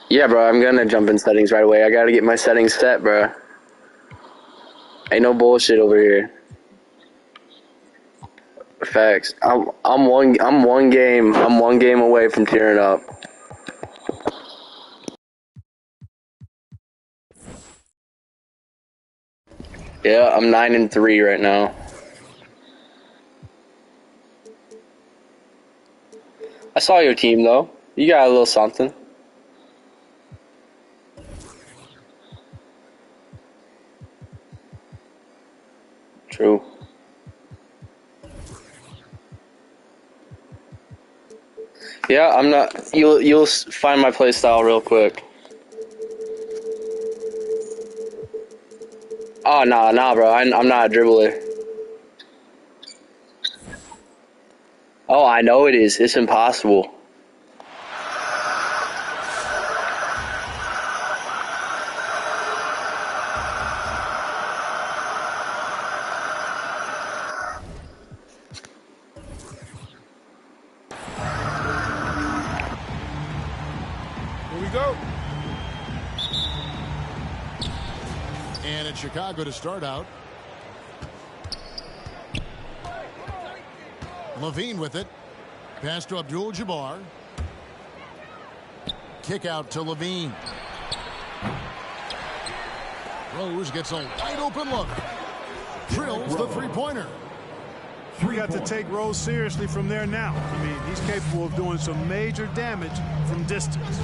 Yeah, bro, I'm gonna jump in settings right away. I gotta get my settings set, bro. Ain't no bullshit over here. Facts. I'm one game away from tearing up. Yeah, I'm 9-3 right now. I saw your team though. You got a little something. True. Yeah, I'm not. You'll find my play style real quick. Oh nah, bro. I'm not a dribbler. Oh, I know it is. It's impossible. Here we go. And it's Chicago to start out. Levine with it. Pass to Abdul-Jabbar. Kick out to Levine. Rose gets a wide open look. Drills the three-pointer. We got to take Rose seriously from there now. I mean, he's capable of doing some major damage from distance.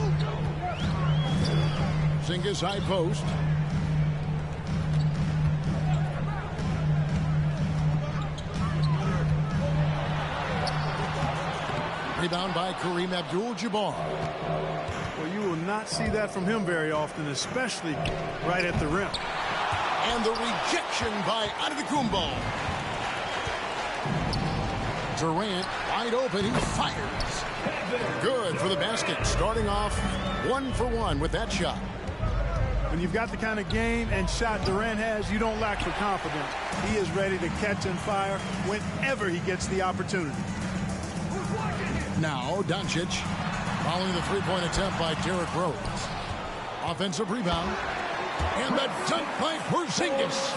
Zingis high post. Rebound by Kareem Abdul-Jabbar. Well, you will not see that from him very often, especially right at the rim. And the rejection by Antetokounmpo. Durant wide open. He fires. Good for the basket. Starting off 1 for 1 with that shot. When you've got the kind of game and shot Durant has, you don't lack for confidence. He is ready to catch and fire whenever he gets the opportunity. Now Doncic following the three-point attempt by Derrick Rose. Offensive rebound. And the dunk by Porzingis.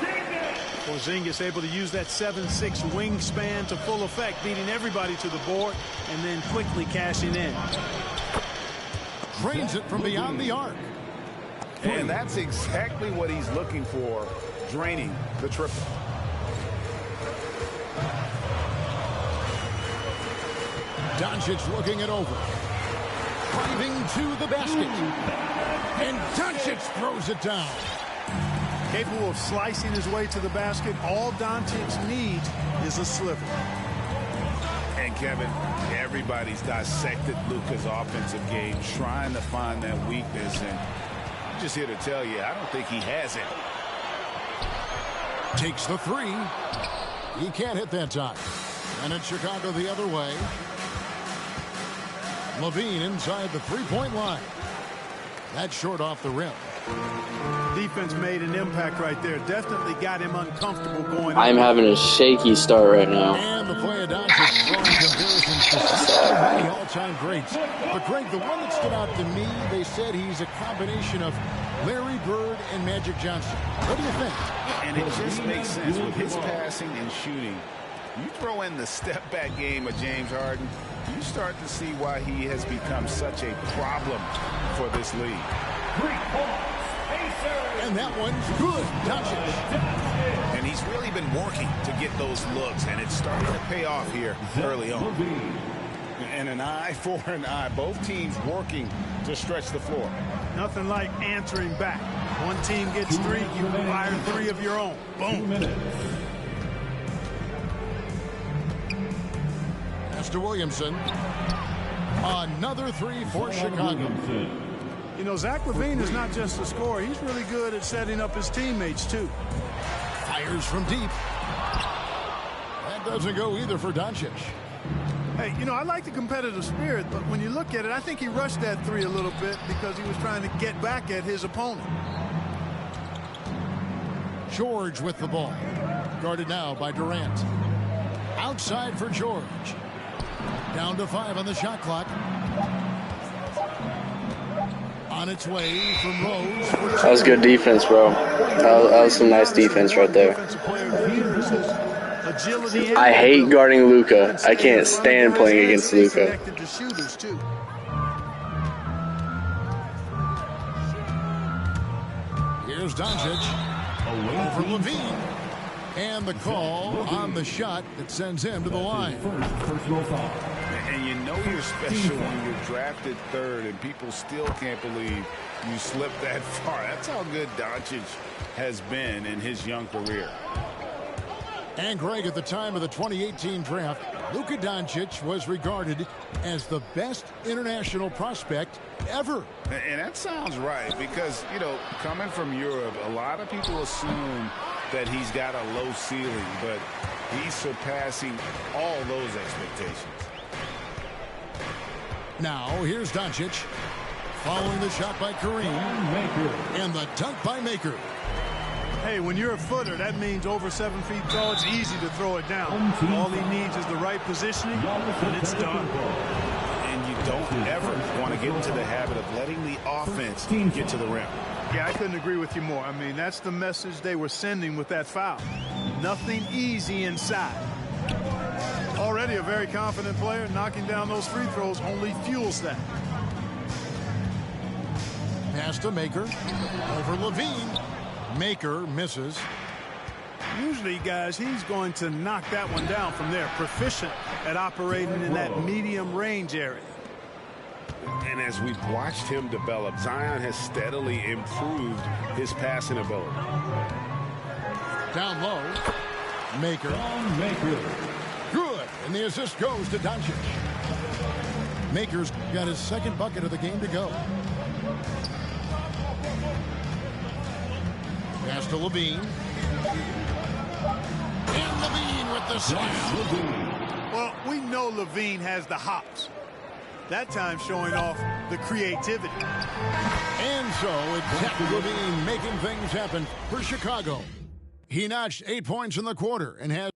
Porzingis able to use that 7'6" wingspan to full effect, beating everybody to the board and then quickly cashing in. Drains it from beyond the arc. And that's exactly what he's looking for, draining the triple. Doncic looking it over. Driving to the basket. And Doncic throws it down. Capable of slicing his way to the basket. All Doncic needs is a sliver. And Kevin, everybody's dissected Luka's offensive game, trying to find that weakness. And I'm just here to tell you, I don't think he has it. Takes the three. He can't hit that time. And it's Chicago the other way. Levine inside the three-point line. That's short off the rim. Defense made an impact right there. Definitely got him uncomfortable going. I'm having a shaky start right now. And the play of Doncic drawing comparisons to so many all-time greats. But Greg, the one that stood out to me, they said he's a combination of Larry Bird and Magic Johnson. What do you think? And it just makes sense with his passing and shooting. You throw in the step-back game of James Harden, you start to see why he has become such a problem for this league. And that one's good. Doncic. And he's really been working to get those looks, and it's starting to pay off here early on. And an eye for an eye. Both teams working to stretch the floor. Nothing like answering back. One team gets three, you fire three of your own. Boom. To Williamson. Another three for Chicago. You know, Zach LaVine is not just a scorer. He's really good at setting up his teammates, too. Fires from deep. That doesn't go either for Doncic. Hey, you know, I like the competitive spirit, but when you look at it, I think he rushed that three a little bit because he was trying to get back at his opponent. George with the ball. Guarded now by Durant. Outside for George. Down to 5 on the shot clock. On its way from Rose. That was good defense, bro. That was some nice defense right there. I hate guarding Luka. I can't stand playing against Luka. Here's Doncic over Levine. And the call on the shot that sends him to the line. And you know you're special when you're drafted third and people still can't believe you slipped that far. That's how good Doncic has been in his young career. And Greg, at the time of the 2018 draft, Luka Doncic was regarded as the best international prospect ever. And that sounds right because, you know, coming from Europe, a lot of people assume that he's got a low ceiling, but he's surpassing all those expectations. Now, here's Doncic following the shot by Kareem and the dunk by Maker. Hey, when you're a footer, that means over 7 feet tall. It's easy to throw it down. All he needs is the right positioning, and it's done. And you don't ever want to get into the habit of letting the offense get to the rim. Yeah, I couldn't agree with you more. I mean, that's the message they were sending with that foul. Nothing easy inside. Already a very confident player. Knocking down those free throws only fuels that. Pass to Maker. Over Levine. Maker misses. Usually, guys, he's going to knock that one down from there. Proficient at operating in that medium range area. And as we've watched him develop, Zion has steadily improved his passing ability. Down low. Maker. Good. And the assist goes to Doncic. Maker's got his second bucket of the game to go. Pass to Levine. And Levine with the slam. Well, we know Levine has the hops. That time showing off the creativity. And so it's Zach Levine making things happen for Chicago. He notched 8 points in the quarter and has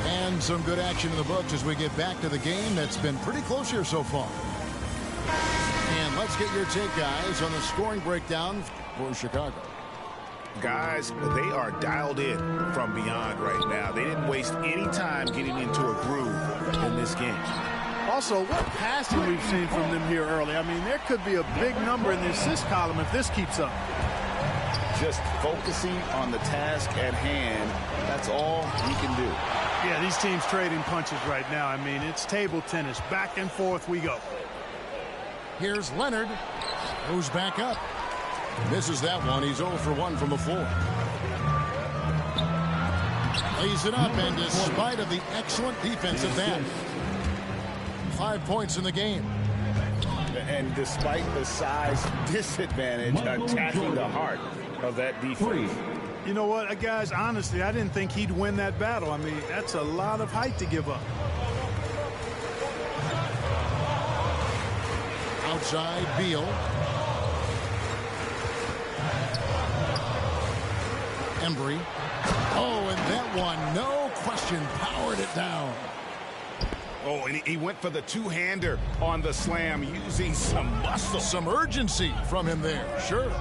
and some good action in the books as we get back to the game that's been pretty close here so far. And let's get your take, guys, on the scoring breakdown for Chicago. Guys, they are dialed in from beyond right now. They didn't waste any time getting into a groove in this game. Also, what passing we've seen from them here early. I mean, there could be a big number in the assist column if this keeps up. Just focusing on the task at hand, that's all he can do. Yeah, these teams trading punches right now. I mean, it's table tennis. Back and forth we go. Here's Leonard. Goes back up. Misses that one. He's 0 for 1 from the floor. Lays it up, and despite of the excellent defense of that, 5 points in the game. And despite the size disadvantage, attacking the heart of that defense. You know what, guys, honestly, I didn't think he'd win that battle. I mean, that's a lot of height to give up. Outside, Beal. Embry. Oh, and that one, no question, powered it down. Oh, and he went for the two-hander on the slam, using some muscle. Some urgency from him there, sure.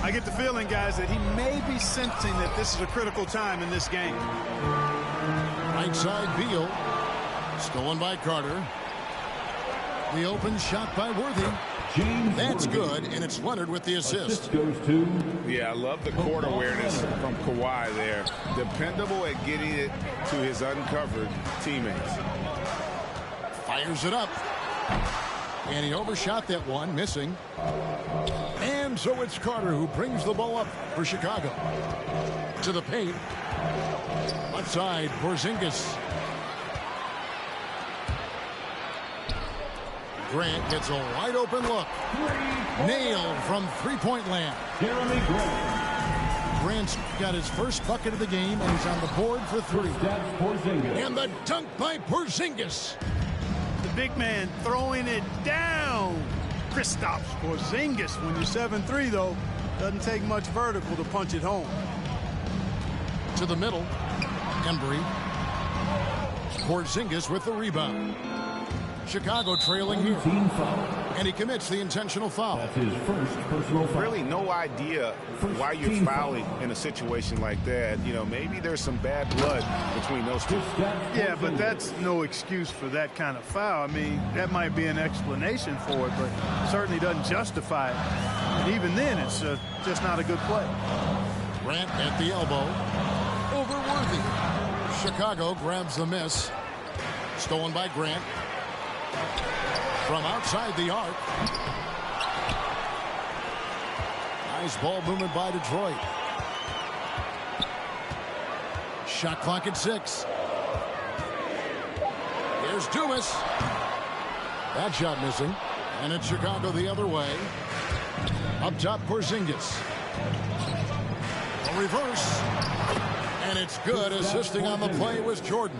I get the feeling, guys, that he may be sensing that this is a critical time in this game. Right side, Beal. Stolen by Carter. The open shot by Worthy. That's good, and it's Leonard with the assist. Yeah, I love the court awareness from Kawhi there. Dependable at getting it to his uncovered teammates. Fires it up. And he overshot that one, missing. And so it's Carter who brings the ball up for Chicago. To the paint. Left side, Porzingis. Grant gets a wide open look. Nailed from three-point land. Jeremy Grant. Grant's got his first bucket of the game, and he's on the board for 3. And the dunk by Porzingis. The big man throwing it down. Kristaps Porzingis. When you're 7'3", though, doesn't take much vertical to punch it home. To the middle. Embry. Porzingis with the rebound. Chicago trailing here. Team foul. And he commits the intentional foul. That's his first personal foul. Really no idea why you're fouling in a situation like that. You know, maybe there's some bad blood between those two. Yeah, but that's no excuse for that kind of foul. I mean, that might be an explanation for it, but certainly doesn't justify it. And even then, it's just not a good play. Grant at the elbow. Over Worthy. Chicago grabs the miss. Stolen by Grant. From outside the arc. Nice ball movement by Detroit. Shot clock at 6. Here's Dumas. That shot missing. And it's Chicago the other way. Up top, Porzingis. A reverse. And it's good. Assisting on the play was Jordan.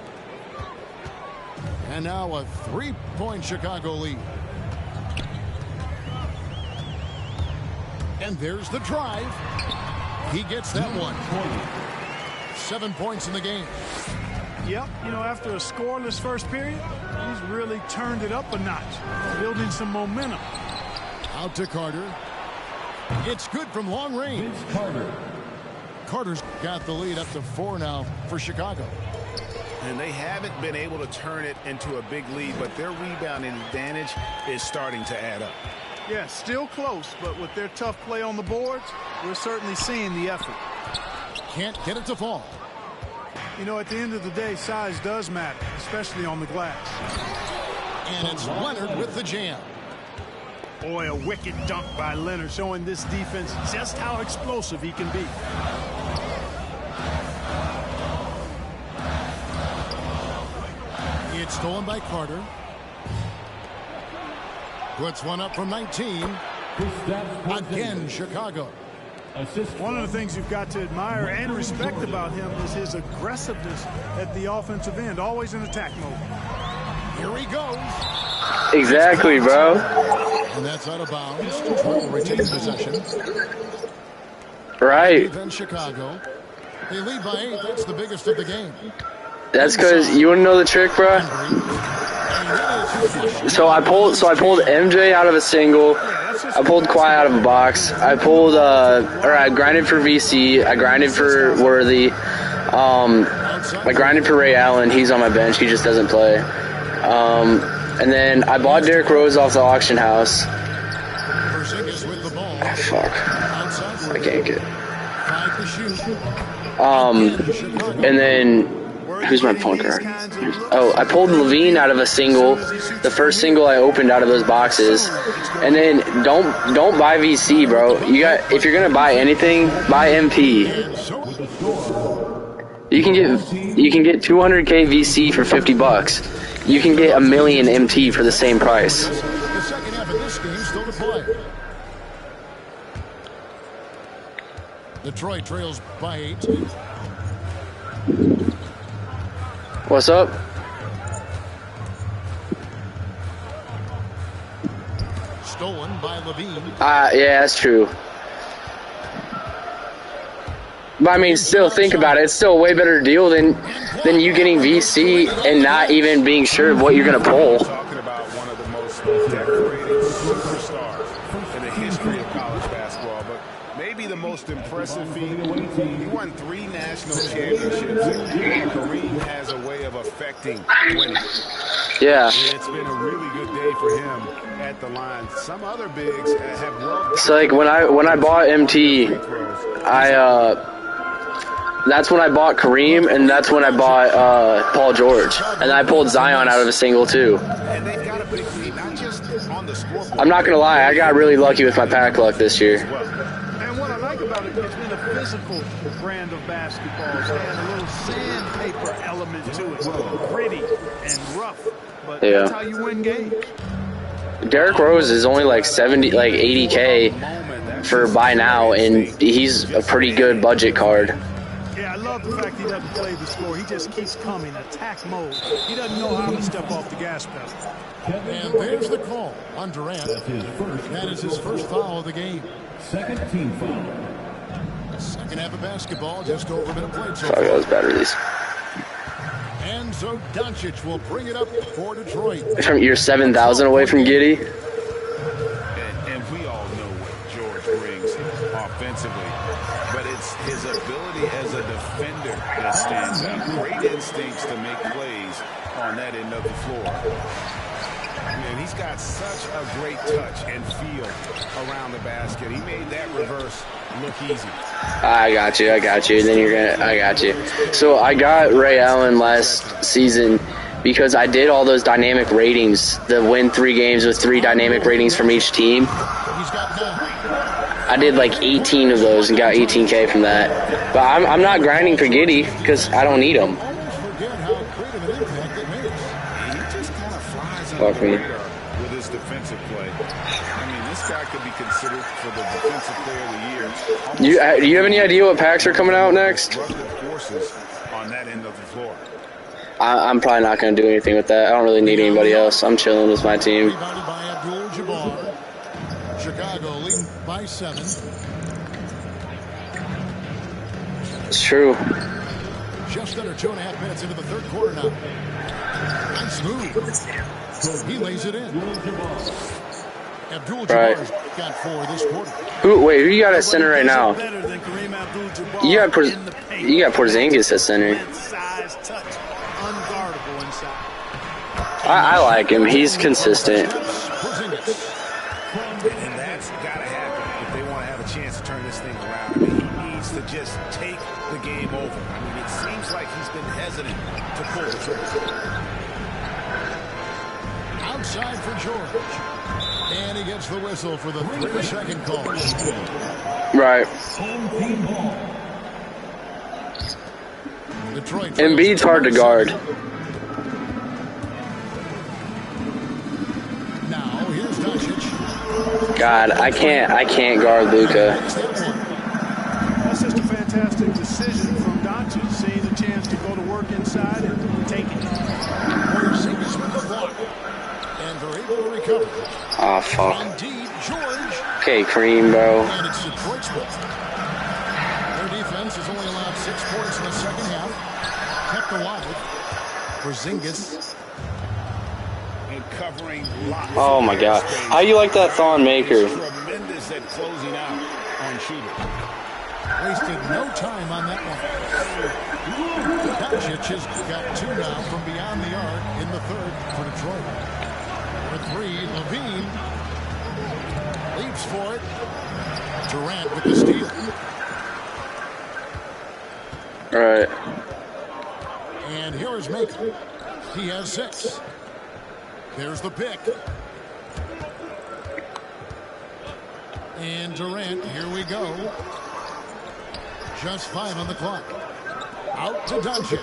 And now a 3-point Chicago lead. And there's the drive. He gets that one. 7 points in the game. Yep, you know, after a scoreless first period, he's really turned it up a notch, building some momentum. Out to Carter. It's good from long range. Vince Carter. Carter's got the lead up to 4 now for Chicago. And they haven't been able to turn it into a big lead, but their rebounding advantage is starting to add up. Yeah, still close, but with their tough play on the boards, we're certainly seeing the effort. Can't get it to fall. You know, at the end of the day, size does matter, especially on the glass. And it's Leonard with the jam. Boy, a wicked dunk by Leonard, showing this defense just how explosive he can be. It's stolen by Carter. Puts one up from 19. Again, Chicago. One of the things you've got to admire and respect about him is his aggressiveness at the offensive end, always in attack mode. Here he goes. Exactly, bro. And that's out of bounds. Detroit will retain possession. Right. Then Chicago. They lead by 8. That's the biggest of the game. That's because you want to know the trick, bro. So I pulled MJ out of a single. I pulled Kawhi out of a box. I grinded for VC. I grinded for Worthy. I grinded for Ray Allen. He's on my bench. He just doesn't play. And then I bought Derrick Rose off the auction house. Oh, fuck. I can't get. And then who's my point guard? Oh, I pulled Levine out of a single, the first single I opened out of those boxes. And then don't buy VC, bro. If you're gonna buy anything, buy MP. You can get 200K VC for $50. You can get 1 million MT for the same price. The second half of this game still to play. Detroit trails by 8. What's up? Stolen by Levine. Yeah, that's true. But I mean, still think about it. It's still a way better deal than you getting VC and not even being sure of what you're gonna pull. Talking about one of the most decorated superstars in the history of college basketball, but maybe the most impressive feat. He won 3 national championships. Kareem has a way of affecting winning. Yeah. It's been a really good day for him at the line. Some other bigs have worked. So like when I bought MT, that's when I bought Kareem, and that's when I bought Paul George, and I pulled Zion out of a single too. And they've got a big lead, not just on the scoreboard. I'm not gonna lie, I got really lucky with my pack luck this year. And what I like about it, it's been a physical brand of basketball. It's had a little sandpaper element to it, gritty and rough. But that's how you win games. Derrick Rose is only like 80K for buy now, and he's a pretty good budget card. Yeah, I love the fact he doesn't play the score. He just keeps coming, attack mode. He doesn't know how to step off the gas pedal. And there's the call on Durant. That is his first foul of the game. Second team foul. Second half of basketball, just over a minute played so Sorry, far. those batteries. And so Doncic will bring it up for Detroit. From you're 7,000 away from Giddey. And we all know what George brings offensively, but it's his ability as a defender that stands out. Great instincts to make plays on that end of the floor. Man, he's got such a great touch and feel around the basket. He made that reverse look easy. I got you. Then I got you. So I got Ray Allen last season because I did all those dynamic ratings, the win 3 games with 3 dynamic ratings from each team. I did like 18 of those and got 18K from that. But I'm not grinding for Giddey because I don't need him. Fuck me. With his defensive play. I mean, this guy could be considered for the defensive player of the year. Do you have any idea what packs are coming out next? Forces on that end of the floor. I'm probably not going to do anything with that. I don't really need anybody else. I'm chilling with my team. Rebounded by Abdul-Jabbar. Chicago leading by 7. It's true. Just under 2.5 minutes into the third quarter now. Nice move. He lays it in. Abdul-Jabbar's got 4 this quarter. Who you got at center right now? You got Porzingis at center. I like him. He's consistent. And that's got to happen if they want to have a chance to turn this thing around. I mean, he needs to just take the game over. I mean, it seems like he's been hesitant to pull the trigger. Outside for George. And he gets the whistle for the 3-second call. Right. Detroit. Embiid's hard to guard. Now here's Doncic. God, I can't guard Luka. That's just a fantastic decision from Doncic, seeing the chance to go to work inside and take it. Porzingis with the block. And they're able to recover. Oh, fuck. Indeed, George. Okay, Cream, bro. And it's Detroit's ball. Their defense has only allowed 6 points in the second half. Kept alive. Porzingis. And covering lots. Oh, my God. How you like that Thon Maker? Tremendous at closing out on shooter. Wasted no time on that one. Doncic has got 2 now from beyond the arc in the third for Detroit. For 3, Levine leaps for it. Durant with the steal. All right. And here is Maker. He has 6. There's the pick. And Durant, here we go. Just 5 on the clock. Out to Doncic.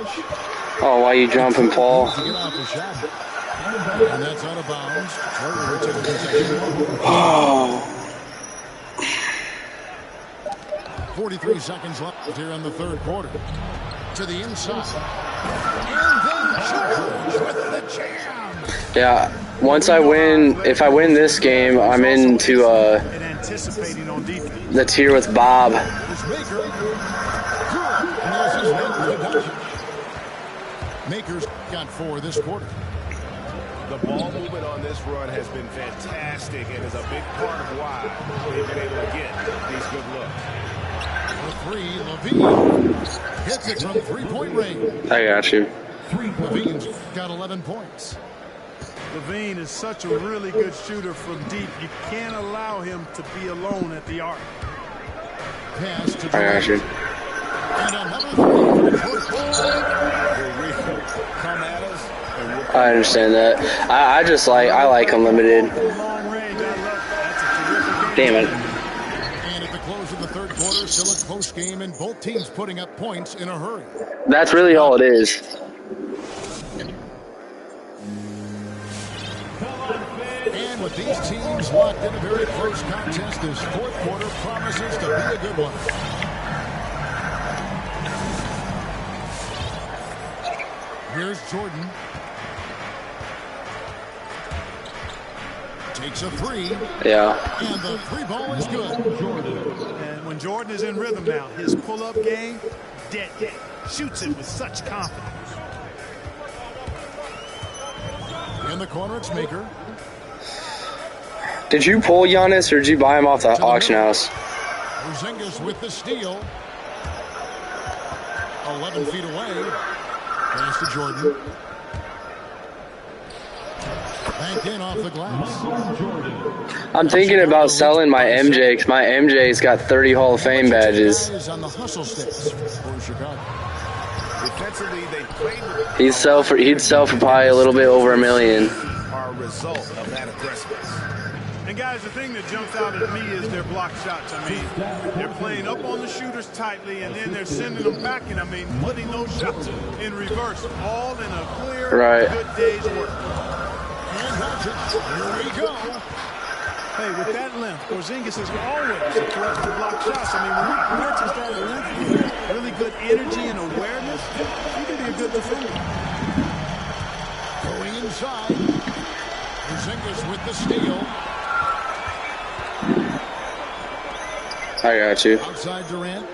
Oh, why you jumping, Paul? To get off the shot. And that's out of bounds. Oh. 43 seconds left here in the third quarter. To the inside. And then George with the jam. Yeah. Once I win, if I win this game, I'm into anticipating on defense. the tier with Bob. Maker's got 4 this quarter. The ball movement on this run has been fantastic and is a big part of why they've been able to get these good looks. For 3, Levine hits it from 3-point range. I got you. Levine's got 11 points. Levine is such a really good shooter from deep. You can't allow him to be alone at the arc. Pass to I got you. and another 3. Come at us and we'll I understand that. I like unlimited. Long range, I love that. That's a terrific game. Damn it. And at the close of the third quarter, still a close game, and both teams putting up points in a hurry. That's really all it is. And with these teams locked in a very close contest, this fourth quarter promises to be a good one. Here's Jordan. Takes a 3. Yeah. And the 3 ball is good. And when Jordan is in rhythm now, his pull-up game, dead. Shoots it with such confidence. In the corner, it's Maker. Did you pull Giannis or did you buy him off the auction house? Porzingis with the steal. 11 feet away. Pass to Jordan. Banked in off the glass. I'm thinking about selling my MJ because my MJ's got 30 Hall of Fame badges. On the hustle sticks for Chicago. Defensively, they played with He'd sell for probably a little bit over $1 million. our result of that aggressiveness. And guys, the thing that jumps out at me is their block shots. I mean, they're playing up on the shooters tightly, and then they're sending them back, and I mean, putting those shots in reverse, all in a clear, good day's work. And that's it. Here we go. Hey, with that length, Porzingis is always a threat to block shots. I mean, when he just that length, really good energy and awareness, he can be a good defender. Going inside. Porzingis with the steal. I got you. Outside Durant.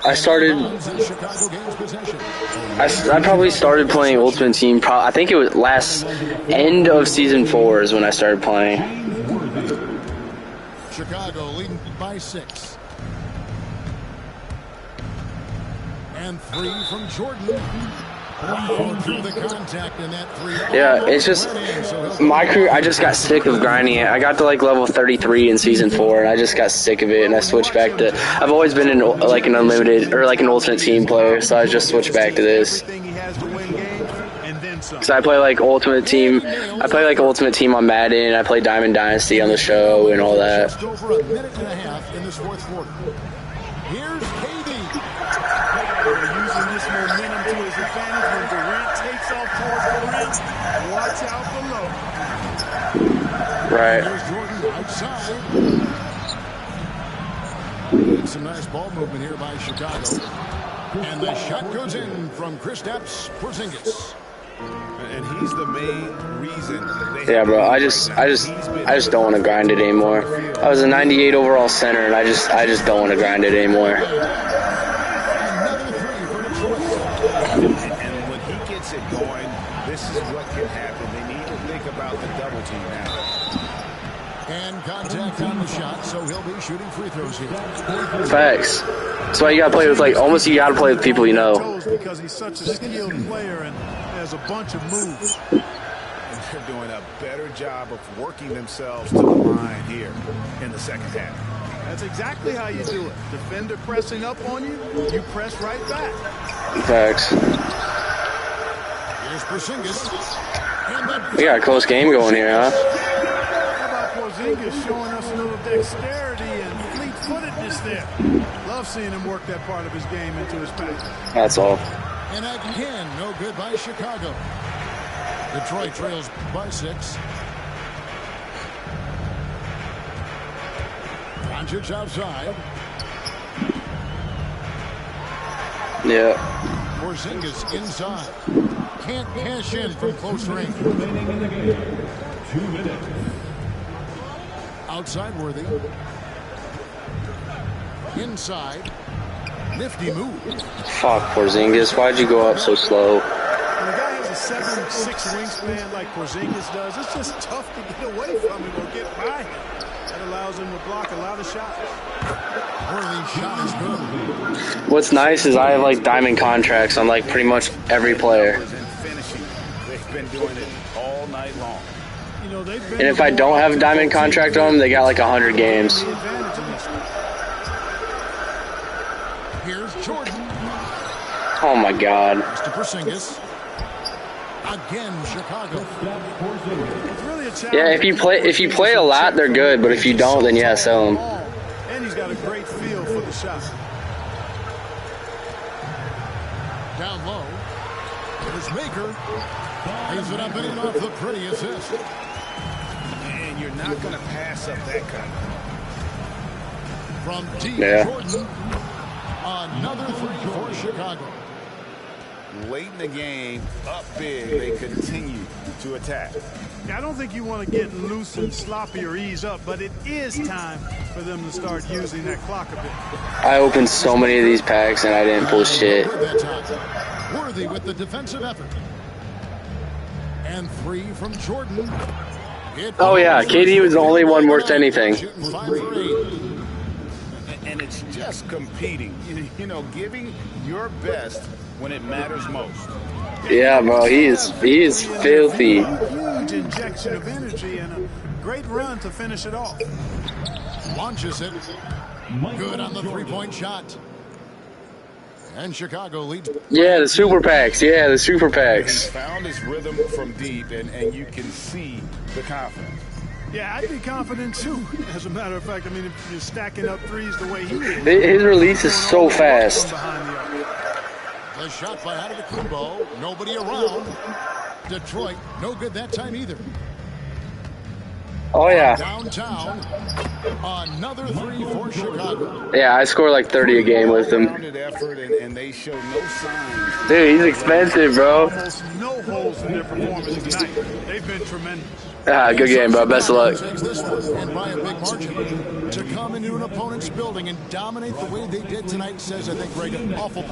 I started. Chicago gains possession. I probably started playing Ultimate Team. I think it was end of season 4 is when I started playing. Chicago leading by 6. And 3 from Jordan. Through the contact in that 3. Yeah, it's just my career. I just got sick of grinding it. I got to like level 33 in season 4, and I just got sick of it. And I switched back to. I've always been like an unlimited or like an Ultimate Team player, so I just switched back to this. Cause I play like Ultimate Team. I play like Ultimate Team on Madden. I play Diamond Dynasty on the show and all that. Just over a minute and a half in this 4th quarter. Here's KD. Using this momentum to his advantage when Durant takes off towards the rim. Watch out below. Right. There's Jordan outside. Some nice ball movement here by Chicago. And the shot goes in from Kristaps Porzingis. And he's the main reason. Yeah, bro. I just don't want to grind it anymore. I was a 98 overall center, and I just don't want to grind it anymore. And when he gets it going, this is what can happen. They need to think about the double team now. And contact on the shot, so he'll be shooting free throws here. Facts. That's why you gotta play with you gotta play with people you know. Because he's such a skilled player and has a bunch of moves. And they're doing a better job of working themselves to the line here in the second half. That's exactly how you do it. Defender pressing up on you, you press right back. Facts. Here's Porzingis. We got a close game going here, huh? How about Porzingis showing us a little dexterity and fleet-footedness there? Love seeing him work that part of his game into his pass. That's all. And again, no good by Chicago. Detroit trails by 6. Doncic outside. Yeah. Porzingis inside. Can't cash in from close range. Remaining in the game. 2 minutes. Outside Worthy. Inside. Nifty move. Fuck, Porzingis. Why'd you go up so slow? When a guy has a 7'6" wingspan like Porzingis does, it's just tough to get away from him or get by him. That allows him to block a lot of shots. Worthy shot is good. What's nice is I have like diamond contracts on like pretty much every player. They've been doing it all night long. You know, they've been And if I don't have a diamond contract on them, they got like 100 games. Here's Jordan. Oh my god. To Porzingis. Again, Chicago. It's really a challenge. Yeah, if you play a lot, they're good, but if you don't, then yeah, sell them. And he's got a great feel for the shot. Down low. Here's Maker. Lays it up and in off the pretty assist. And you're not going to pass up that kind of. From deep, Yeah. Jordan. Another 3 for Chicago. Late in the game, up big, they continue to attack. I don't think you want to get loose and sloppy or ease up, but it is time for them to start using that clock a bit. I opened so many of these packs and I didn't pull shit. That time. Worthy with the defensive effort. And 3 from Jordan. Oh, yeah, KD was the only one worth anything. Shooting 5 for 8. And it's just competing, you know, giving your best when it matters most. Yeah, bro, he is filthy. Huge injection of energy and a great run to finish it off. Launches it. Good on the three-point shot. And Chicago leads. Yeah, the super packs. Yeah, the super He's packs. found his rhythm from deep, and you can see the confidence. Yeah, I'd be confident too. As a matter of fact, I mean, if you're stacking up threes the way he is. His release is so fast. The shot by Antetokounmpo. Nobody around. Detroit, no good that time either. Oh, yeah. Downtown. Another 3 for Chicago. Yeah, I score like 30 a game with him. Effort, and they show no signs. Dude, he's expensive, bro. Almost no holes in their performance tonight. They've been tremendous. Ah, good game, bro. Best of luck. Takes this one, and by a big margin. To come into an opponent's building and dominate the way they did tonight says, I think, Greg, an awful.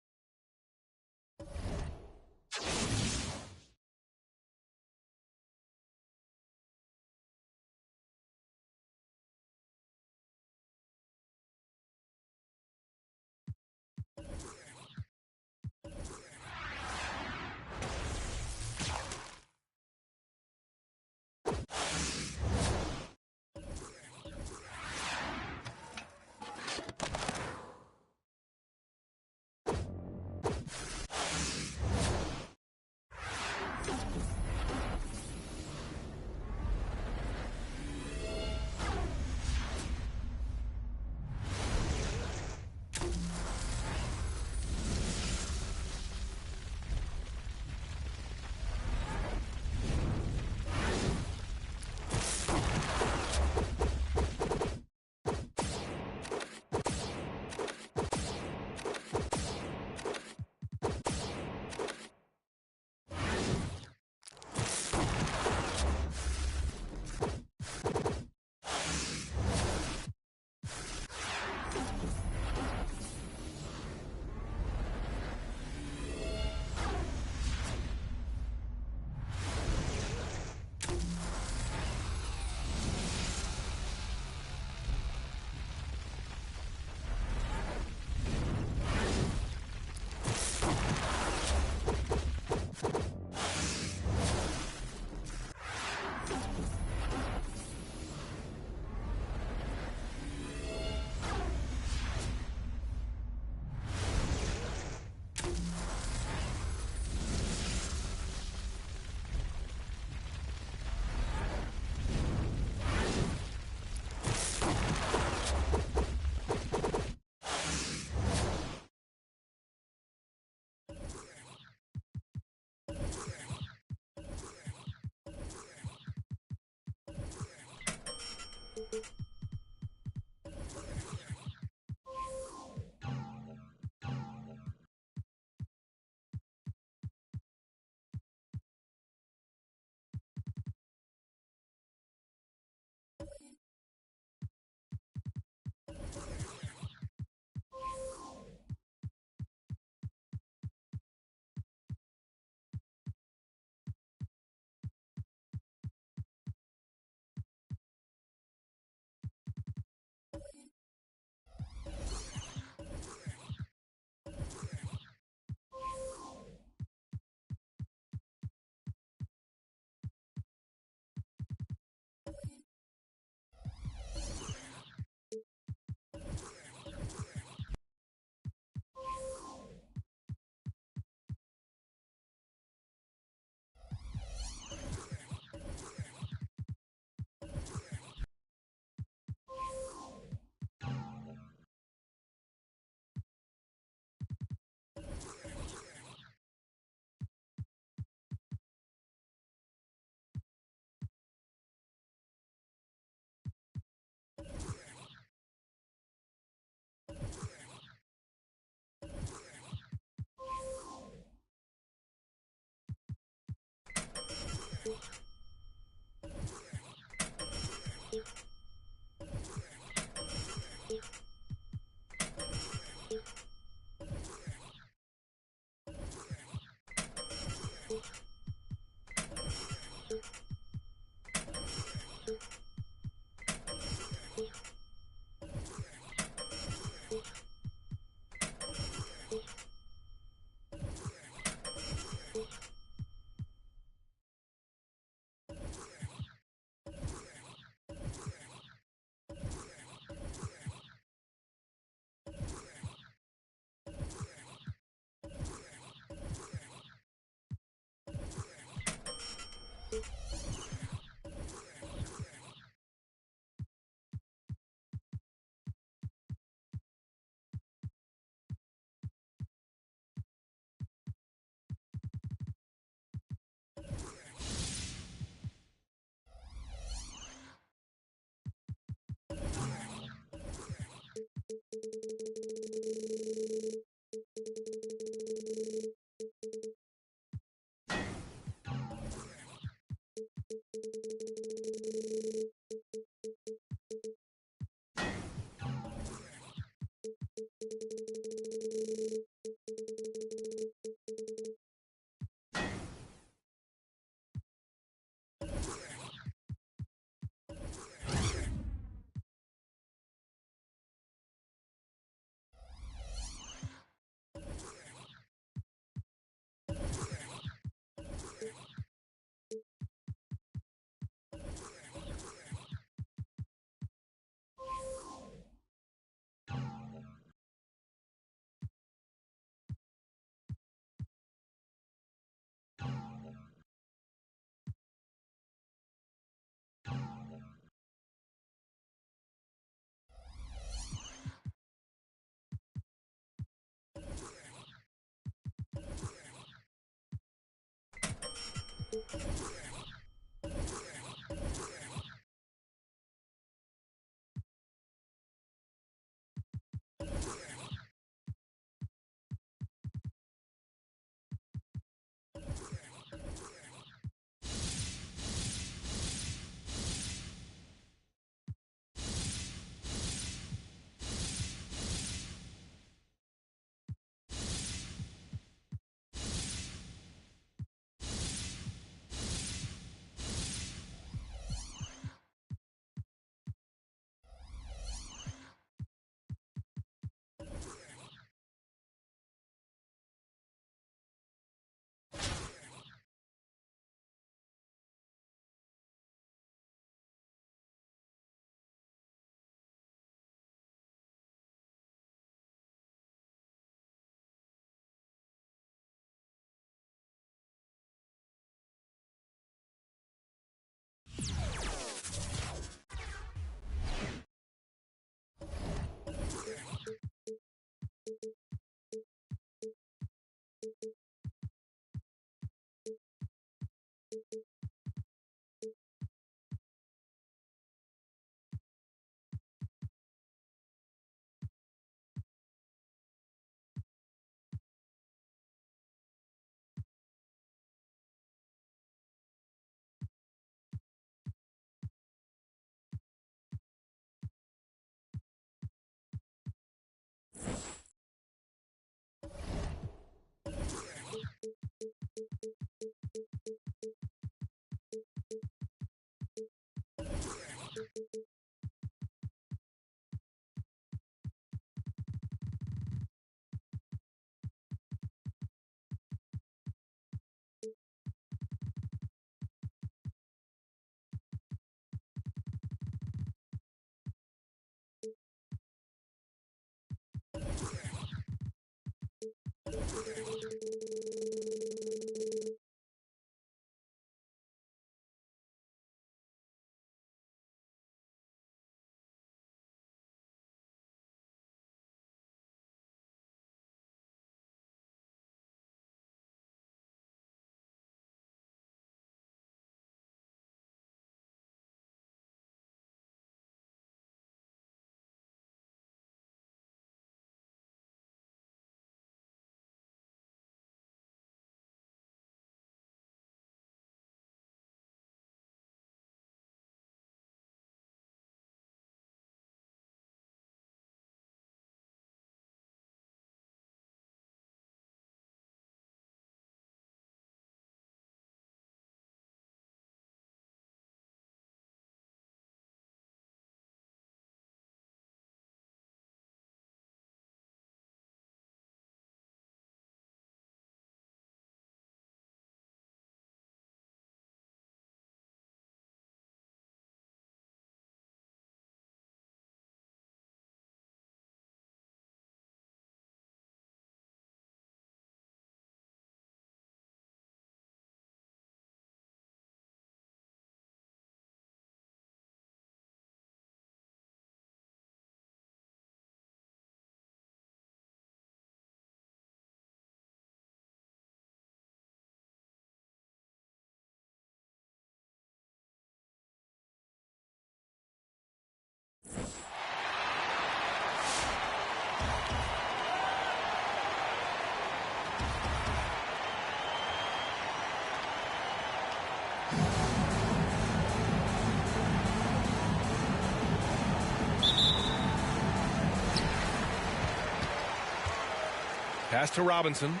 Pass to Robinson.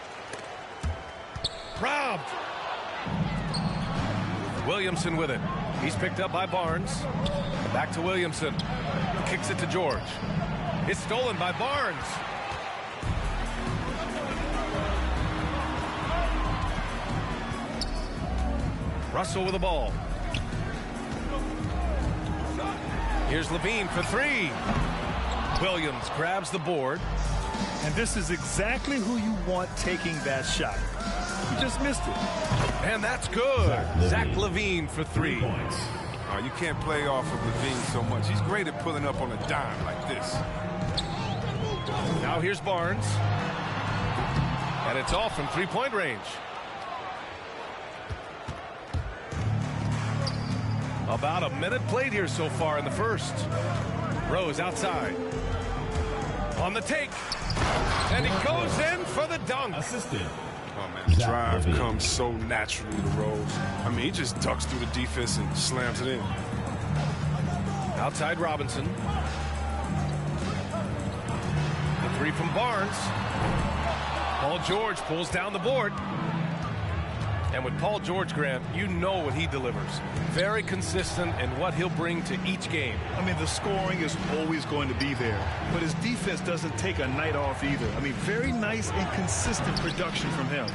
Robbed. Williamson with it. He's picked up by Barnes. Back to Williamson. Kicks it to George. It's stolen by Barnes. Russell with the ball. Here's Levine for three. Williams grabs the board. And this is exactly who you want taking that shot. You just missed it. And that's good. Zach Levine for 3 points. You can't play off of Levine so much. He's great at pulling up on a dime like this. Now here's Barnes. And it's off from three-point range. About a minute played here so far in the first. Rose outside. On the take. And he goes in for the dunk. Assistant. Oh, man, the drive comes so naturally to Rose. I mean, he just ducks through the defense and slams it in. Outside Robinson. The three from Barnes. Paul George pulls down the board. And with Paul George, Grant, you know what he delivers. Very consistent in what he'll bring to each game. I mean, the scoring is always going to be there, but his defense doesn't take a night off either. I mean, very nice and consistent production from him.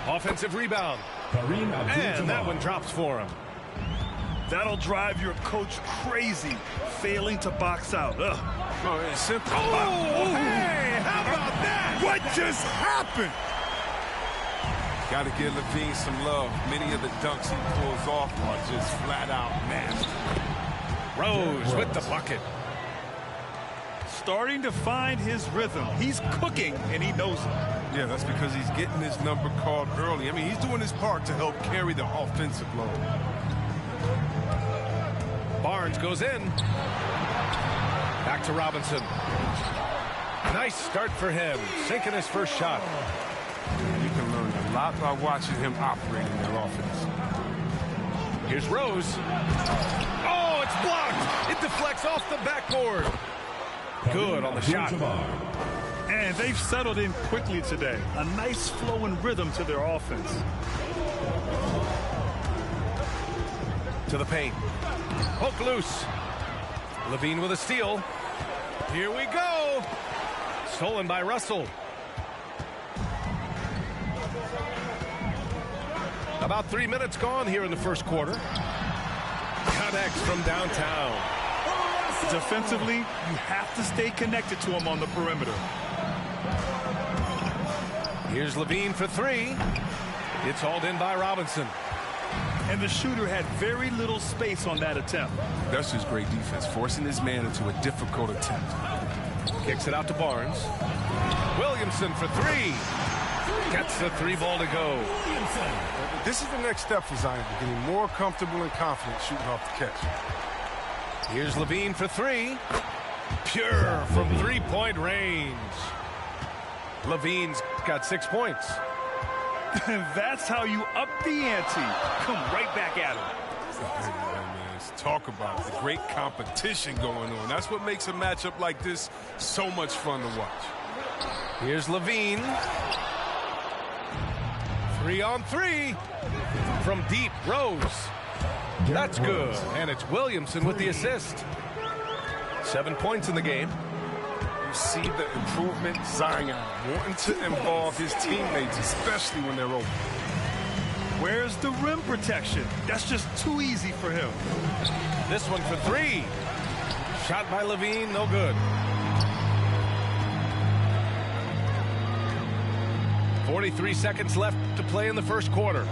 Offensive rebound. And that one drops for him. That'll drive your coach crazy, failing to box out. Ugh. Oh, it's simple. Oh, hey, how about that? What just happened? Got to give Levine some love. Many of the dunks he pulls off are just flat out nasty. Rose with the bucket. Starting to find his rhythm. He's cooking, and he knows it. Yeah, that's because he's getting his number called early. I mean, he's doing his part to help carry the offensive load. Barnes goes in. Back to Robinson. Nice start for him. Sinking his first shot. You can learn a lot by watching him operate in their offense. Here's Rose. Oh, it's blocked. It deflects off the backboard. Good on the shot. And they've settled in quickly today. A nice flow and rhythm to their offense. To the paint. Hook loose. Levine with a steal. Here we go. Stolen by Russell. About 3 minutes gone here in the first quarter. Connects from downtown. Defensively, you have to stay connected to him on the perimeter. Here's Levine for three. It's hauled in by Robinson. And the shooter had very little space on that attempt. That's just great defense, forcing his man into a difficult attempt. Kicks it out to Barnes. Williamson for three. Gets the three ball to go. This is the next step for Zion, getting more comfortable and confident shooting off the catch. Here's Levine for three. Pure from three-point range. Levine's got 6 points. And that's how you up the ante. Come right back at him. Talk about the great competition going on. That's what makes a matchup like this so much fun to watch. Here's Levine. 3-on-3 from deep. Rose. That's good. And it's Williamson with the assist. 7 points in the game. You see the improvement. Zion wanting to involve his teammates, especially when they're open. Where's the rim protection? That's just too easy for him. This one for three. Shot by Levine, no good. 43 seconds left to play in the first quarter.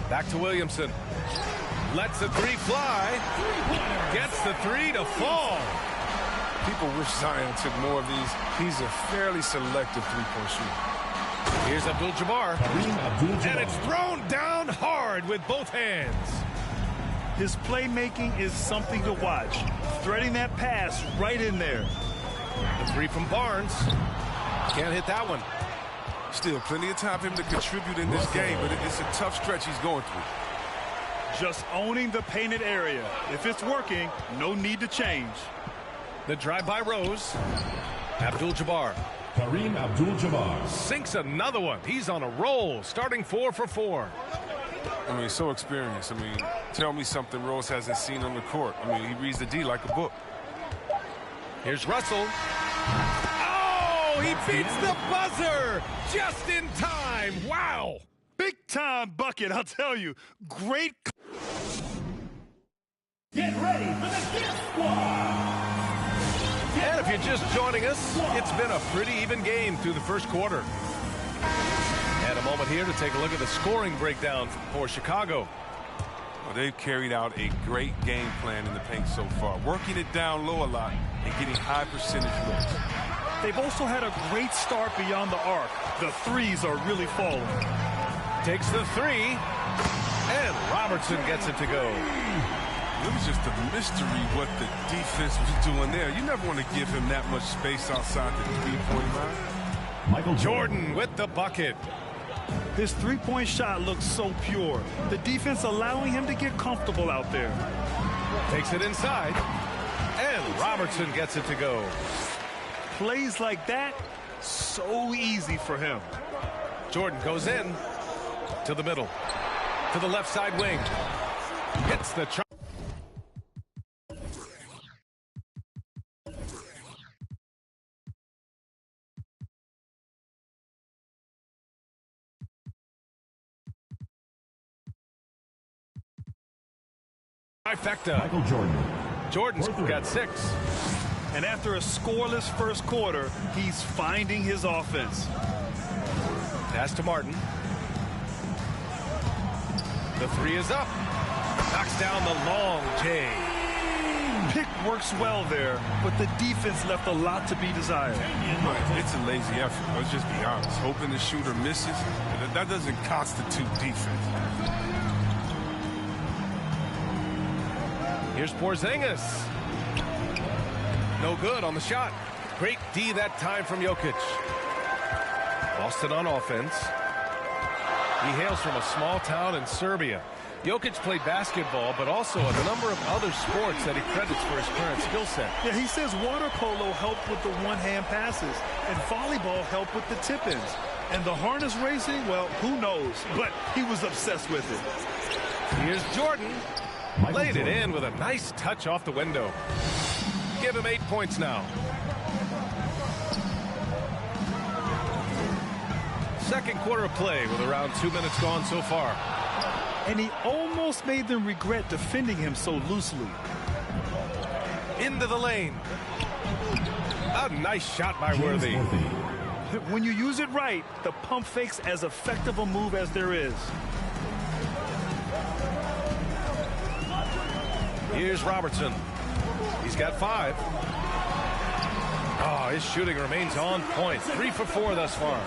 Back to Williamson. Lets the three fly. Gets the three to fall. People wish Zion took more of these. He's a fairly selective three-point shooter. Here's Abdul-Jabbar. And it's thrown down hard with both hands. His playmaking is something to watch. Threading that pass right in there. The three from Barnes. Can't hit that one. Still, plenty of time for him to contribute in this game, but it's a tough stretch he's going through. Just owning the painted area. If it's working, no need to change. The drive by Rose. Abdul-Jabbar. Kareem Abdul-Jabbar Sinks another one. He's on a roll, starting 4 for 4. I mean, so experienced. I mean, tell me something Rose hasn't seen on the court. I mean, he reads the D like a book. Here's Russell. Oh, he beats the buzzer just in time. Wow. Big time bucket, I'll tell you. Great. Get ready for the Gift Squad. And if you're just joining us, it's been a pretty even game through the first quarter. And a moment here to take a look at the scoring breakdown for Chicago. Well, they've carried out a great game plan in the paint so far, working it down low a lot and getting high percentage looks. They've also had a great start beyond the arc. The threes are really falling. Takes the 3, and Robertson gets it to go. It was just a mystery what the defense was doing there. You never want to give him that much space outside the three-point line. Michael Jordan with the bucket. His three-point shot looks so pure. The defense allowing him to get comfortable out there. Takes it inside, and Robertson gets it to go. Plays like that, so easy for him. Jordan goes in to the middle, to the left side wing. Hits the trifecta. Michael Jordan. Jordan's got 6. And after a scoreless first quarter, he's finding his offense. Pass to Martin. The 3 is up. Knocks down the long J. Pick works well there, but the defense left a lot to be desired. It's a lazy effort. Let's just be honest. Hoping the shooter misses, that doesn't constitute defense. Here's Porzingis. No good on the shot. Great D that time from Jokic. Boston on offense. He hails from a small town in Serbia. Jokic played basketball, but also a number of other sports that he credits for his current skill set. Yeah, he says water polo helped with the one-hand passes, and volleyball helped with the tip-ins. And the harness racing, well, who knows? But he was obsessed with it. Here's Jordan. Laid it in with a nice touch off the window. Give him 8 points now. Second quarter of play with around 2 minutes gone so far. And he almost made them regret defending him so loosely. Into the lane. A nice shot by Worthy. When you use it right, the pump fake's as effective a move as there is. Here's Robertson. He's got 5. Oh, his shooting remains on point. 3 for 4 thus far.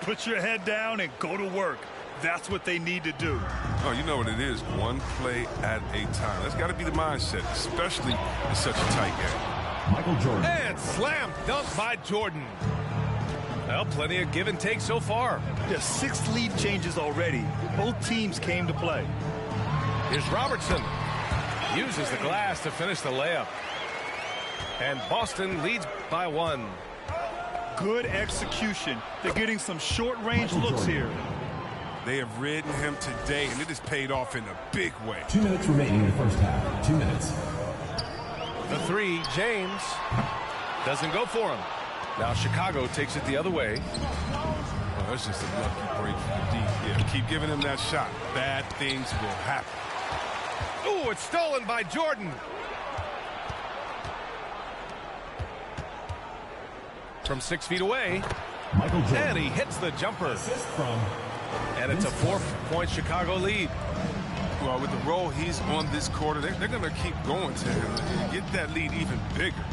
Put your head down and go to work. That's what they need to do. Oh, you know what it is. One play at a time. That's got to be the mindset, especially in such a tight game. Michael Jordan. And slam dunk by Jordan. Well, plenty of give and take so far. There's 6 lead changes already. Both teams came to play. Here's Robertson. Uses the glass to finish the layup. And Boston leads by 1. Good execution. They're getting some short-range looks here. They have ridden him today, and it has paid off in a big way. 2 minutes remaining in the first half. 2 minutes. The 3, James. Doesn't go for him. Now Chicago takes it the other way. Oh, that's just a lucky break for the D. Yeah, keep giving him that shot. Bad things will happen. Ooh, it's stolen by Jordan. From 6 feet away. Michael Jordan. And he hits the jumper. Assist from. And it's a 4-point Chicago lead. Well, with the role he's on this quarter, they're going to keep going to him and get that lead even bigger.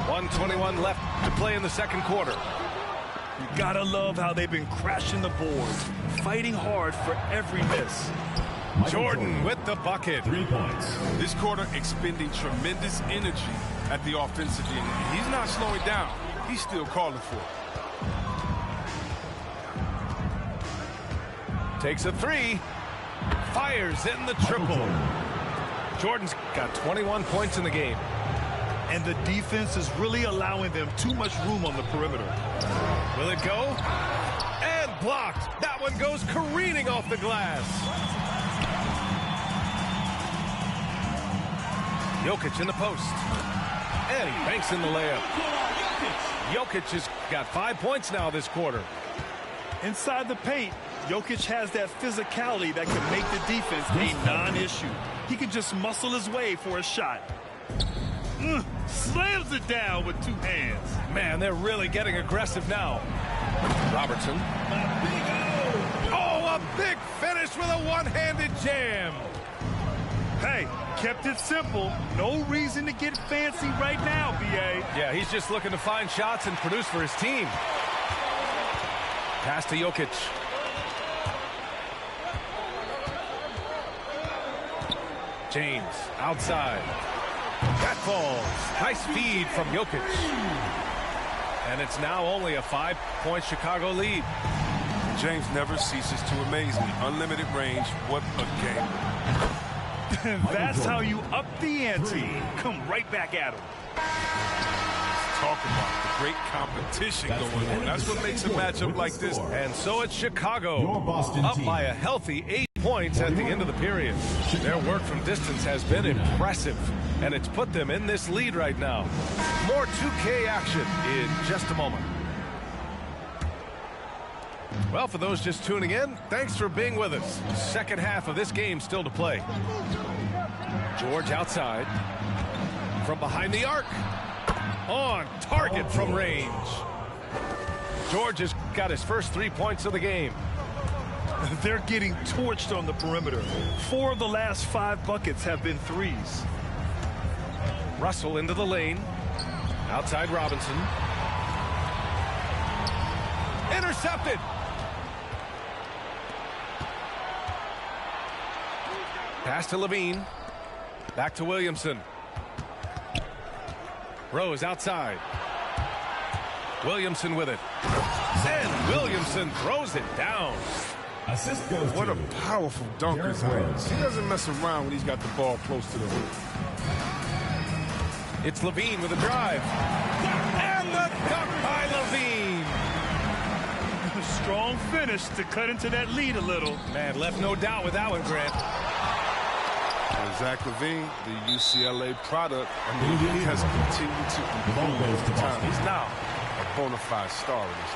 .121 left to play in the second quarter. You gotta love how they've been crashing the boards, fighting hard for every miss. Jordan with the bucket. 3 points. This quarter expending tremendous energy at the offensive end. He's not slowing down. He's still calling for it. Takes a three. Fires in the triple. Jordan's got 21 points in the game. And the defense is really allowing them too much room on the perimeter. Will it go? And blocked. That one goes careening off the glass. Jokic in the post. And he banks in the layup. Jokic has got 5 points now this quarter. Inside the paint, Jokic has that physicality that can make the defense a non-issue. He can just muscle his way for a shot. Slams it down with 2 hands. Man, they're really getting aggressive now. Robertson. Oh, a big finish with a one-handed jam. Hey, kept it simple. No reason to get fancy right now, B.A. Yeah, he's just looking to find shots and produce for his team. Pass to Jokic. James outside. That falls. Nice feed from Jokic. And it's now only a 5-point Chicago lead. James never ceases to amaze me. Unlimited range. What a game. That's how you up the ante. Come right back at him. Talk about the great competition going on. That's what makes a matchup like this. And so it's Chicago Your Boston up team. by a healthy 8 points at the end of the period. Their work from distance has been impressive, and it's put them in this lead right now. More 2K action in just a moment. Well, for those just tuning in, thanks for being with us. Second half of this game still to play. George outside. From behind the arc. On target from range. George has got his first 3 points of the game. They're getting torched on the perimeter. 4 of the last 5 buckets have been threes. Russell into the lane. Outside Robinson. Intercepted. Pass to Levine. Back to Williamson. Rose outside. Williamson with it. And Williamson throws it down. Assist goes What to a powerful dunker. Derrick Rose. He doesn't mess around when he's got the ball close to the hoop. It's Levine with a drive. And the dunk by Levine. Strong finish to cut into that lead a little. Man, left no doubt with that one, Grant. And Zach Levine, the UCLA product, I mean, he has continued to ball improve goes to over time. Boston. He's now a bona fide star in this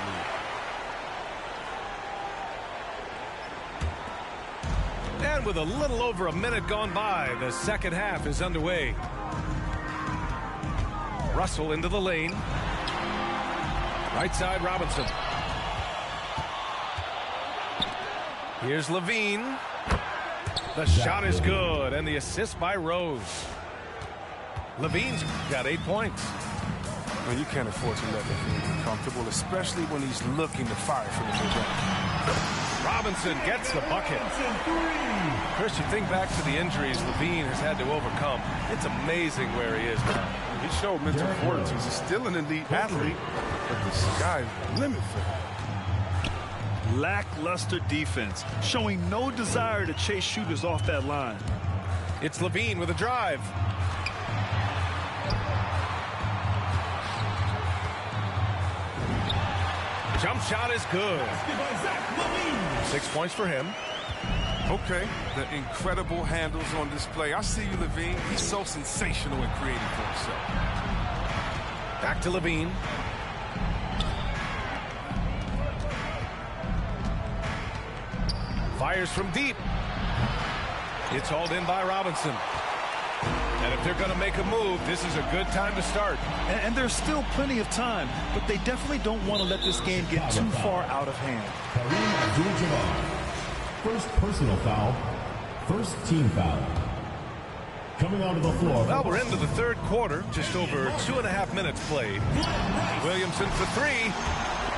league. And with a little over a minute gone by, the second half is underway. Russell into the lane. Right side, Robinson. Here's Levine. The shot is good, and the assist by Rose. Levine's got 8 points. Well, you can't afford to let Levine be comfortable, especially when he's looking to fire from the mid-range. Robinson gets the bucket. Chris, you think back to the injuries Levine has had to overcome. It's amazing where he is now. He showed mental fortitude. He's still an elite athlete, but the sky's the limit for him. Lackluster defense, showing no desire to chase shooters off that line. It's Levine with a drive. Jump shot is good. 6 points for him. Okay, the incredible handles on display. I see you, Levine. He's so sensational in creating for himself. Back to Levine. Fires from deep. It's hauled in by Robinson. And if they're going to make a move, this is a good time to start. And there's still plenty of time, but they definitely don't want to let this game get too far out of hand. Kareem Abdul-Jabbar. First personal foul. First team foul. Coming onto the floor. Well, we're into the third quarter. Just over 2.5 minutes played. Williamson for three.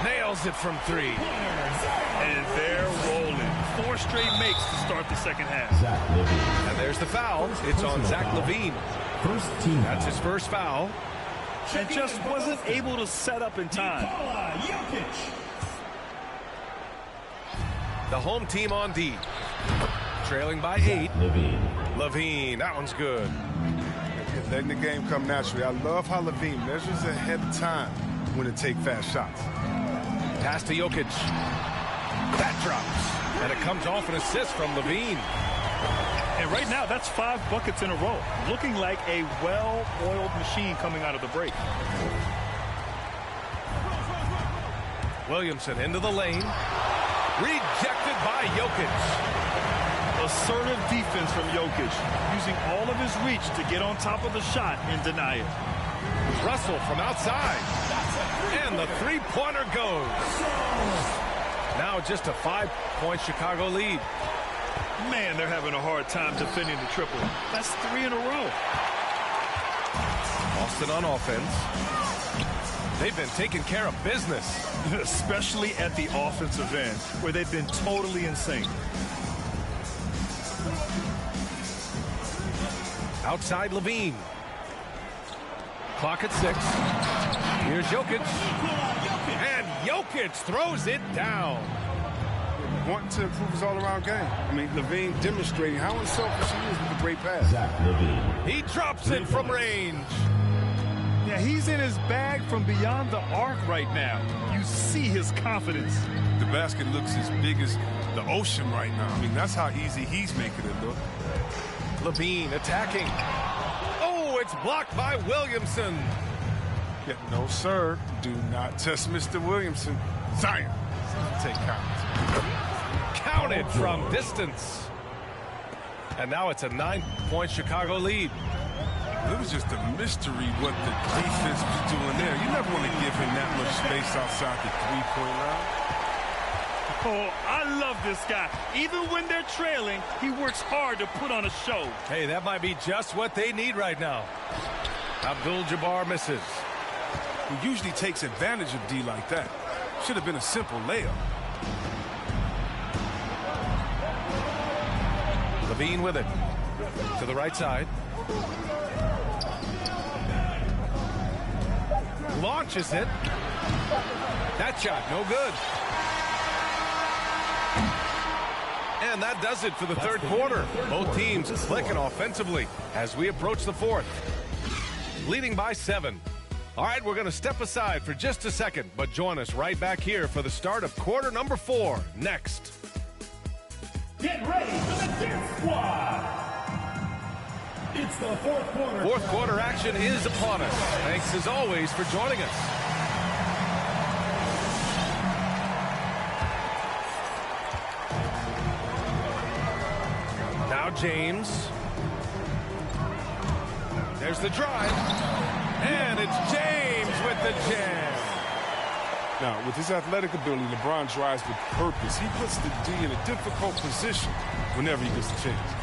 Nails it from three. And they're rolling. 4 straight makes to start the second half. Zach Levine. And there's the foul. It's on Zach Levine. First team That's foul. his first foul. And just wasn't able to set up in time. The home team on D. Trailing by 8. LaVine, that one's good. Letting the game come naturally. I love how LaVine measures ahead of time when to take fast shots. Pass to Jokic. That drops. And it comes off an assist from LaVine. And right now, that's 5 buckets in a row. Looking like a well-oiled machine coming out of the break. Williamson into the lane. Rejected by Jokic. Assertive defense from Jokic, using all of his reach to get on top of the shot and deny it. Russell from outside. And the three-pointer goes. Now just a 5-point Chicago lead. Man, they're having a hard time defending the triple. That's 3 in a row. Boston on offense. They've been taking care of business. Especially at the offensive end, where they've been totally insane. Outside LaVine. Clock at 6. Here's Jokic. And Jokic throws it down. Wanting to improve his all-around game. I mean, LaVine demonstrating how unselfish he is with a great pass. Zach LaVine. He drops it from range. Yeah, he's in his bag from beyond the arc right now. You see his confidence. The basket looks as big as the ocean right now. I mean, that's how easy he's making it look. LaVine attacking. Oh, it's blocked by Williamson. Yeah, no, sir. Do not test Mr. Williamson. Zion. Take count. Counted from distance. And now it's a 9-point Chicago lead. It was just a mystery what the defense was doing there. You never want to give him that much space outside the three-point line. Oh, I love this guy. Even when they're trailing, he works hard to put on a show. Hey, that might be just what they need right now. Abdul-Jabbar misses. He usually takes advantage of D like that. Should have been a simple layup. LaVine with it. To the right side. Launches it. That shot, no good. And that does it for the third quarter. Both teams clicking offensively as we approach the fourth. Leading by 7. All right, we're going to step aside for just a second, but join us right back here for the start of quarter number 4 next. Get ready for the Dip Squad. It's the fourth quarter. Fourth quarter action is upon us. Thanks as always for joining us. Now James. There's the drive. And it's James with the jam. Now, with his athletic ability, LeBron drives with purpose. He puts the D in a difficult position whenever he gets the chance.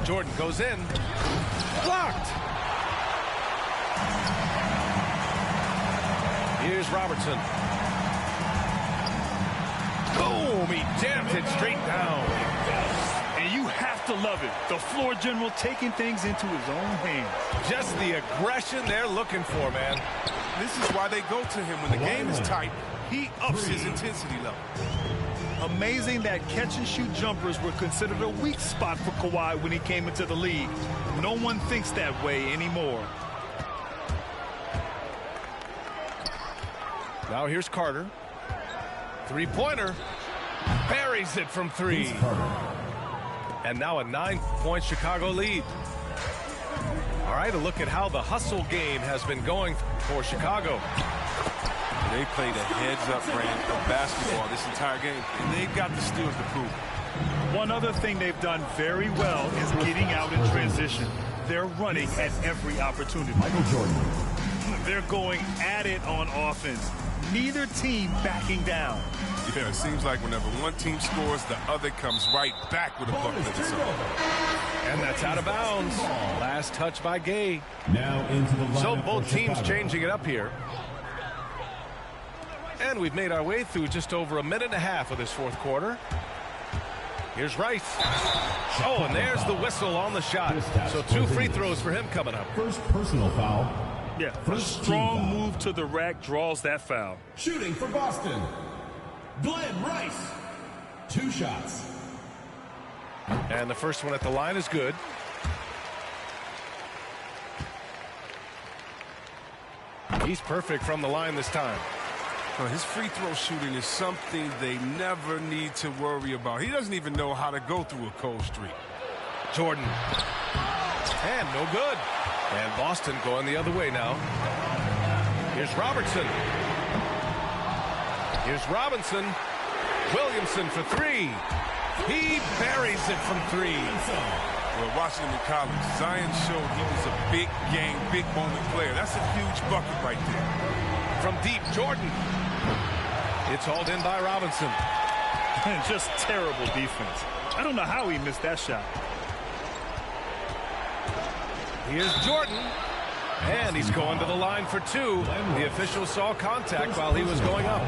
Jordan goes in. Blocked. Here's Robertson. Boom! He jams it straight down. And you have to love it. The floor general taking things into his own hands. Just the aggression they're looking for, man. This is why they go to him. When the game is tight, he ups his intensity level. Amazing that catch-and-shoot jumpers were considered a weak spot for Kawhi when he came into the league. No one thinks that way anymore. Now here's Carter. Three-pointer. Buries it from 3. And now a 9-point Chicago lead. All right, a look at how the hustle game has been going for Chicago. They played a heads-up brand of basketball this entire game, and they've got the steals to prove it. One other thing they've done very well is getting out in transition. They're running at every opportunity. Michael Jordan. They're going at it on offense. Neither team backing down. Yeah, it seems like whenever one team scores, the other comes right back with a bucket of its own. And that's out of bounds. Last touch by Gay. Now into the lineup So both for teams Chicago. changing it up here. And we've made our way through just over a minute and a half of this fourth quarter. Here's Rice. Oh, and there's the whistle on the shot. So 2 free throws for him coming up. First personal foul. Yeah, a First strong team foul. move to the rack draws that foul. Shooting for Boston, Glenn Rice. 2 shots. And the first one at the line is good. He's perfect from the line this time. His free throw shooting is something they never need to worry about. He doesn't even know how to go through a cold streak. Jordan. And no good. And Boston going the other way now. Here's Robertson. Here's Robinson. Williamson for 3. He buries it from 3. Well, watching him in college, Zion showed he was a big game, big moment player. That's a huge bucket right there. From deep, Jordan. It's hauled in by Robinson. Just terrible defense. I don't know how he missed that shot. Here's Jordan. And he's going to the line for 2. The official saw contact while he was going up.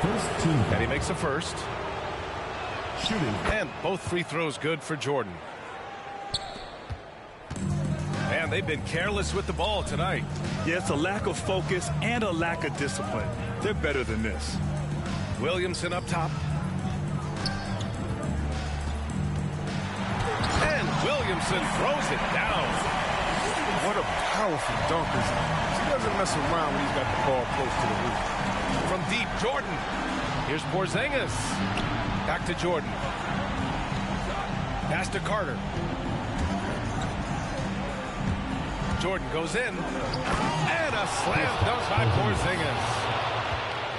First team And foul. he makes a first. Shooting. And both free throws good for Jordan. And they've been careless with the ball tonight. Yeah, it's a lack of focus and a lack of discipline. They're better than this. Williamson up top. And Williamson throws it down. What a powerful dunker. He doesn't mess around when he's got the ball close to the hoop. From deep, Jordan. Here's Porzingis. Back to Jordan. Pass to Carter. Jordan goes in. And a slam dunk by Porzingis.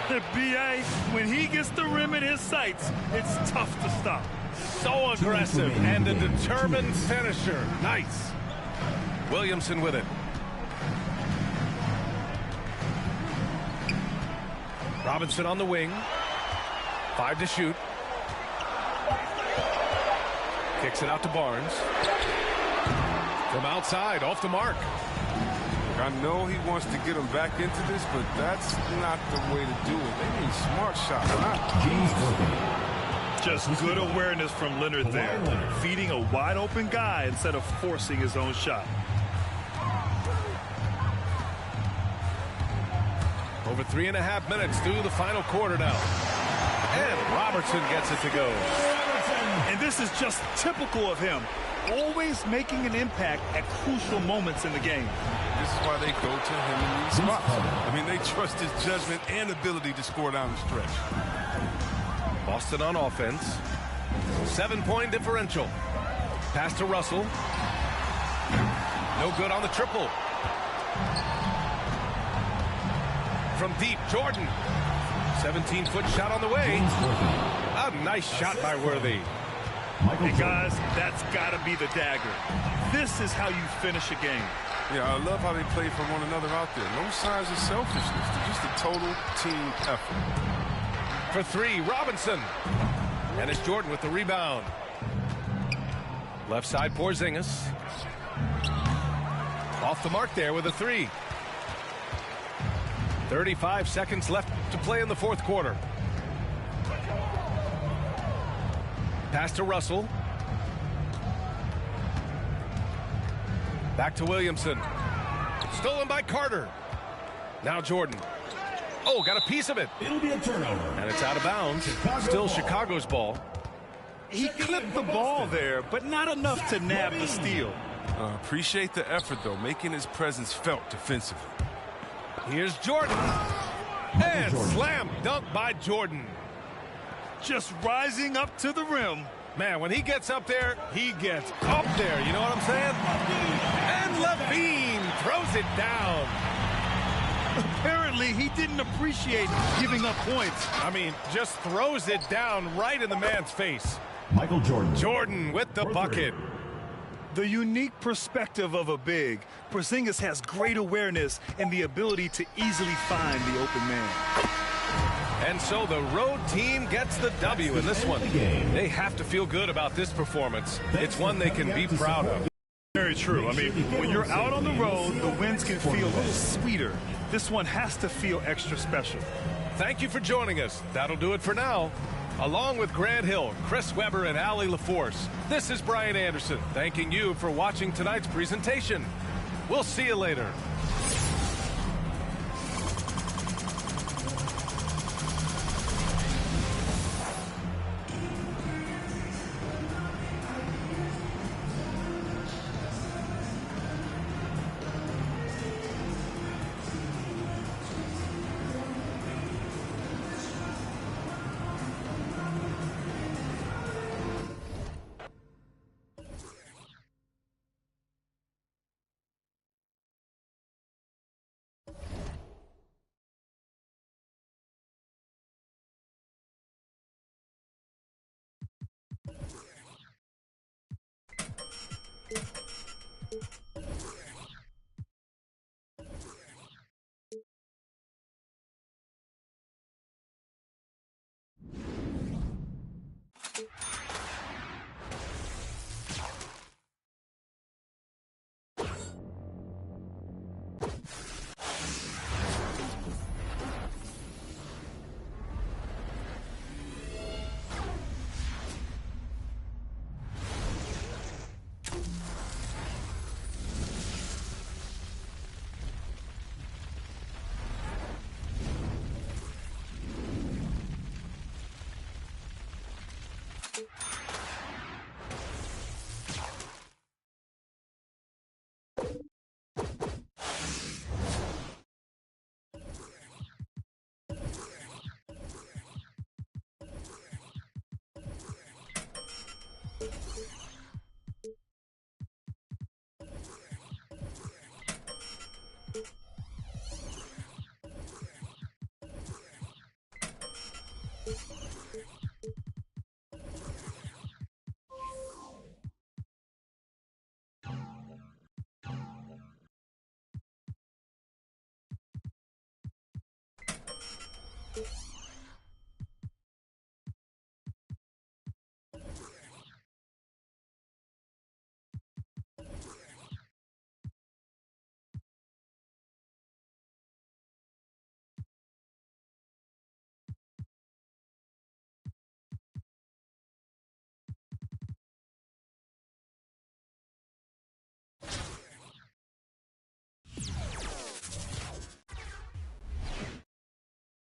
The B.A., when he gets the rim in his sights, it's tough to stop. So aggressive and a determined finisher. Nice. Williamson with it. Robinson on the wing. 5 to shoot. Kicks it out to Barnes. From outside, off the mark. I know he wants to get him back into this, but that's not the way to do it. They need smart shots, not James Worthy. Just good awareness from Leonard there. Kawhi Leonard. Feeding a wide open guy instead of forcing his own shot. Over 3.5 minutes through the final quarter now. And Robertson gets it to go. And this is just typical of him. Always making an impact at crucial moments in the game. This is why they go to him in these spots. I mean, they trust his judgment and ability to score down the stretch. Boston on offense. 7-point differential. Pass to Russell. No good on the triple. From deep, Jordan. 17-foot shot on the way. James Worthy. A nice shot by Worthy. Michael Hey, Jordan. guys, that's got to be the dagger. This is how you finish a game. Yeah, I love how they play for one another out there. No signs of selfishness. They're just a total team effort. For 3, Robinson. And it's Jordan with the rebound. Left side, Porzingis. Off the mark there with a 3. 35 seconds left to play in the fourth quarter. Pass to Russell. Back to Williamson. Stolen by Carter. Now Jordan. Oh, got a piece of it. It'll be a turnover. And it's out of bounds. Chicago Still ball. Chicago's ball. He clipped the ball there, but not enough to nab the steal. Appreciate the effort, though, making his presence felt defensively. Here's Jordan. And Jordan. slam dunk by Jordan. Just rising up to the rim. Man, when he gets up there, he gets up there. You know what I'm saying? And Levine throws it down. Apparently, he didn't appreciate giving up points. I mean, just throws it down right in the man's face. Michael Jordan. Jordan with the For 3. bucket. The unique perspective of a big, Porzingis has great awareness and the ability to easily find the open man. And so the road team gets the W in this one. They have to feel good about this performance. It's one they can be proud of. Very true. I mean, when you're out on the road, the wins can feel a little sweeter. This one has to feel extra special. Thank you for joining us. That'll do it for now. Along with Grant Hill, Chris Webber, and Allie LaForce, this is Brian Anderson, thanking you for watching tonight's presentation. We'll see you later.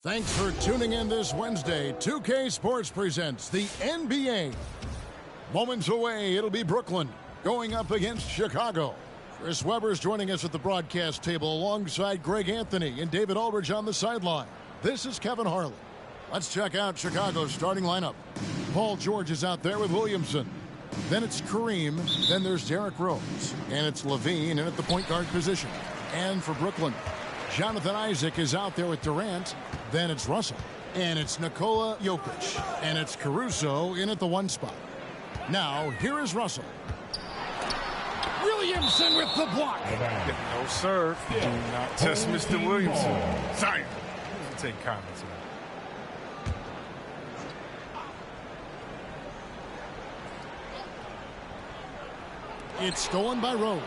Thanks for tuning in this Wednesday. 2K Sports presents the NBA. Moments away, it'll be Brooklyn going up against Chicago. Chris Webber's joining us at the broadcast table alongside Greg Anthony and David Aldridge on the sideline. This is Kevin Harlan. Let's check out Chicago's starting lineup. Paul George is out there with Williamson. Then it's Kareem. Then there's Derrick Rose. And it's LaVine in at the point guard position. And for Brooklyn, Jonathan Isaac is out there with Durant. Then it's Russell. And it's Nikola Jokic. And it's Caruso in at the one spot. Now, here is Russell. Williamson with the block. No, sir. Do not test Mr. Williamson. Sorry. Take comments. It's stolen by Rose.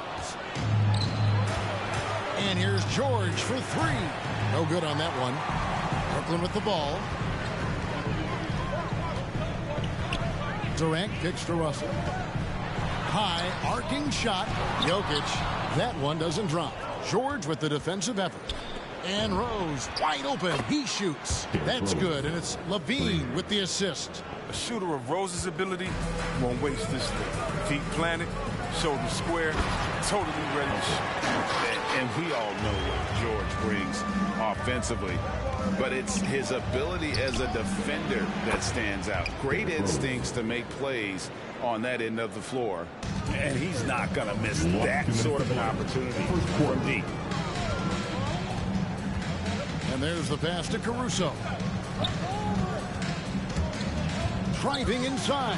And here's George for three. No good on that one. Brooklyn with the ball. Durant kicks to Russell. High, arcing shot. Jokic. That one doesn't drop. George with the defensive effort. And Rose wide open. He shoots. That's good. And it's LaVine with the assist. A shooter of Rose's ability won't waste this thing. Feet planted, shoulder square, totally ready to shoot. And we all know what George brings offensively, but it's his ability as a defender that stands out. Great instincts to make plays on that end of the floor, and he's not going to miss that sort of an opportunity from deep. And there's the pass to Caruso. Driving inside.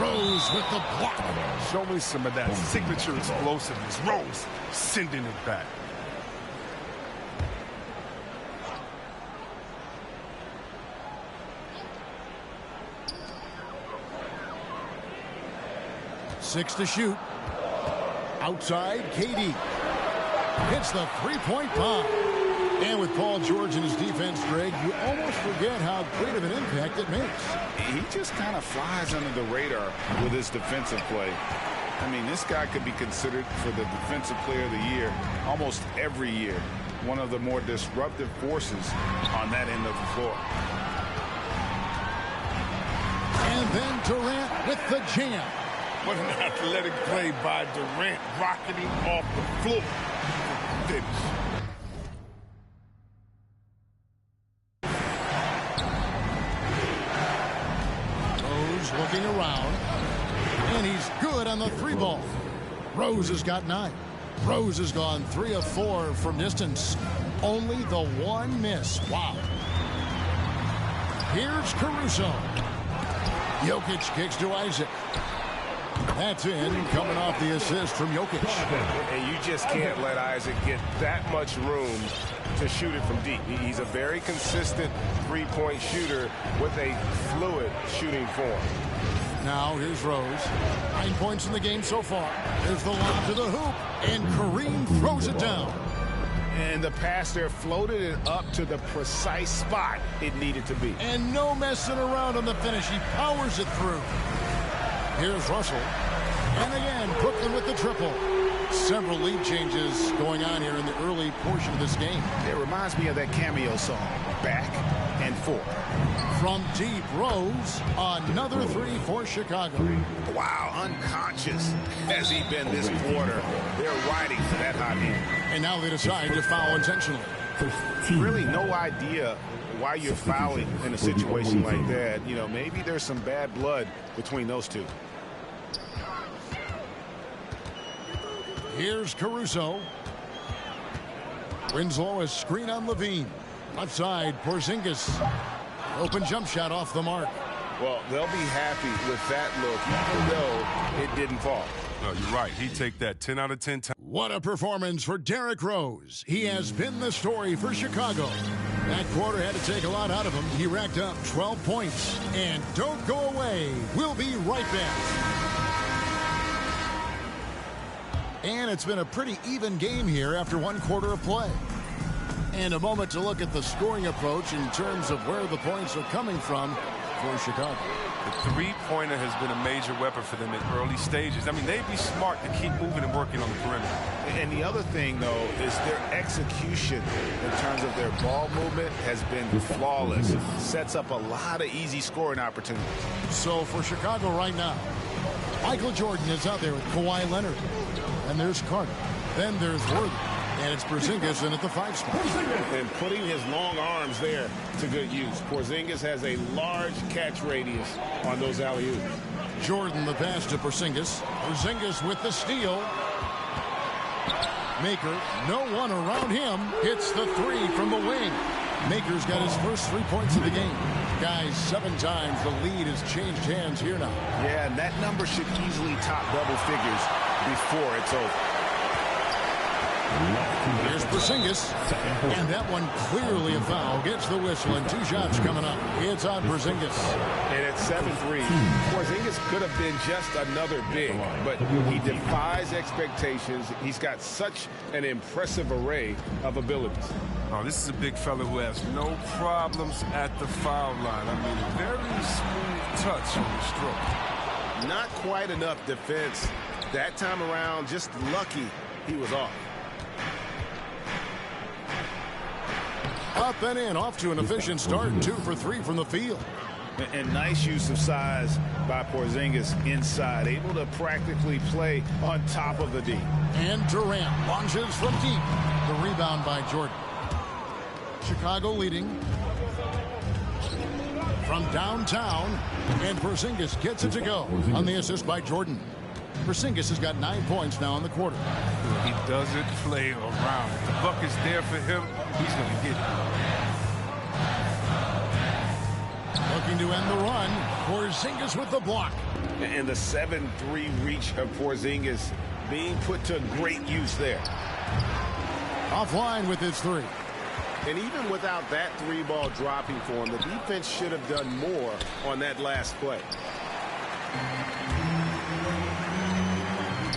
Rose with the block. Show me some of that signature explosiveness. Rose sending it back. Six to shoot. Outside, KD. Hits the three-point bomb. And with Paul George in his defense, Greg, you almost forget how great of an impact it makes. He just kind of flies under the radar with his defensive play. I mean, this guy could be considered for the Defensive Player of the Year almost every year. One of the more disruptive forces on that end of the floor. And then Durant with the jam. What an athletic play by Durant, rocketing off the floor. Finish. Rose looking around. And he's good on the three ball. Rose has got 9. Rose has gone 3 of 4 from distance. Only the one miss. Wow. Here's Caruso. Jokic kicks to Isaac. That's in, coming off the assist from Jokic. And you just can't let Isaac get that much room to shoot it from deep. He's a very consistent three-point shooter with a fluid shooting form. Now here's Rose. 9 points in the game so far. There's the lob to the hoop, and Kareem throws it down. And the pass there floated it up to the precise spot it needed to be. And no messing around on the finish. He powers it through. Here's Russell. And again, Brooklyn with the triple. Several lead changes going on here in the early portion of this game. It reminds me of that cameo song, Back and Forth. From deep, Rose, another 3 for Chicago. Wow, unconscious has he been this quarter. They're riding for that hot hand. And now they decide to foul intentionally. Really no idea why you're fouling in a situation like that. You know, maybe there's some bad blood between those two. Here's Caruso. Winslow is screen on Levine. Outside, Porzingis. Open jump shot off the mark. Well, they'll be happy with that look, even though it didn't fall. No, you're right. He'd take that 10 out of 10 times. What a performance for Derrick Rose. He has been the story for Chicago. That quarter had to take a lot out of him. He racked up 12 points. And don't go away. We'll be right back. And it's been a pretty even game here after 1 quarter of play. And a moment to look at the scoring approach in terms of where the points are coming from for Chicago. The three-pointer has been a major weapon for them in early stages. I mean, they'd be smart to keep moving and working on the perimeter. And the other thing, though, is their execution in terms of their ball movement has been flawless. Sets up a lot of easy scoring opportunities. So for Chicago right now, Michael Jordan is out there with Kawhi Leonard. And there's Carter. Then there's Worthy. And it's Porzingis in at the 5 spot. And putting his long arms there to good use. Porzingis has a large catch radius on those alley-oops. Jordan the pass to Porzingis. Porzingis with the steal. Maker, no one around him, hits the 3 from the wing. Maker's got his first 3 points of the game. Guys, 7 times the lead has changed hands here now. Yeah, and that number should easily top double figures before it's over. Here's Porzingis, and that one clearly a foul. Gets the whistle, and 2 shots coming up. It's on Porzingis. And at 7-3, Porzingis could have been just another big, but he defies expectations. He's got such an impressive array of abilities. Oh, this is a big fella who has no problems at the foul line. I mean, very smooth touch on the stroke. Not quite enough defense. That time around, just lucky he was off. Up and in, off to an efficient start. 2 for 3 from the field. And nice use of size by Porzingis inside. Able to practically play on top of the D. And Durant launches from deep. The rebound by Jordan. Chicago leading from downtown. And Porzingis gets it to go on the assist by Jordan. Porzingis has got 9 points now in the quarter. He doesn't play around. If the buck is there for him, he's going to get it. Looking to end the run. Porzingis with the block. And the 7-3 reach of Porzingis being put to great use there. Offline with his three. And even without that three ball dropping for him, the defense should have done more on that last play.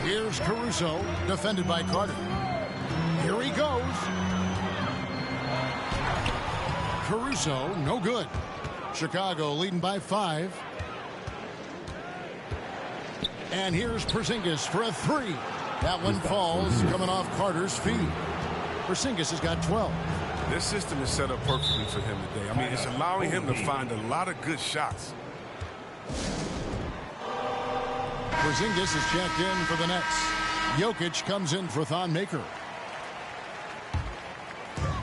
Here's Caruso, defended by Carter. Here he goes. Caruso, no good. Chicago leading by 5. And here's Porzingis for a three. That one falls, coming off Carter's feet. Porzingis has got 12. This system is set up perfectly for him today. I mean, it's allowing him to find a lot of good shots. Porzingis is checked in for the Nets. Jokic comes in for Thon Maker.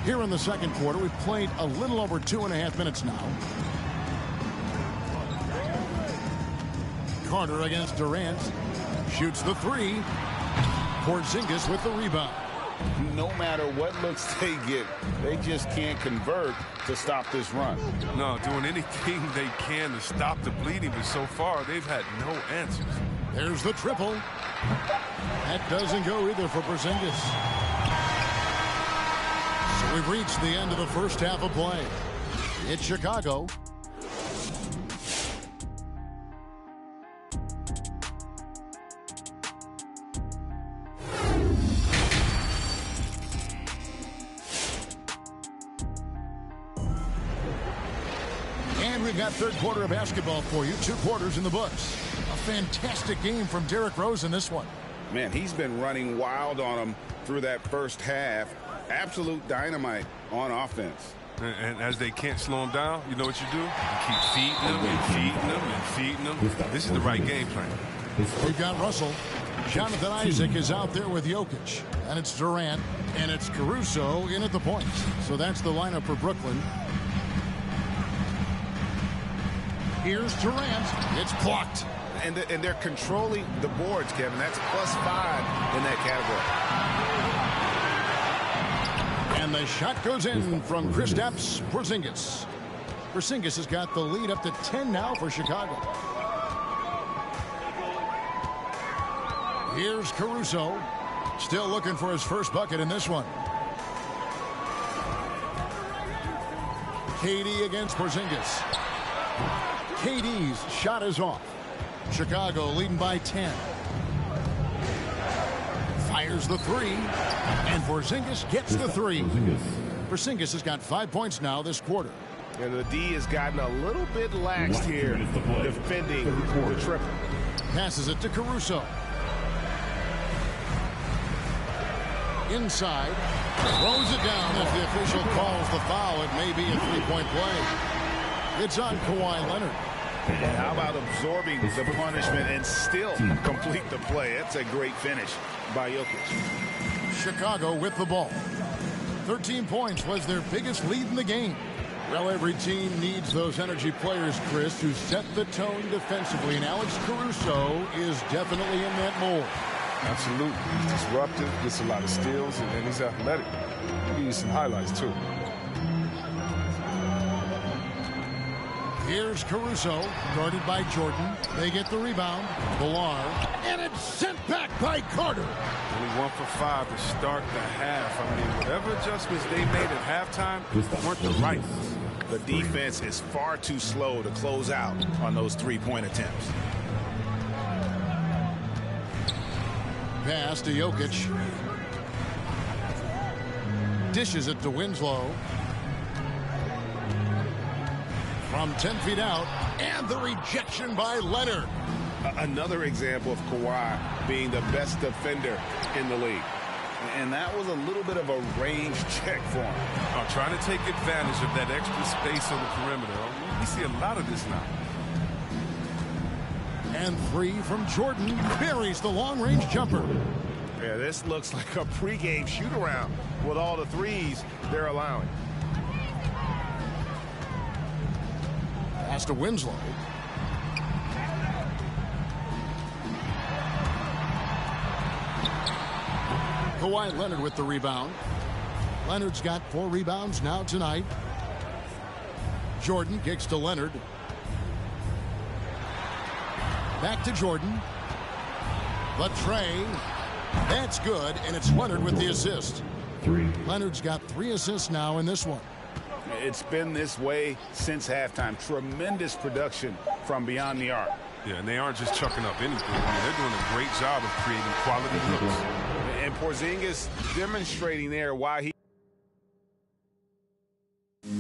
Here in the second quarter, we've played a little over 2.5 minutes now. Carter against Durant. Shoots the three. Porzingis with the rebound. No matter what looks they get, they just can't convert to stop this run. No, doing anything they can to stop the bleeding, but so far they've had no answers. There's the triple. That doesn't go either for Porzingis. So we've reached the end of the first half of play. It's Chicago. And we've got third quarter of basketball for you. 2 quarters in the books. A fantastic game from Derrick Rose in this one. Man, he's been running wild on them through that first half. Absolute dynamite on offense. And as they can't slow him down, you know what you do? You keep feeding them and feeding them and feeding them. This is the right game plan. We've got Russell. Jonathan Isaac is out there with Jokic. And it's Durant. And it's Caruso in at the point. So that's the lineup for Brooklyn. Here's Durant. It's blocked. And they're controlling the boards, Kevin. That's +5 in that category. And the shot goes in from Kristaps Porzingis. Porzingis has got the lead up to 10 now for Chicago. Here's Caruso. Still looking for his first bucket in this one. KD against Porzingis. KD's shot is off. Chicago leading by 10. Fires the three. And Porzingis gets the three. Porzingis has got 5 points now this quarter. And the D has gotten a little bit laxed here defending the triple. Passes it to Caruso. Inside. Throws it down. If the official calls the foul, it may be a three-point play. It's on Kawhi Leonard. And how about absorbing the punishment and still complete the play? That's a great finish by Jokic. Chicago with the ball. 13 points was their biggest lead in the game. Well, every team needs those energy players, Chris, who set the tone defensively. And Alex Caruso is definitely in that mold. Absolutely. He's disruptive, gets a lot of steals, and he's athletic. I'll give you some highlights, too. Here's Caruso, guarded by Jordan. They get the rebound. Villar. And it's sent back by Carter. Only 1 for 5 to start the half. I mean, whatever adjustments they made at halftime weren't the right ones. The defense is far too slow to close out on those three-point attempts. Pass to Jokic. Dishes it to Winslow. From 10 feet out, and the rejection by Leonard. Another example of Kawhi being the best defender in the league. And that was a little bit of a range check for him. Trying to take advantage of that extra space on the perimeter. We see a lot of this now. And 3 from Jordan. Buries the long-range jumper. Yeah, this looks like a pregame shoot-around with all the threes they're allowing. Pass to Winslow. Kawhi Leonard with the rebound. Leonard's got 4 rebounds now tonight. Jordan kicks to Leonard. Back to Jordan. Latrey. That's good, and it's Leonard with the assist. Leonard's got 3 assists now in this one. It's been this way since halftime. Tremendous production from beyond the arc. Yeah, and they aren't just chucking up anything. I mean, they're doing a great job of creating quality looks. And Porzingis demonstrating there why he...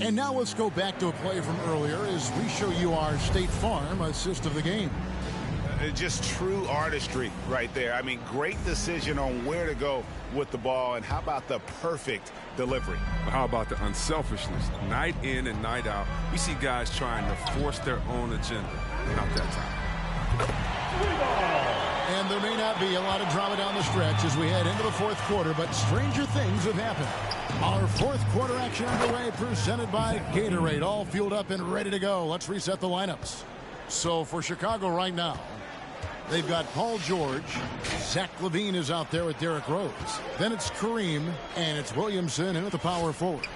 And now let's go back to a play from earlier as we show you our State Farm assist of the game. Just true artistry right there. I mean, great decision on where to go with the ball, and how about the perfect delivery? How about the unselfishness? Night in and night out, we see guys trying to force their own agenda. Not that time. And there may not be a lot of drama down the stretch as we head into the fourth quarter, but stranger things have happened. Our fourth quarter action underway, presented by Gatorade, all fueled up and ready to go. Let's reset the lineups. So for Chicago right now, they've got Paul George. Zach LaVine is out there with Derrick Rose. Then it's Kareem, and it's Williamson in at the power forward.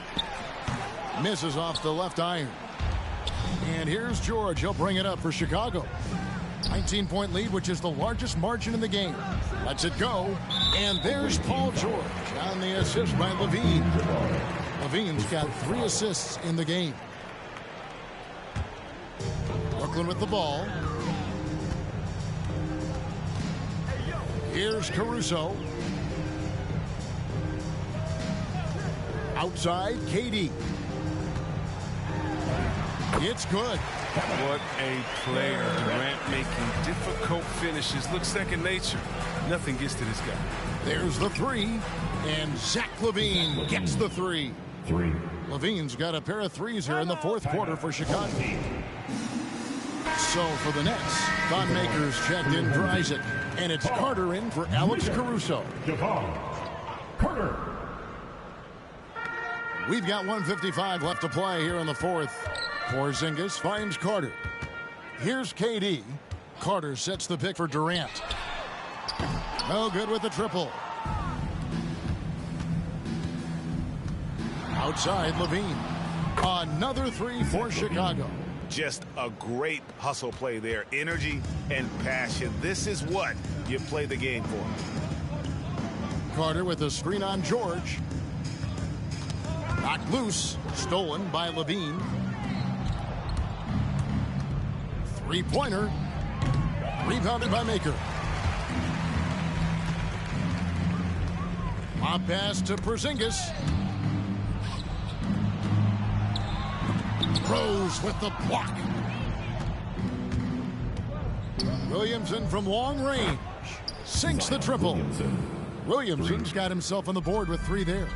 Misses off the left iron. And here's George. He'll bring it up for Chicago. 19-point lead, which is the largest margin in the game. Lets it go. And there's Paul George on the assist by LaVine. LaVine's got 3 assists in the game. Brooklyn with the ball. Here's Caruso. Outside, KD. It's good. What a player. Durant making difficult finishes look second nature. Nothing gets to this guy. There's the 3. And Zach LaVine gets the 3. LaVine's got a pair of 3s here in the fourth quarter for Chicago. So for the Nets, Thon Maker's checked in for Isaac. And it's Carter in for Alex Caruso. Carter. We've got 1:55 left to play here in the fourth. Porzingis finds Carter. Here's KD. Carter sets the pick for Durant. No good with the triple. Outside, LaVine. Another 3 for Chicago. Just a great hustle play there. Energy and passion. This is what you play the game for. Carter with a screen on George. Knocked loose. Stolen by LaVine. 3-pointer. Rebounded by Maker. Lob pass to Porzingis. Rose with the block. Williamson from long range. Sinks the triple. Williamson's got himself on the board with 3 there.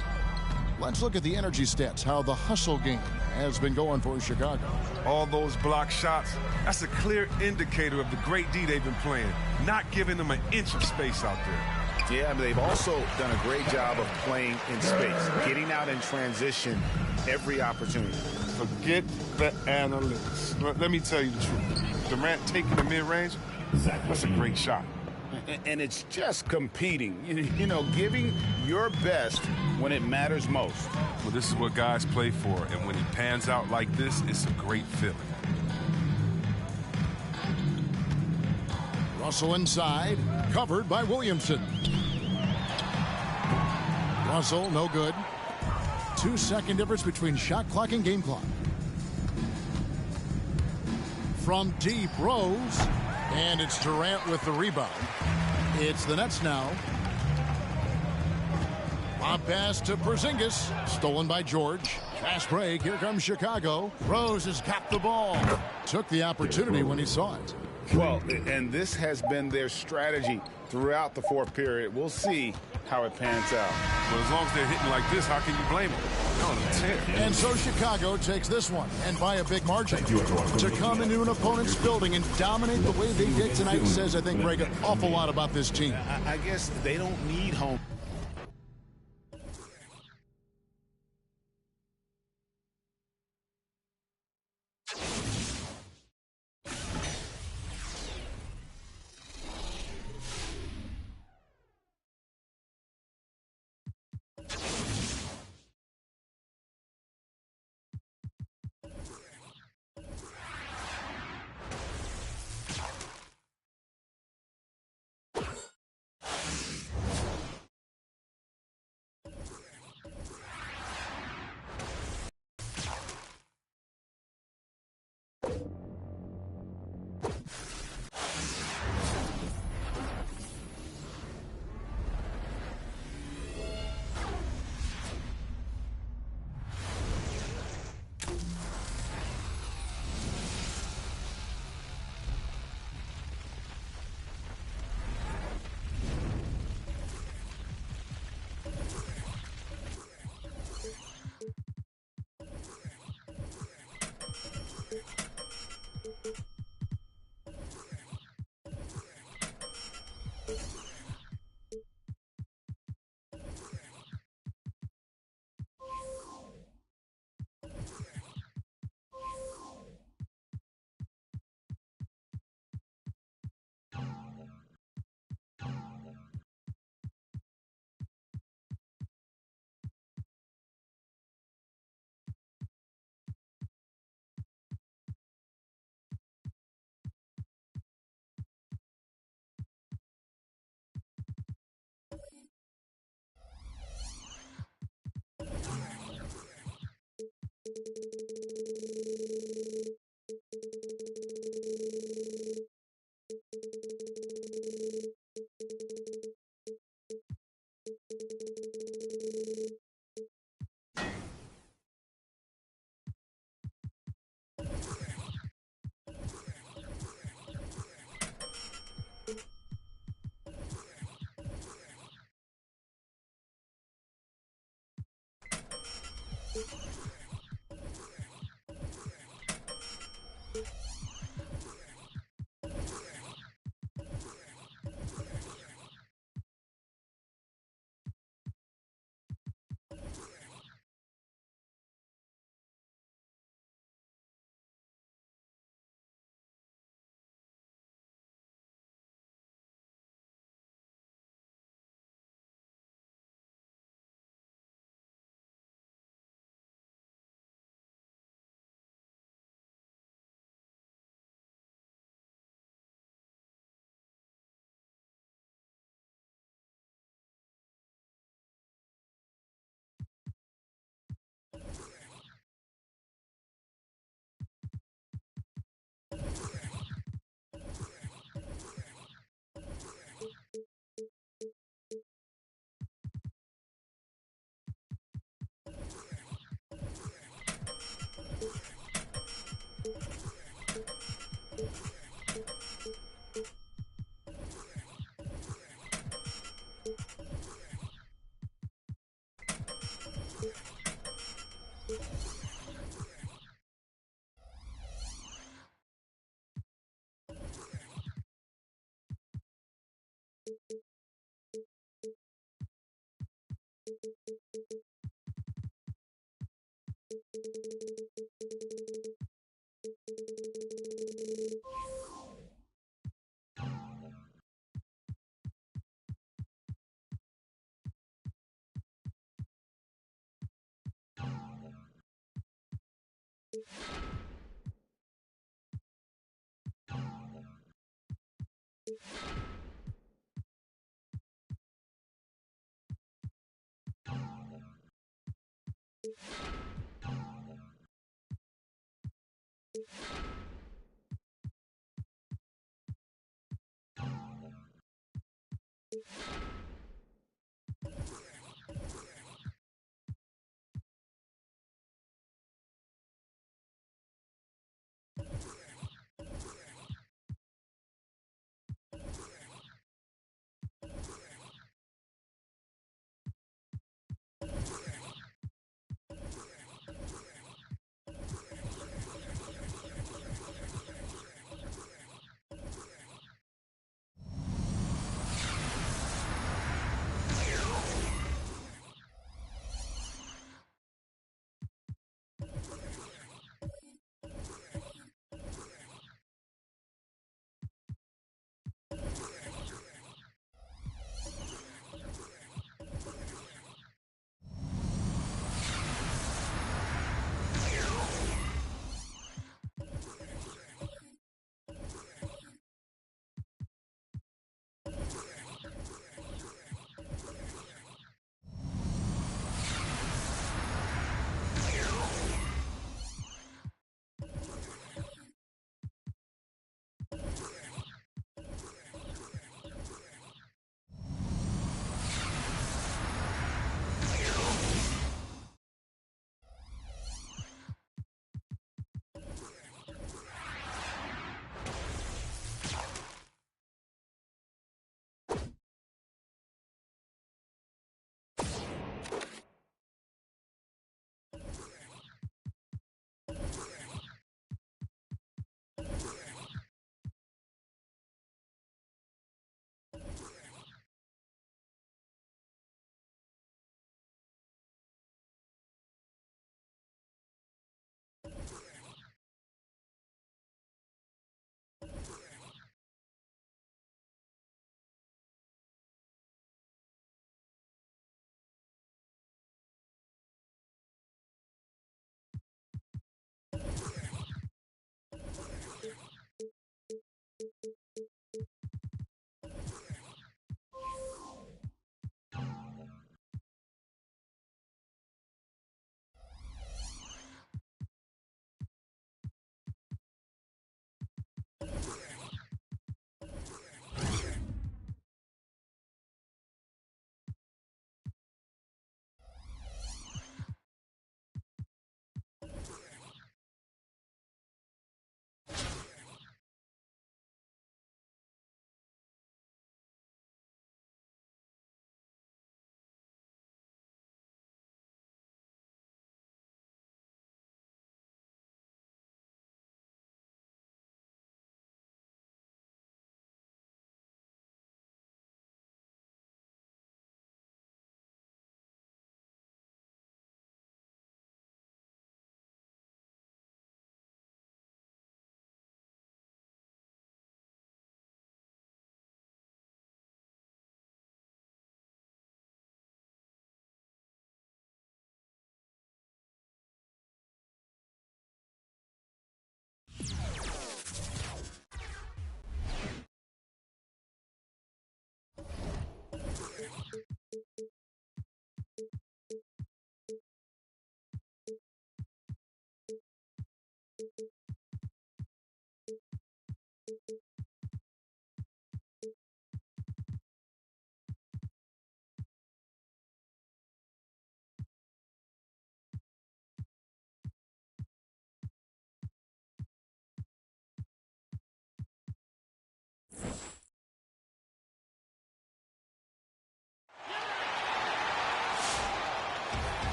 Let's look at the energy stats, how the hustle game has been going for Chicago. All those block shots, that's a clear indicator of the great D they've been playing, not giving them an inch of space out there. Yeah, but they've also done a great job of playing in space, getting out in transition every opportunity. Forget the analytics. Let me tell you the truth. Durant taking the mid-range, that's a great shot. And it's just competing, you know, giving your best when it matters most. Well, this is what guys play for, and when it pans out like this, it's a great feeling. Russell inside, covered by Williamson. Russell, no good. 2-second difference between shot clock and game clock. From deep, Rose. And it's Durant with the rebound. It's the Nets now. Lob pass to Porzingis. Stolen by George. Fast break. Here comes Chicago. Rose has got the ball. Took the opportunity when he saw it. Well, and this has been their strategy throughout the fourth period. We'll see how it pans out. Well, as long as they're hitting like this, how can you blame them? No, and so Chicago takes this one, and by a big margin. To come into an opponent's building and dominate the way they did tonight says, I think, Greg, an awful lot about this team. I guess they don't need home.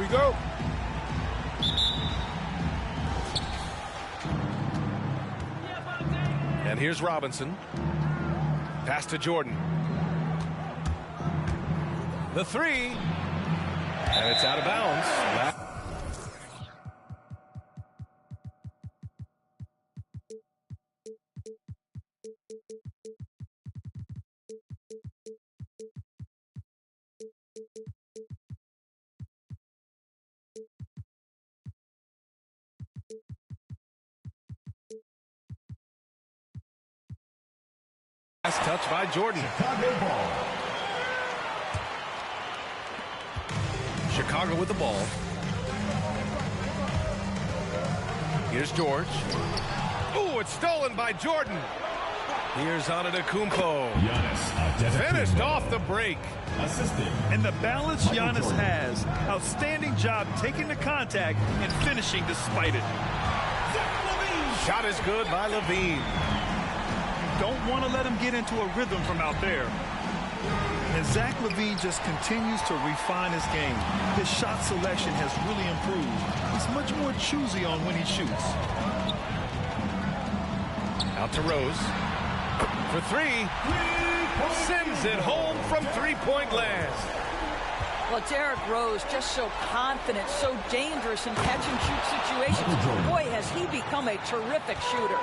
we go. And here's Robinson. Pass to Jordan. The three. And it's out of bounds. Last touch by Jordan. Chicago ball. Chicago with the ball. Here's George. Oh, it's stolen by Jordan. Here's Antetokounmpo. Finished off the break. Assisted. And the balance Giannis has. Outstanding job taking the contact and finishing despite it. Shot is good by Levine. Don't want to let him get into a rhythm from out there. And Zach LaVine just continues to refine his game. His shot selection has really improved. He's much more choosy on when he shoots. Out to Rose. For three. Sends it home from three-point land. Well, Derrick Rose just so confident, so dangerous in catch-and-shoot situations. Boy, has he become a terrific shooter.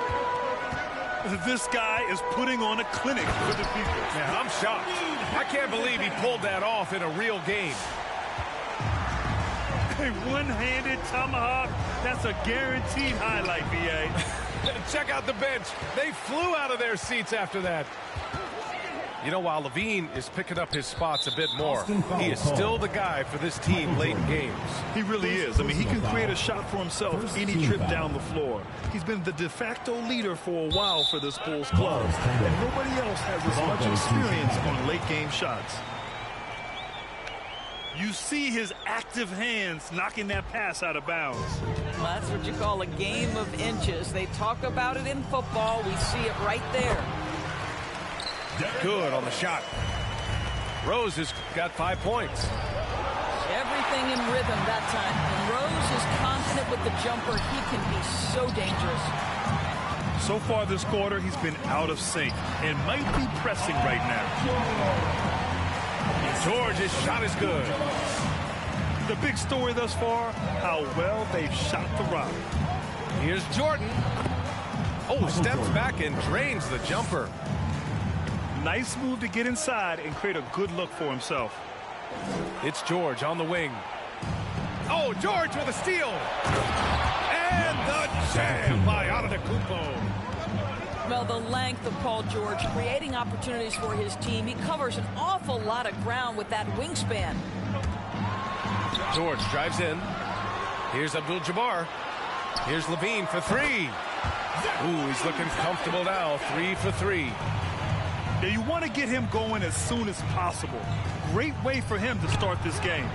This guy is putting on a clinic for the people. Man, I'm shocked. I can't believe he pulled that off in a real game. A one-handed tomahawk, that's a guaranteed highlight, B.A. Check out the bench. They flew out of their seats after that. You know, while Levine is picking up his spots a bit more, he is still the guy for this team late in games. He really is. I mean, he can create a shot for himself any trip down the floor. He's been the de facto leader for a while for this Bulls club. And nobody else has as much experience on late game shots. You see his active hands knocking that pass out of bounds. Well, that's what you call a game of inches. They talk about it in football. We see it right there. Good on the shot. Rose has got 5 points. Everything in rhythm that time. And Rose is confident with the jumper. He can be so dangerous. So far this quarter, he's been out of sync and might be pressing right now. George's shot is good. The big story thus far, how well they've shot the rock. Here's Jordan. Oh, steps back and drains the jumper. Nice move to get inside and create a good look for himself. It's George on the wing. Oh, George with a steal. And the jam by Antetokounmpo. Well, the length of Paul George creating opportunities for his team. He covers an awful lot of ground with that wingspan. George drives in. Here's Abdul-Jabbar. Here's Levine for three. Ooh, he's looking comfortable now. 3 for 3. Now you want to get him going as soon as possible. Great way for him to start this game.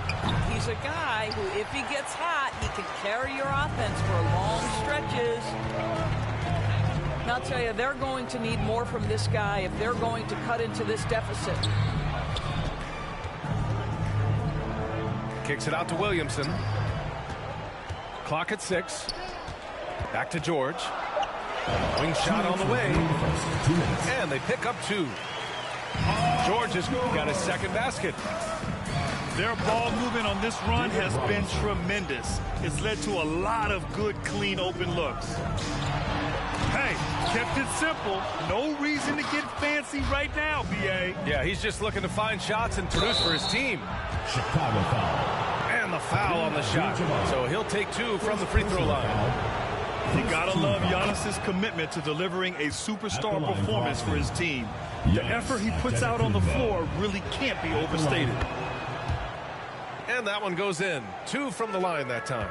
He's a guy who, if he gets hot, he can carry your offense for long stretches. And I'll tell you, they're going to need more from this guy if they're going to cut into this deficit. Kicks it out to Williamson. Clock at 6. Back to George. Wing shot on the way. And they pick up 2. George has got his second basket. Their ball movement on this run has been tremendous. It's led to a lot of good, clean, open looks. Hey, kept it simple. No reason to get fancy right now, B.A. Yeah, he's just looking to find shots and produce for his team. Chicago foul. And the foul on the shot. So he'll take 2 from the free throw line. You gotta love Giannis's commitment to delivering a superstar performance for his team. The effort he puts out on the floor really can't be overstated. And that one goes in. 2 from the line that time.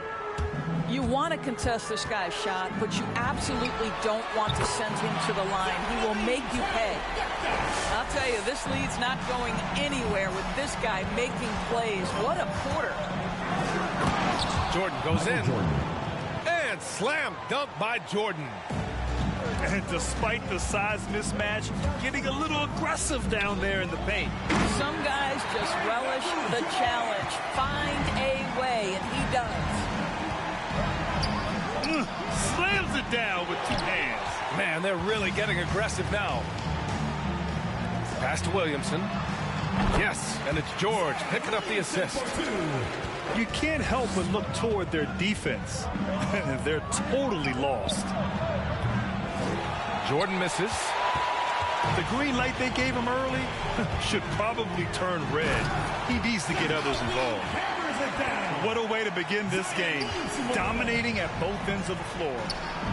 You want to contest this guy's shot, but you absolutely don't want to send him to the line. He will make you pay. I'll tell you, this lead's not going anywhere with this guy making plays. What a quarter. Jordan goes in. And slam dunk by Jordan. And despite the size mismatch, getting a little aggressive down there in the paint. Some guys just relish the challenge. Find a way, and he does. Slams it down with 2 hands. Man, they're really getting aggressive now. Pass to Williamson. Yes, and it's George picking up the assist. You can't help but look toward their defense. They're totally lost. Jordan misses. The green light they gave him early should probably turn red. He needs to get others involved. What a way to begin this game. Dominating at both ends of the floor.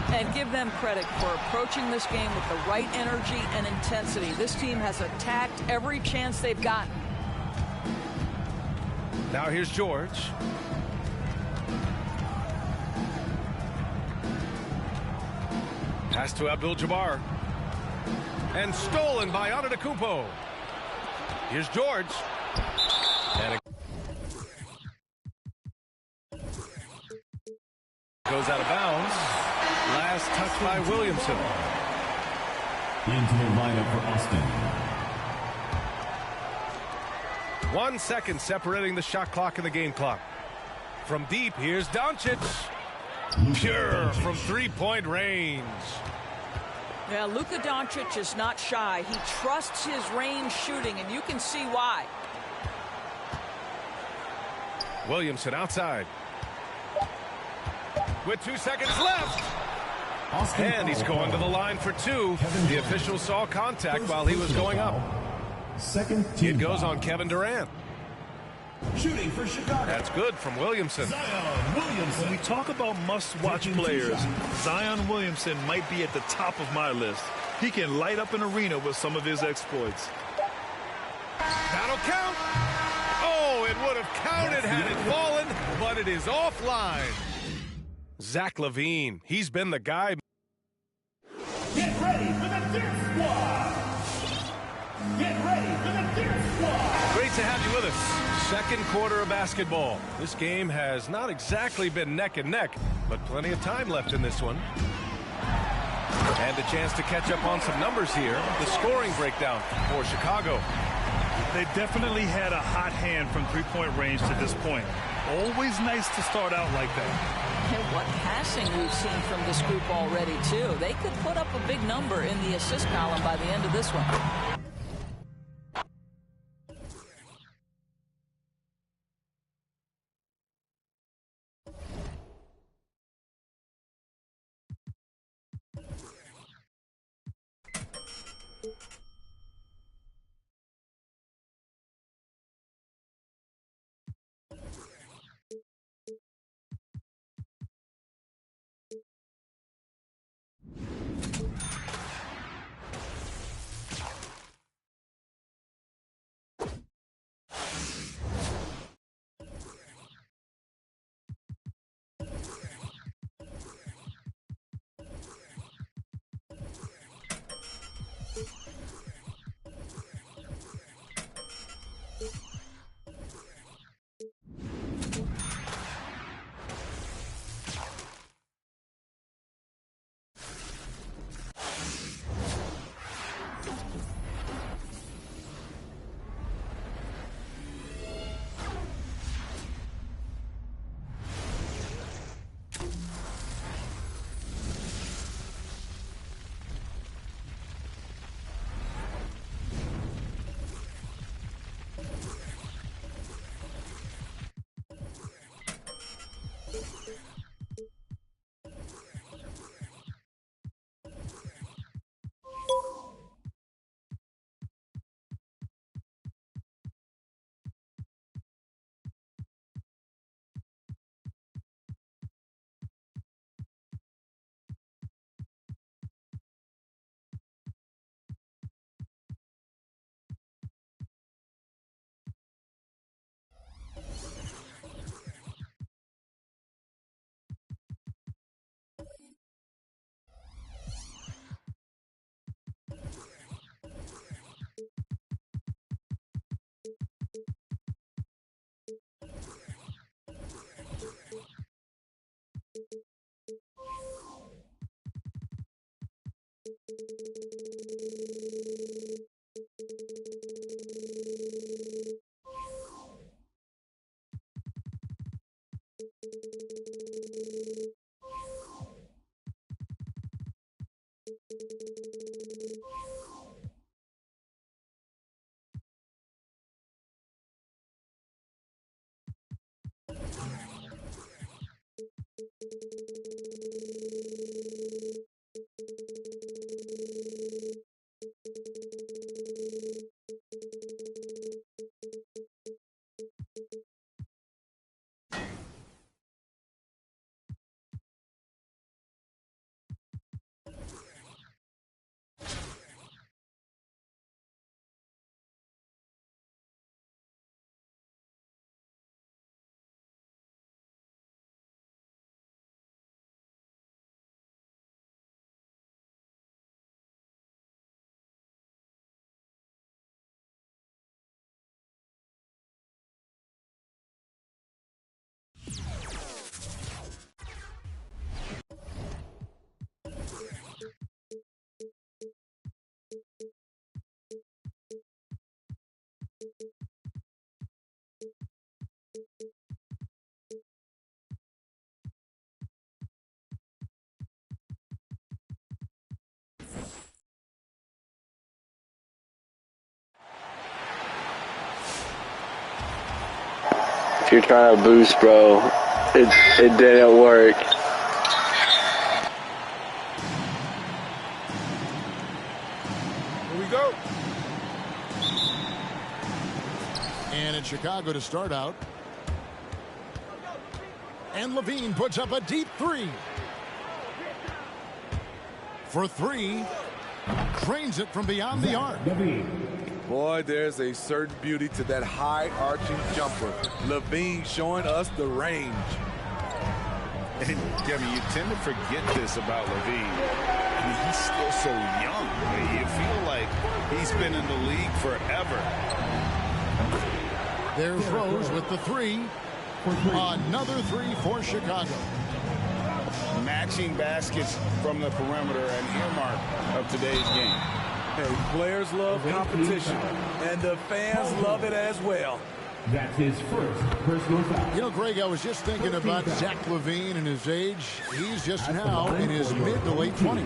And give them credit for approaching this game with the right energy and intensity. This team has attacked every chance they've gotten. Now here's George. Pass to Abdul-Jabbar. And stolen by Antetokounmpo. Here's George. And it goes out of bounds. Last touch by Williamson. Into the lineup for Austin. 1 second separating the shot clock and the game clock. From deep, here's Doncic. Pure from three-point range. Yeah, Luka Doncic is not shy. He trusts his range shooting, and you can see why. Williamson outside. With 2 seconds left. And he's going to the line for 2. The official saw contact while he was going up. Second team It goes foul. on Kevin Durant. Shooting for Chicago. That's good from Williamson. Zion Williamson. When we talk about must-watch players, Zion Williamson might be at the top of my list. He can light up an arena with some of his exploits. That'll count. Oh, it would have counted had it fallen, but it is offline. Zach LaVine, he's been the guy. Get ready for the Dirt Squad. Get ready for the Dirt Squad. Great to have you with us. Second quarter of basketball. This game has not exactly been neck and neck, but plenty of time left in this one. And a chance to catch up on some numbers here. The scoring breakdown for Chicago. They definitely had a hot hand from three-point range to this point. Always nice to start out like that. And what passing we've seen from this group already, too. They could put up a big number in the assist column by the end of this one. If you're trying to boost, bro, it didn't work. Here we go. And it's Chicago to start out. And Levine puts up a deep three. For three. Trains it from beyond the arc. Boy, there's a certain beauty to that high arching jumper. Levine showing us the range. And Kevin, you tend to forget this about Levine. I mean, he's still so young. You feel like he's been in the league forever. There's Rose with the three. Another three for Chicago. Matching baskets from the perimeter, an earmark of today's game. Hey, players love competition, and the fans love it as well. That's his first personal foul. You know, Greg, I was just thinking about Zach LaVine and his age. He's just now in his mid to late 20s.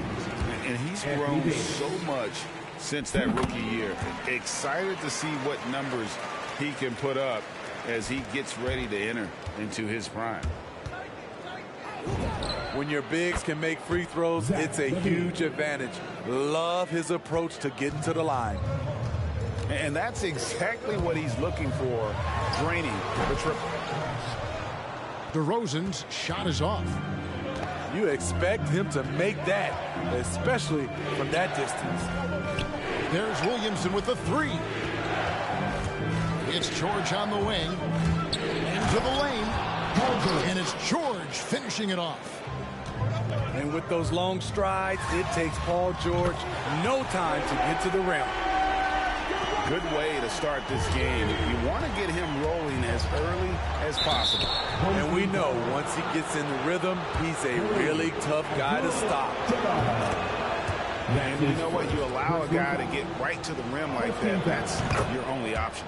And he's grown so much since that rookie year. Excited to see what numbers he can put up as he gets ready to enter into his prime. When your bigs can make free throws, it's a huge advantage. Love his approach to getting to the line. And that's exactly what he's looking for, draining the triple. DeRozan's shot is off. You expect him to make that, especially from that distance. There's Williamson with the three. It's George on the wing. Into the lane. And it's George finishing it off. And with those long strides, it takes Paul George no time to get to the rim. Good way to start this game. You want to get him rolling as early as possible. And we know once he gets in the rhythm, he's a really tough guy to stop. And you know what? You allow a guy to get right to the rim like that, that's your only option.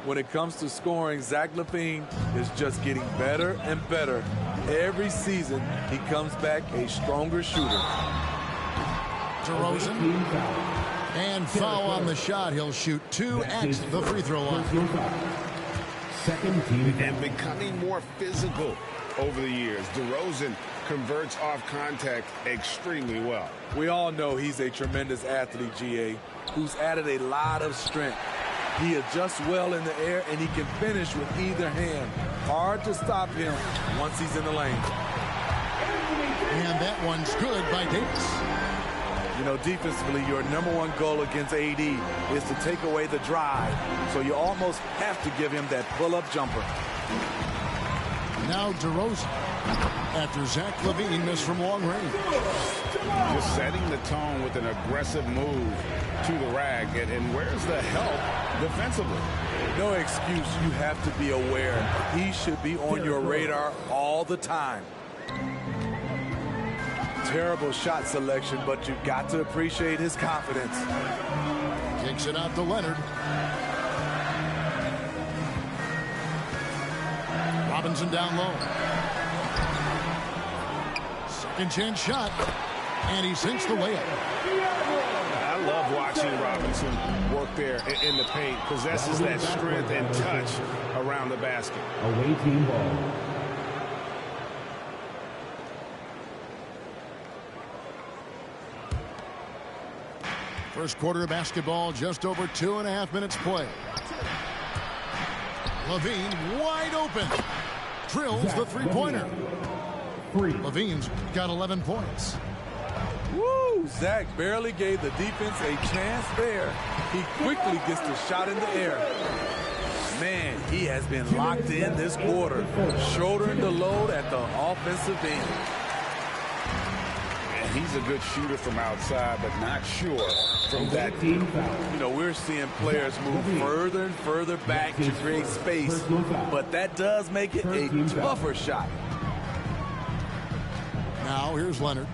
When it comes to scoring, Zach LaVine is just getting better and better. Every season, he comes back a stronger shooter. DeRozan. And foul on the shot. He'll shoot two at the free throw line. And becoming more physical over the years. DeRozan converts off contact extremely well. We all know he's a tremendous athlete, GA, who's added a lot of strength. He adjusts well in the air, and he can finish with either hand. Hard to stop him once he's in the lane. And that one's good by Davis. You know, defensively, your #1 goal against AD is to take away the drive. So you almost have to give him that pull-up jumper. Now DeRozan. After Zach LaVine missed from long range. Just setting the tone with an aggressive move to the rack. And where's the help defensively? No excuse. You have to be aware. He should be on your radar all the time. Terrible shot selection, but you've got to appreciate his confidence. Kicks it out to Leonard. Robinson down low. Second chance shot. And he sinks the layup. I love watching Robinson work there in the paint. Possesses that strength and touch around the basket. Away team ball. First quarter of basketball, just over 2.5 minutes play. LaVine wide open. Drills the three-pointer. LaVine's got 11 points. Woo! Zach barely gave the defense a chance there. He quickly gets the shot in the air. Man, he has been locked in this quarter, shouldering the load at the offensive end. And he's a good shooter from outside, but not sure from that. You know, we're seeing players move further and further back to create space, but that does make it a tougher shot. Now here's Leonard.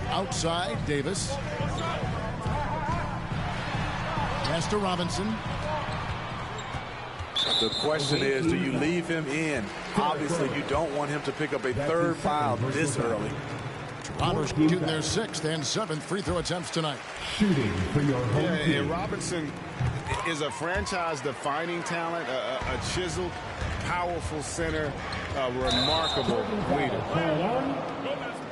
Outside, Davis. Pass to Robinson. The question is, do you leave him in? Obviously, you don't want him to pick up a third foul this early. Toronto's shooting their 6th and 7th free throw attempts tonight. Shooting for your home team. And Robinson is a franchise-defining talent, a chiseled, powerful center, a remarkable leader.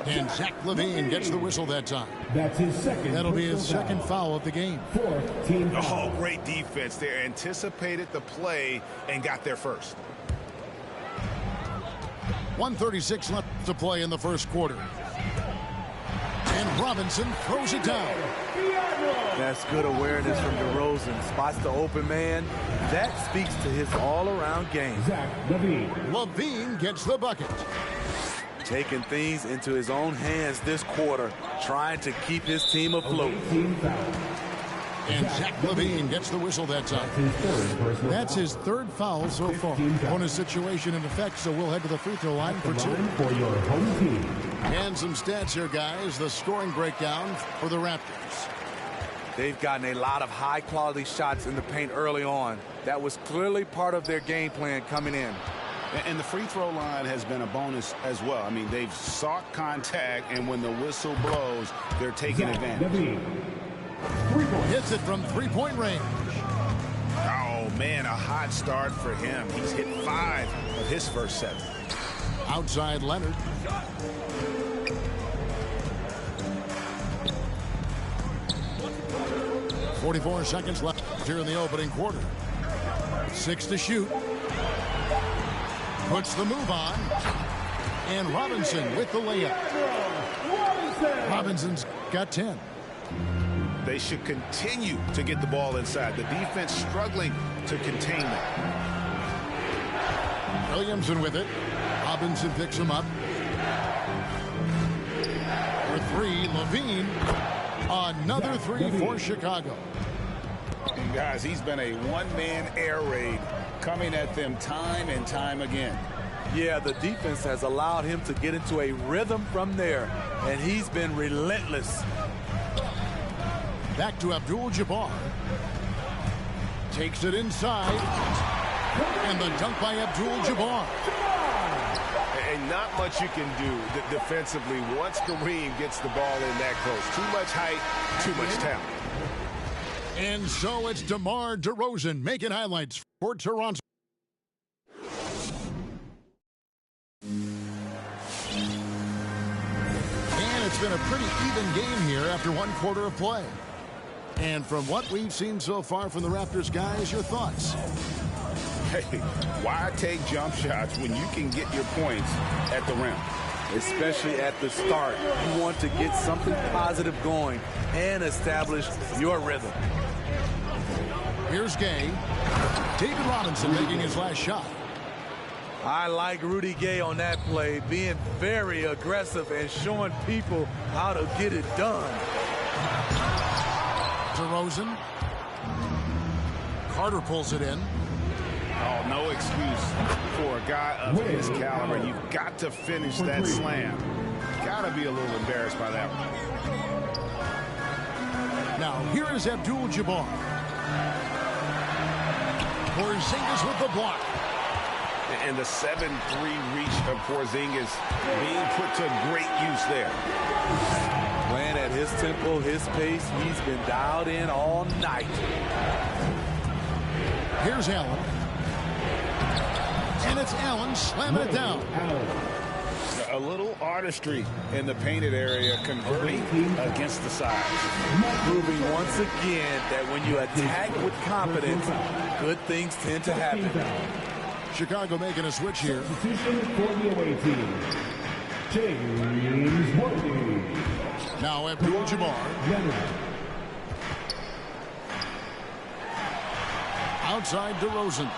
And Zach LaVine gets the whistle that time. That's his second. That'll be his second foul of the game. Fourth team foul. Oh, great defense there. Anticipated the play and got there first. 1:36 left to play in the first quarter. And Robinson throws it down. That's good awareness from DeRozan. Spots the open man. That speaks to his all-around game. Zach LaVine. LaVine gets the bucket. Taking things into his own hands this quarter, trying to keep his team afloat. Team foul. And Zach LaVine gets the whistle that time. That's his third foul so far. Bonus situation in effect, so we'll head to the free throw line for 2. For your home team. And some stats here, guys. The scoring breakdown for the Raptors. They've gotten a lot of high-quality shots in the paint early on. That was clearly part of their game plan coming in. And the free throw line has been a bonus as well. I mean, they've sought contact, and when the whistle blows, they're taking advantage. Hits it from three-point range. Oh, man, a hot start for him. He's hit 5 of his first 7. Outside Leonard. .44 seconds left here in the opening quarter. 6 to shoot. Puts the move on. And Robinson with the layup. Robinson's got 10. They should continue to get the ball inside. The defense struggling to contain them. Williamson with it. Robinson picks him up. For 3, LaVine. Another 3 for Chicago. And guys, he's been a one-man air raid, coming at them time and time again. Yeah, the defense has allowed him to get into a rhythm from there, and he's been relentless. Back to Abdul-Jabbar. Takes it inside. And the dunk by Abdul-Jabbar. And not much you can do defensively once Kareem gets the ball in that close. Too much height, too much talent. And so it's DeMar DeRozan making highlights for Toronto. And it's been a pretty even game here after 1 quarter of play. And from what we've seen so far from the Raptors, guys, your thoughts? Hey, why take jump shots when you can get your points at the rim? Especially at the start. You want to get something positive going and establish your rhythm. Here's Gay. David Robinson making his last shot. I like Rudy Gay on that play, being very aggressive and showing people how to get it done. DeRozan. Carter pulls it in. Oh, no excuse for a guy of his caliber. You've got to finish that slam. Got to be a little embarrassed by that one. Now, here is Abdul-Jabbar. Porzingis with the block. And the 7-3 reach of Porzingis being put to great use there. Playing at his tempo, his pace. He's been dialed in all night. Here's Allen. And it's Allen slamming it down. A little artistry in the painted area, converting against the size. Proving once again that when you attack with confidence, good things tend to happen. Chicago making a switch here. Substitution for the away team. James Worthy. Now Abdul-Jabbar. Outside DeRozan.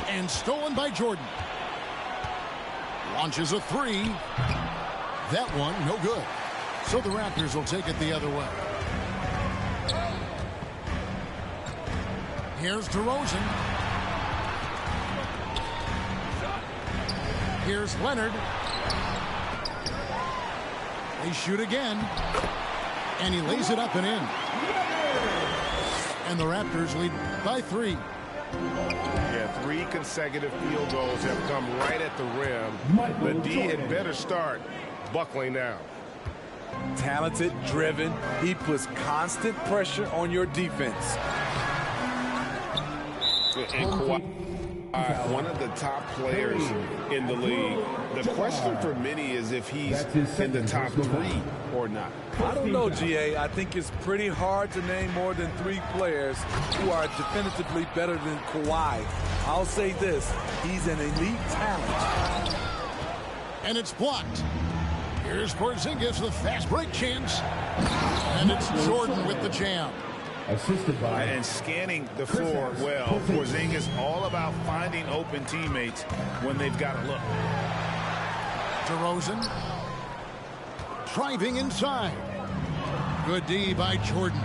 And stolen by Jordan. Launches a three. That one, no good. So the Raptors will take it the other way. Here's DeRozan. Here's Leonard. They shoot again. And he lays it up and in. And the Raptors lead by 3. Yeah, 3 consecutive field goals have come right at the rim. The D had better start buckling down. Talented, driven. He puts constant pressure on your defense. And Kawhi, one of the top players in the league. The question for many is if he's in the top 3 or not. I don't know, GA. I think it's pretty hard to name more than 3 players who are definitively better than Kawhi. I'll say this, he's an elite talent. And it's blocked. Here's Porzingis, the fast break chance. And it's Jordan with the jam. Assisted by. And scanning the floor well. Porzingis all about finding open teammates when they've got a look. DeRozan. Driving inside. Good D by Jordan.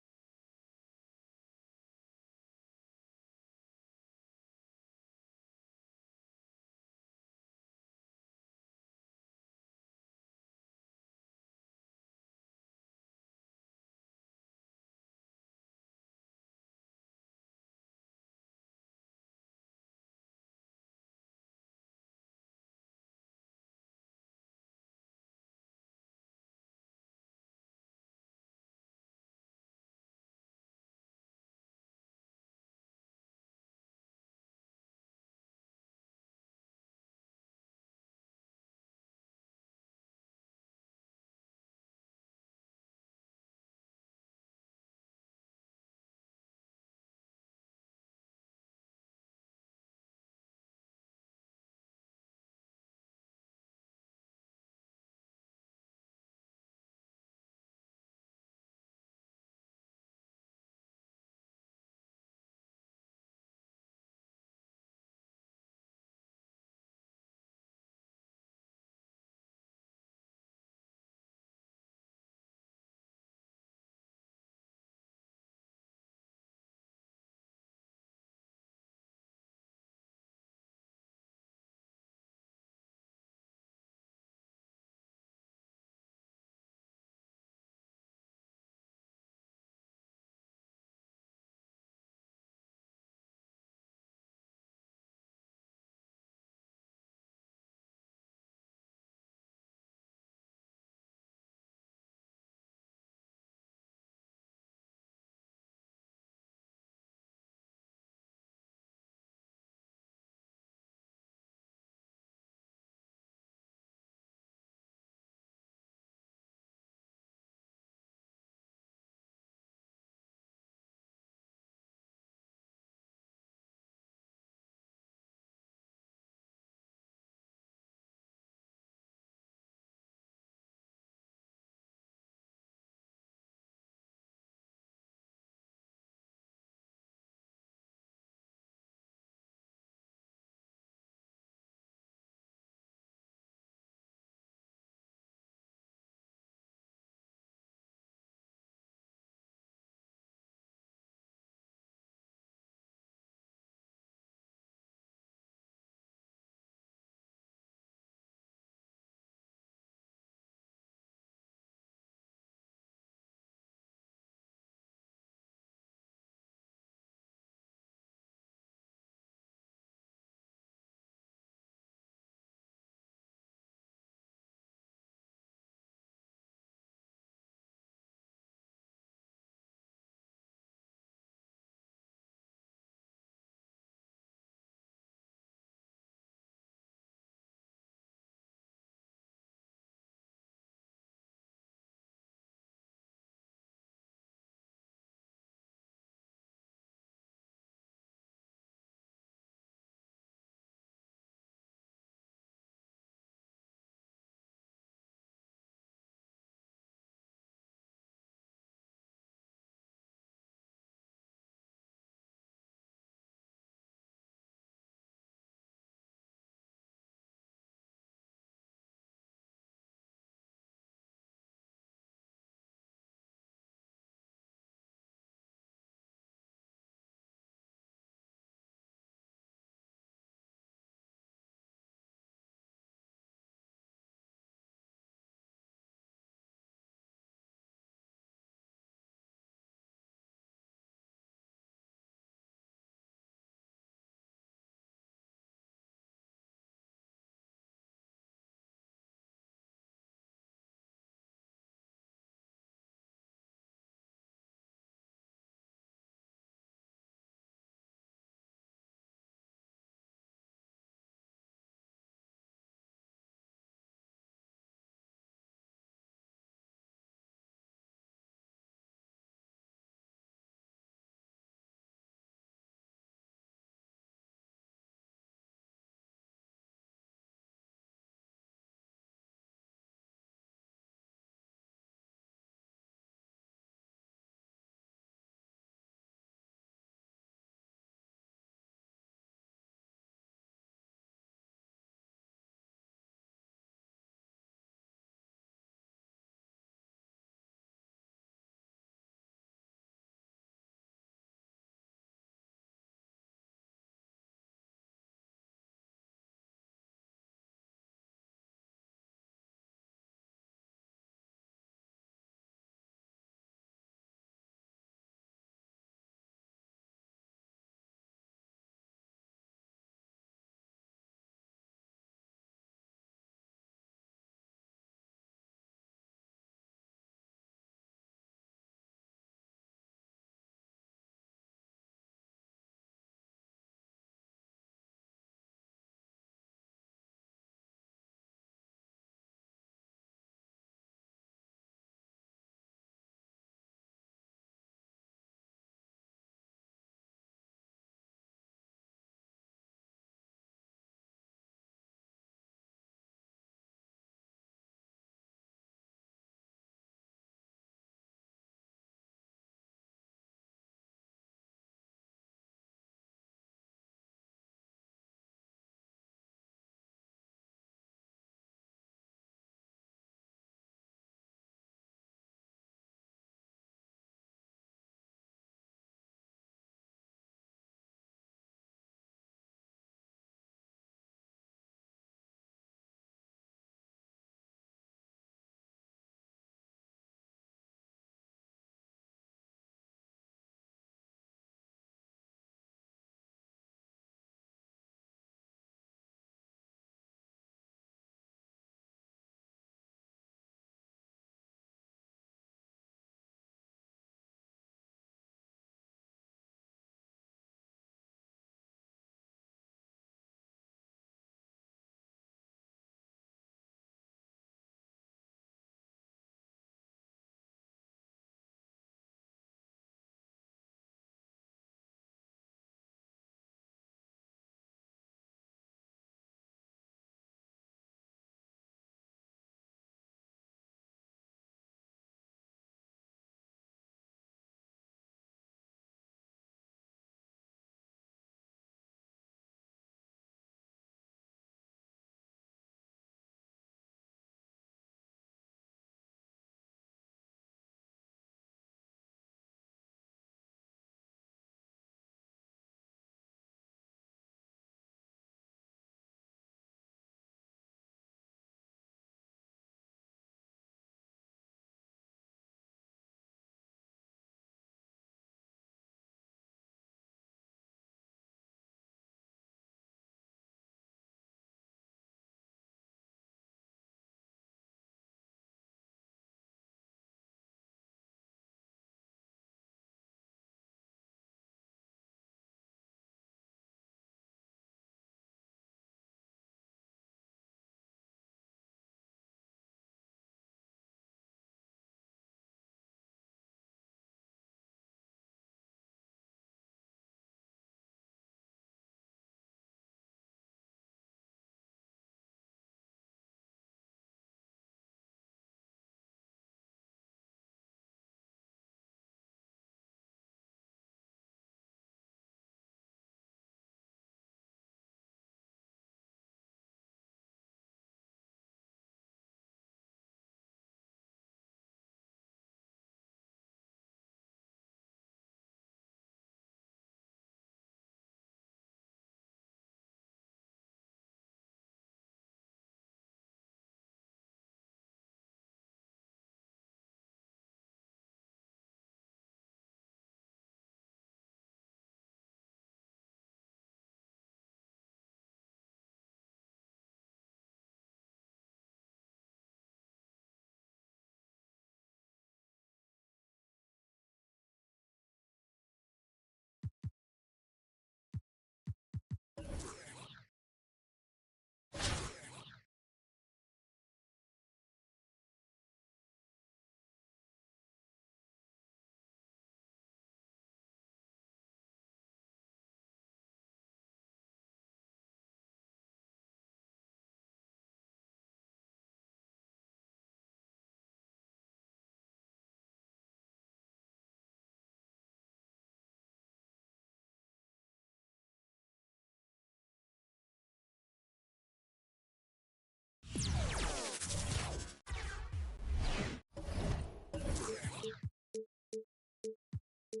Here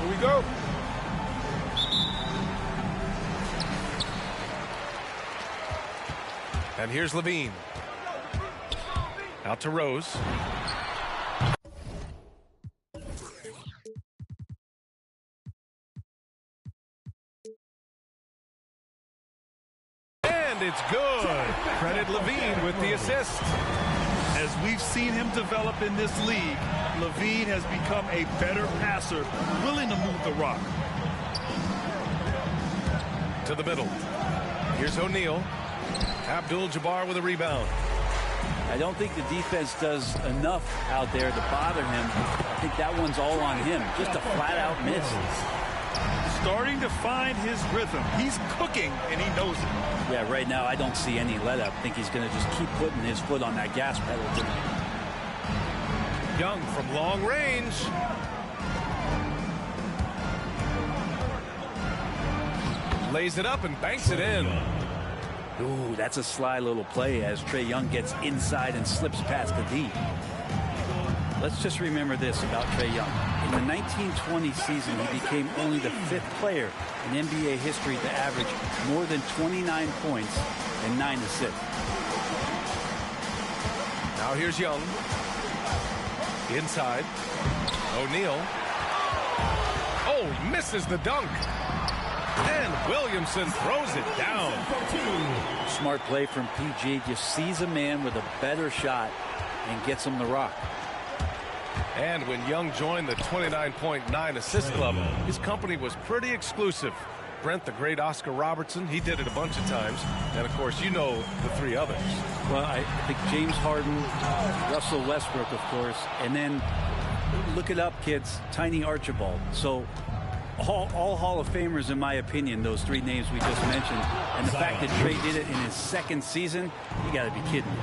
we go. And here's Levine. Out to Rose. And it's good. Credit Levine with the assist. As we've seen him develop in this league, Levine has become a better passer, willing to move the rock. To the middle. Here's O'Neal. Abdul-Jabbar with a rebound. I don't think the defense does enough out there to bother him. I think that one's all on him. Just a flat-out miss. Starting to find his rhythm. He's cooking, and he knows it. Yeah, right now I don't see any let-up. I think he's going to just keep putting his foot on that gas pedal. Young from long range. Lays it up and banks it in. Ooh, that's a sly little play as Trae Young gets inside and slips past the D. Let's just remember this about Trae Young. In the 1920 season, he became only the 5th player in NBA history to average more than 29 points and 9 assists. Now here's Young. Inside. O'Neal. Oh, he misses the dunk. And Williamson throws it down. Smart play from PG. Just sees a man with a better shot and gets him the rock. And when Young joined the 29.9 assist club, his company was pretty exclusive. Brent, the great Oscar Robertson, he did it a bunch of times. And, of course, you know the 3 others. Well, I think James Harden, Russell Westbrook, of course, and then look it up, kids, Tiny Archibald. So all Hall of Famers, in my opinion, those 3 names we just mentioned. And the fact that Trae did it in his 2nd season, you got to be kidding me.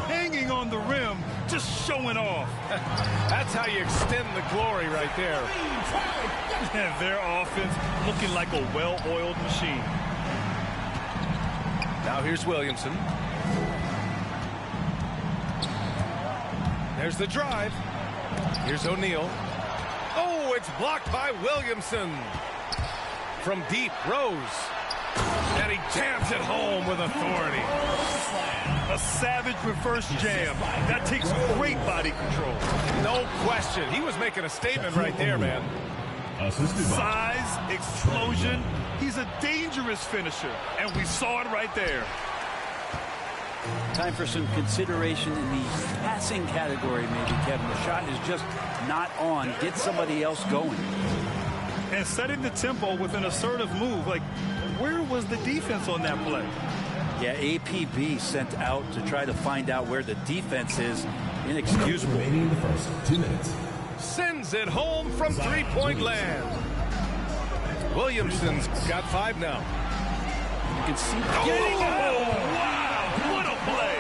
Hanging on the rim, just showing off. That's how you extend the glory right there. And their offense looking like a well-oiled machine. Now here's Williamson. There's the drive. Here's O'Neal. Oh, it's blocked by Williamson. From deep, Rose. And he jams it home with authority. A savage reverse jam. That takes great body control. No question. He was making a statement right there, man. Size, explosion. He's a dangerous finisher, and we saw it right there. Time for some consideration in the passing category, maybe, Kevin. The shot is just not on. Get somebody else going. And setting the tempo with an assertive move. Like, where was the defense on that play? Yeah, APB sent out to try to find out where the defense is. Inexcusable. Remaining in the first 2 minutes. Sends it home from 3-point land. Williamson's got 5 now. You can see. Wow, what a play.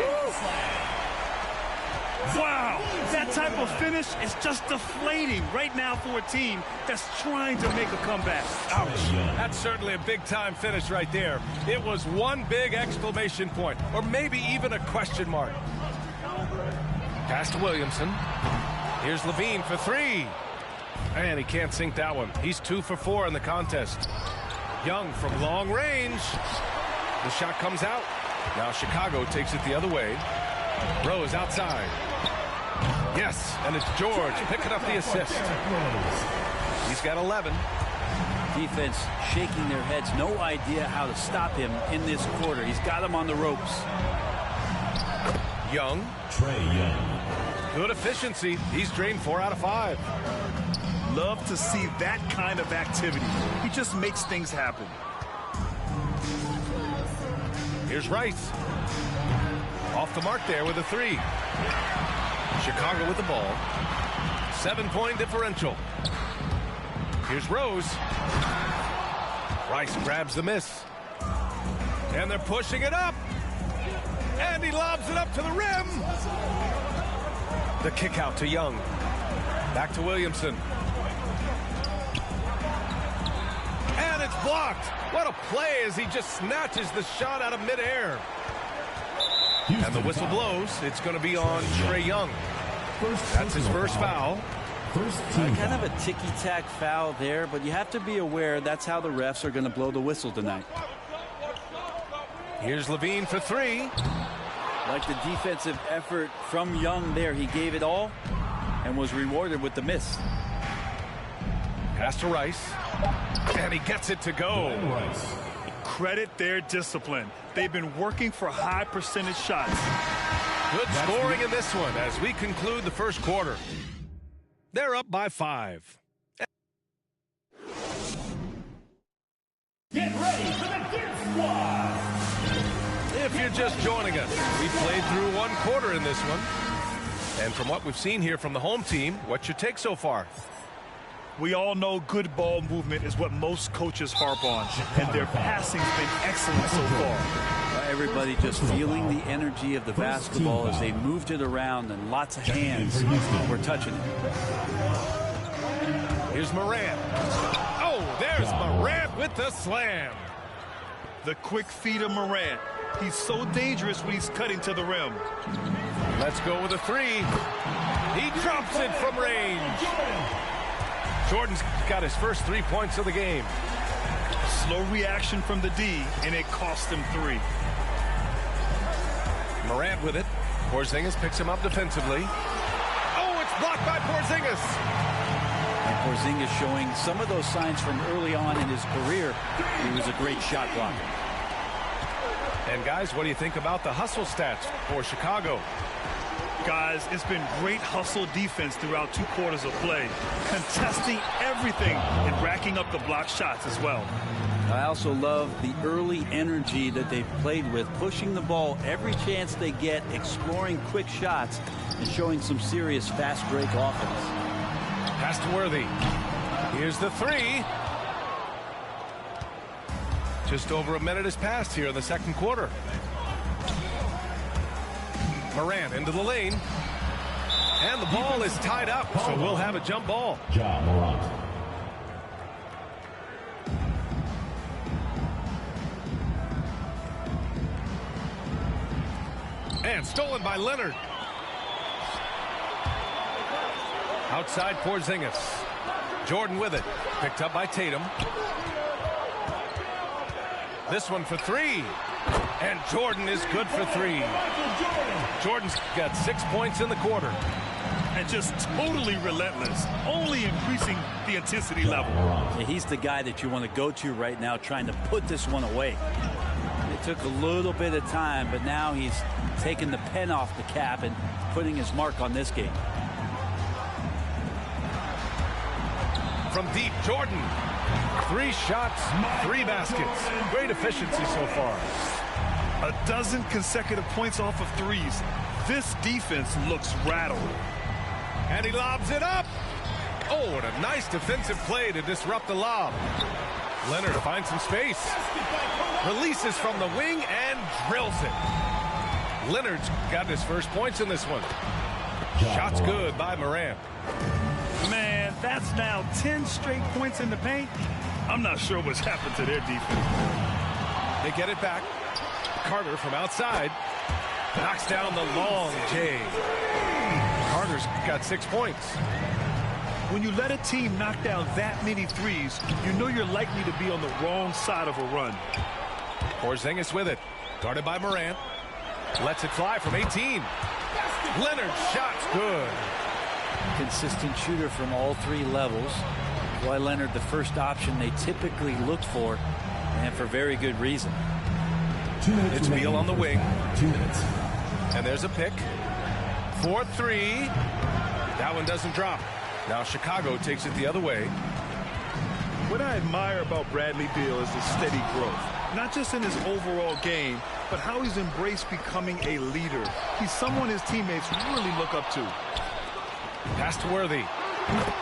Wow, that type of finish is just deflating right now for a team that's trying to make a comeback. Ouch. That's certainly a big-time finish right there. It was one big exclamation point, or maybe even a question mark. Pass to Williamson. Here's Levine for 3. And he can't sink that one. He's 2 for 4 in the contest. Young from long range. The shot comes out. Now Chicago takes it the other way. Rose outside. Yes, and it's George picking up the assist. He's got 11. Defense shaking their heads. No idea how to stop him in this quarter. He's got him on the ropes. Young. Trae Young. Good efficiency. He's drained 4 out of 5. Love to see that kind of activity. He just makes things happen. Here's Rice. Off the mark there with a 3. Chicago with the ball. 7-point differential. Here's Rose. Rice grabs the miss. And they're pushing it up. And he lobs it up to the rim. The kick out to Young. Back to Williamson. And it's blocked. What a play as he just snatches the shot out of midair. And the whistle blows. It's going to be on Trae Young. That's his first foul. Kind of a ticky-tack foul there, but you have to be aware that's how the refs are going to blow the whistle tonight. Here's Levine for 3. Like the defensive effort from Young there. He gave it all and was rewarded with the miss. Pass to Rice. And he gets it to go. Credit their discipline. They've been working for high percentage shots. Good scoring in this one as we conclude the first quarter. They're up by 5. Get ready for the Gear Squad. If you're just joining us, we played through 1 quarter in this one. And from what we've seen here from the home team, what's your take so far? We all know good ball movement is what most coaches harp on, and their passing's been excellent so far. Everybody just feeling the energy of the basketball as they moved it around, and lots of hands were touching it. Here's Morant. Oh, there's Morant with the slam. The quick feed of Morant. He's so dangerous when he's cutting to the rim. Let's go with a 3. He drops it from range. Jordan's got his first 3 points of the game. Slow reaction from the D, and it cost him 3. Morant with it. Porzingis picks him up defensively. Oh, it's blocked by Porzingis. And Porzingis showing some of those signs from early on in his career. He was a great shot blocker. And guys, what do you think about the hustle stats for Chicago? Guys, it's been great hustle defense throughout 2 quarters of play, contesting everything and racking up the block shots as well. I also love the early energy that they've played with, pushing the ball every chance they get, exploring quick shots, and showing some serious fast break offense. Pass to Worthy. Here's the 3. Just over a minute has passed here in the second quarter. Morant into the lane. And the ball is tied up, so we'll have a jump ball. Ja Morant. And stolen by Leonard. Outside Porzingis. Jordan with it. Picked up by Tatum. This one for 3. And Jordan is good for 3. Jordan's got 6 points in the quarter. And just totally relentless, only increasing the intensity level. Yeah, he's the guy that you want to go to right now, trying to put this one away. It took a little bit of time, but now he's taking the pen off the cap and putting his mark on this game. From deep, Jordan. 3 shots, 3 baskets. Great efficiency so far. 12 consecutive points off of 3s. This defense looks rattled. And he lobs it up. Oh, and a nice defensive play to disrupt the lob. Leonard finds some space. Releases from the wing and drills it. Leonard's got his first points in this one. Shots good by Morant. Man, that's now 10 straight points in the paint. I'm not sure what's happened to their defense. They get it back. Carter from outside knocks down the long J. Carter's got 6 points. When you let a team knock down that many 3s, you know you're likely to be on the wrong side of a run. Porzingis with it. Guarded by Morant. Lets it fly from 18. Leonard's shot's good. Consistent shooter from all 3 levels. Kawhi Leonard, the first option they typically look for, and for very good reason. 2 minutes It's Beal on the wing. 2 minutes. And there's a pick. 4-3. That one doesn't drop. Now Chicago takes it the other way. What I admire about Bradley Beal is his steady growth. not just in his overall game, but how he's embraced becoming a leader. He's someone his teammates really look up to. Pass to Worthy.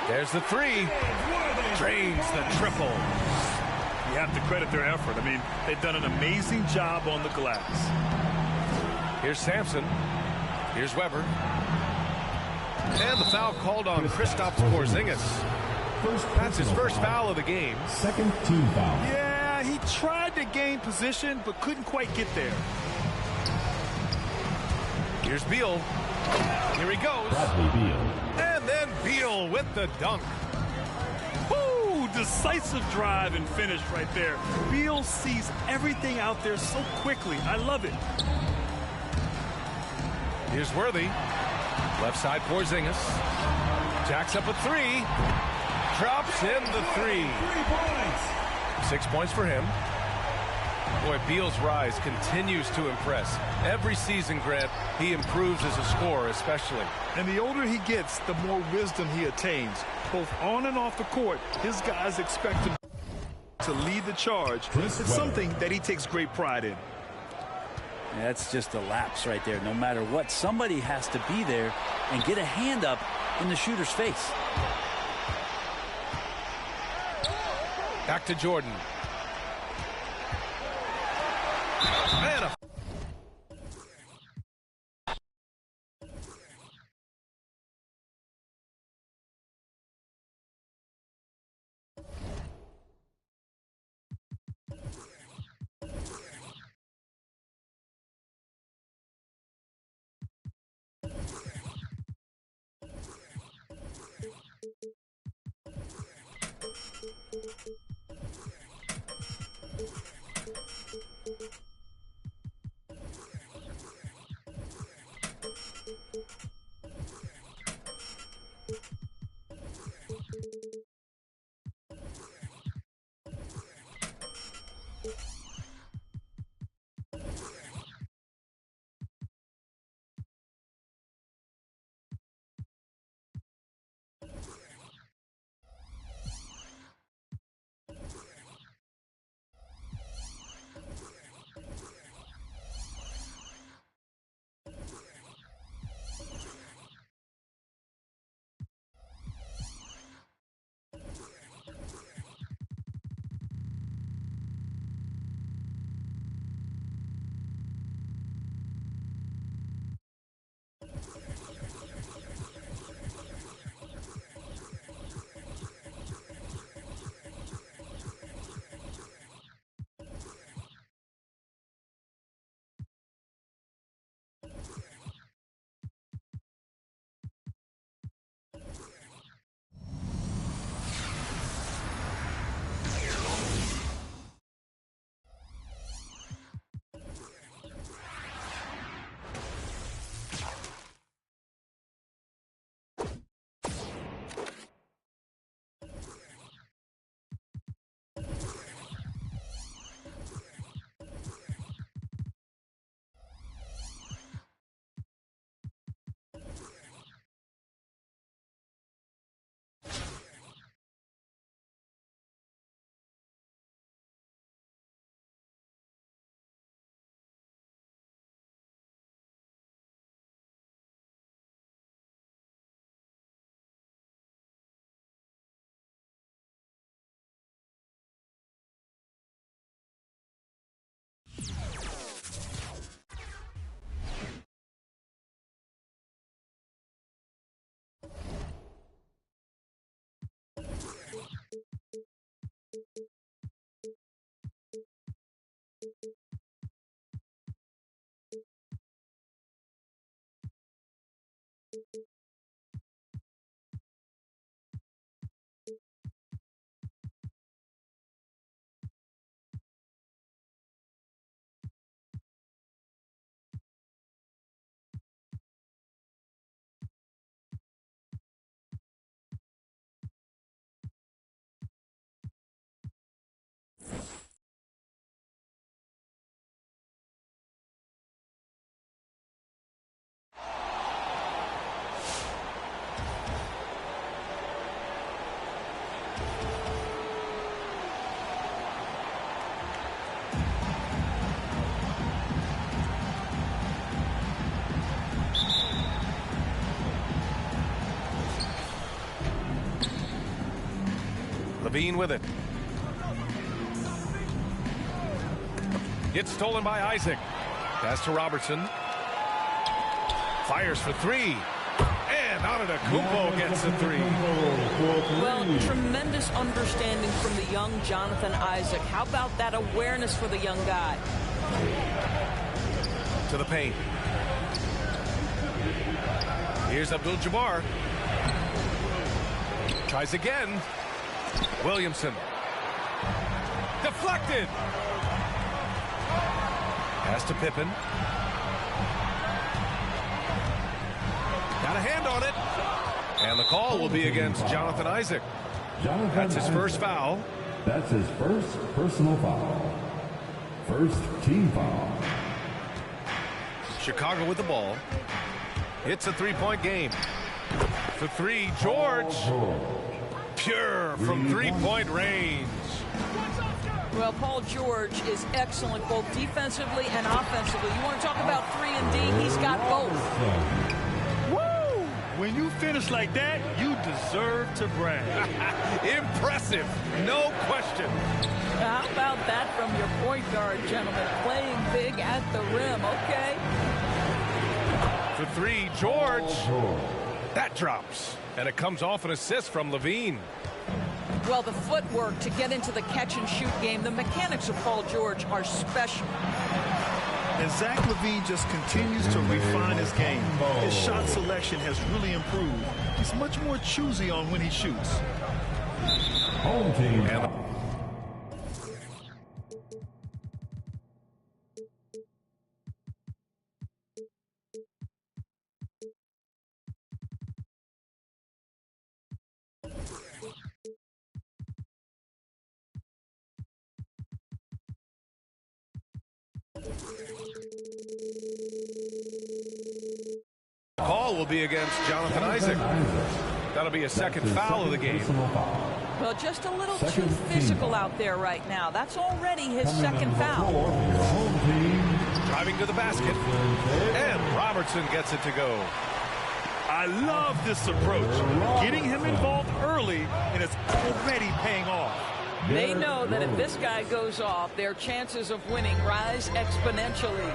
There's the three. Drains the triple. You have to credit their effort. I mean, they've done an amazing job on the glass. Here's Sampson. Here's Weber. And the foul called on Kristaps Porzingis. That's his first foul of the game. Second team foul. Yeah, he tried to gain position, but couldn't quite get there. Here's Beal. Here he goes. Bradley Beal. And then Beal with the dunk. Woo! Decisive drive and finish right there. Beal sees everything out there so quickly. I love it. Here's Worthy. Left side Porzingis. Jacks up a three. Drops in the three. 6 points for him. Boy, Beal's rise continues to impress. Every season, Grant, he improves as a scorer especially. And the older he gets, the more wisdom he attains. Both on and off the court, his guys expect him to lead the charge. It's something that he takes great pride in. That's just a lapse right there. No matter what, somebody has to be there and get a hand up in the shooter's face. Back to Jordan. Man, LaVine with it. It's stolen by Isaac. Pass to Robertson. Fires for three. And Antetokounmpo gets a three. Well, tremendous understanding from the young Jonathan Isaac. How about that awareness for the young guy? To the paint. Here's Abdul-Jabbar. Tries again. Williamson. Deflected. Pass to Pippen. Got a hand on it. And the call will be against Jonathan Isaac. That's his first foul. That's his first personal foul. First team foul. Chicago with the ball. It's a three-point game. For three, George. Pure from three-point range. Well, Paul George is excellent both defensively and offensively. You want to talk about 3 and D? He's got both. Woo! When you finish like that, you deserve to brag. Impressive, no question. How about that from your point guard, gentlemen? Playing big at the rim, okay? For three, George. That drops. And it comes off an assist from LaVine. Well, the footwork to get into the catch-and-shoot game, the mechanics of Paul George are special. And Zach LaVine just continues to refine his game. His shot selection has really improved. He's much more choosy on when he shoots. Home team. Call will be against Jonathan Isaac. That'll be a second foul of the game. Well, just a little too physical out there right now. That's already his second foul. Driving to the basket. And Robertson gets it to go. I love this approach. Getting him involved early, and it's already paying off. They know that if this guy goes off, their chances of winning rise exponentially.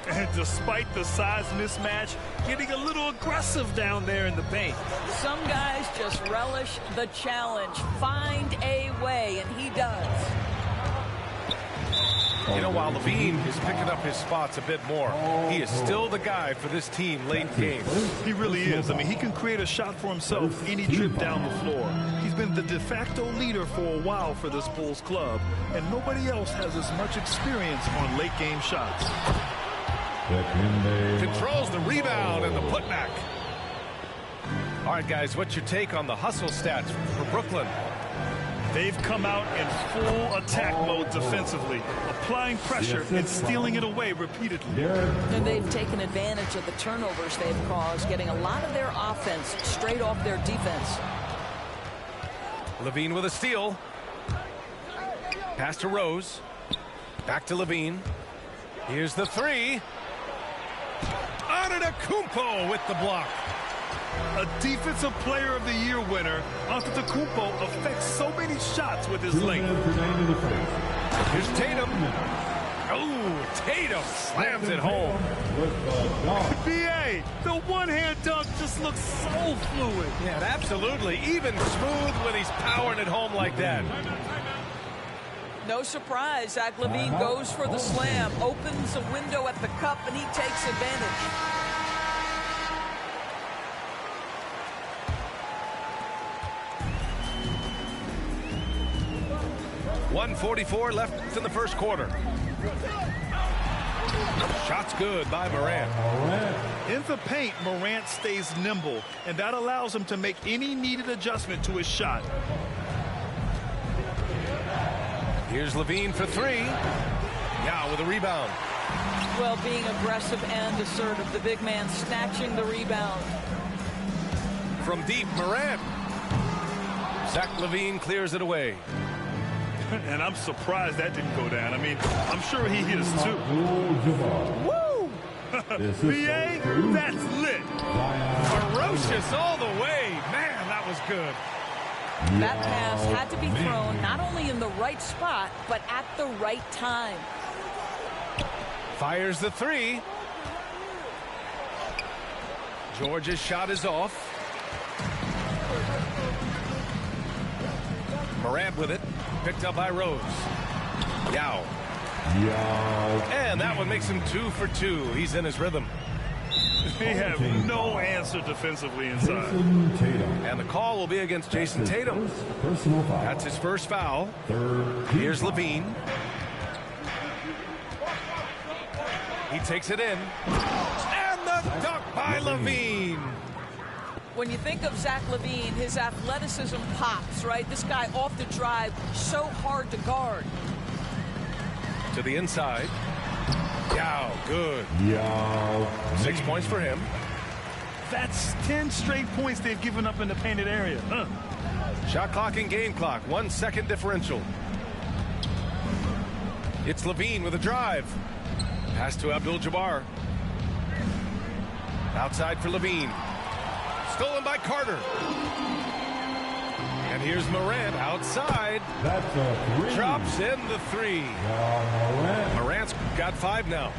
And despite the size mismatch, getting a little aggressive down there in the paint. Some guys just relish the challenge. Find a way, and he does. You know, while LaVine is picking up his spots a bit more, he is still the guy for this team late in games. He really is. I mean, he can create a shot for himself any trip down the floor. He's been the de facto leader for a while for this Bulls club, and nobody else has as much experience on late game shots. Controls the rebound and the putback. All right, guys, what's your take on the hustle stats for Brooklyn? They've come out in full attack mode defensively, applying pressure and stealing it away repeatedly. And they've taken advantage of the turnovers they've caused, getting a lot of their offense straight off their defense. LaVine with a steal. Pass to Rose. Back to LaVine. Here's the three. Antetokounmpo with the block. A Defensive Player of the Year winner, Antetokounmpo affects so many shots with his length. Here's Tatum. Oh, Tatum slams it home. B.A., the one-hand dunk just looks so fluid. Yeah, absolutely. Even smooth when he's powering it home like that. No surprise, Zach LaVine goes for the slam, opens a window at the cup, and he takes advantage. .144 left in the first quarter. Shot's good by Morant. In the paint, Morant stays nimble, and that allows him to make any needed adjustment to his shot. Here's LaVine for three. Yao with a rebound. Well, being aggressive and assertive, the big man snatching the rebound. From deep, Morant. Zach LaVine clears it away. And I'm surprised that didn't go down. I mean, I'm sure he hit us too. Woo! B.A., that's lit. Ferocious all the way. Man, that was good. That pass had to be thrown not only in the right spot, but at the right time. Fires the three. George's shot is off. Morant with it. Picked up by Rose. Yao. And that one makes him 2 for 2. He's in his rhythm. They have no answer defensively inside. And the call will be against Jason Tatum. That's his first foul. Here's Levine. He takes it in. And the dunk by Levine. When you think of Zach LaVine, his athleticism pops, right? This guy off the drive, so hard to guard. To the inside. Yao, good. 6 points for him. That's 10 straight points they've given up in the painted area. Shot clock and game clock. 1 second differential. It's Levine with a drive. Pass to Abdul-Jabbar. Outside for Levine. Stolen by Carter. And here's Morant outside. That's a three. Drops in the three. Morant's got 5 now.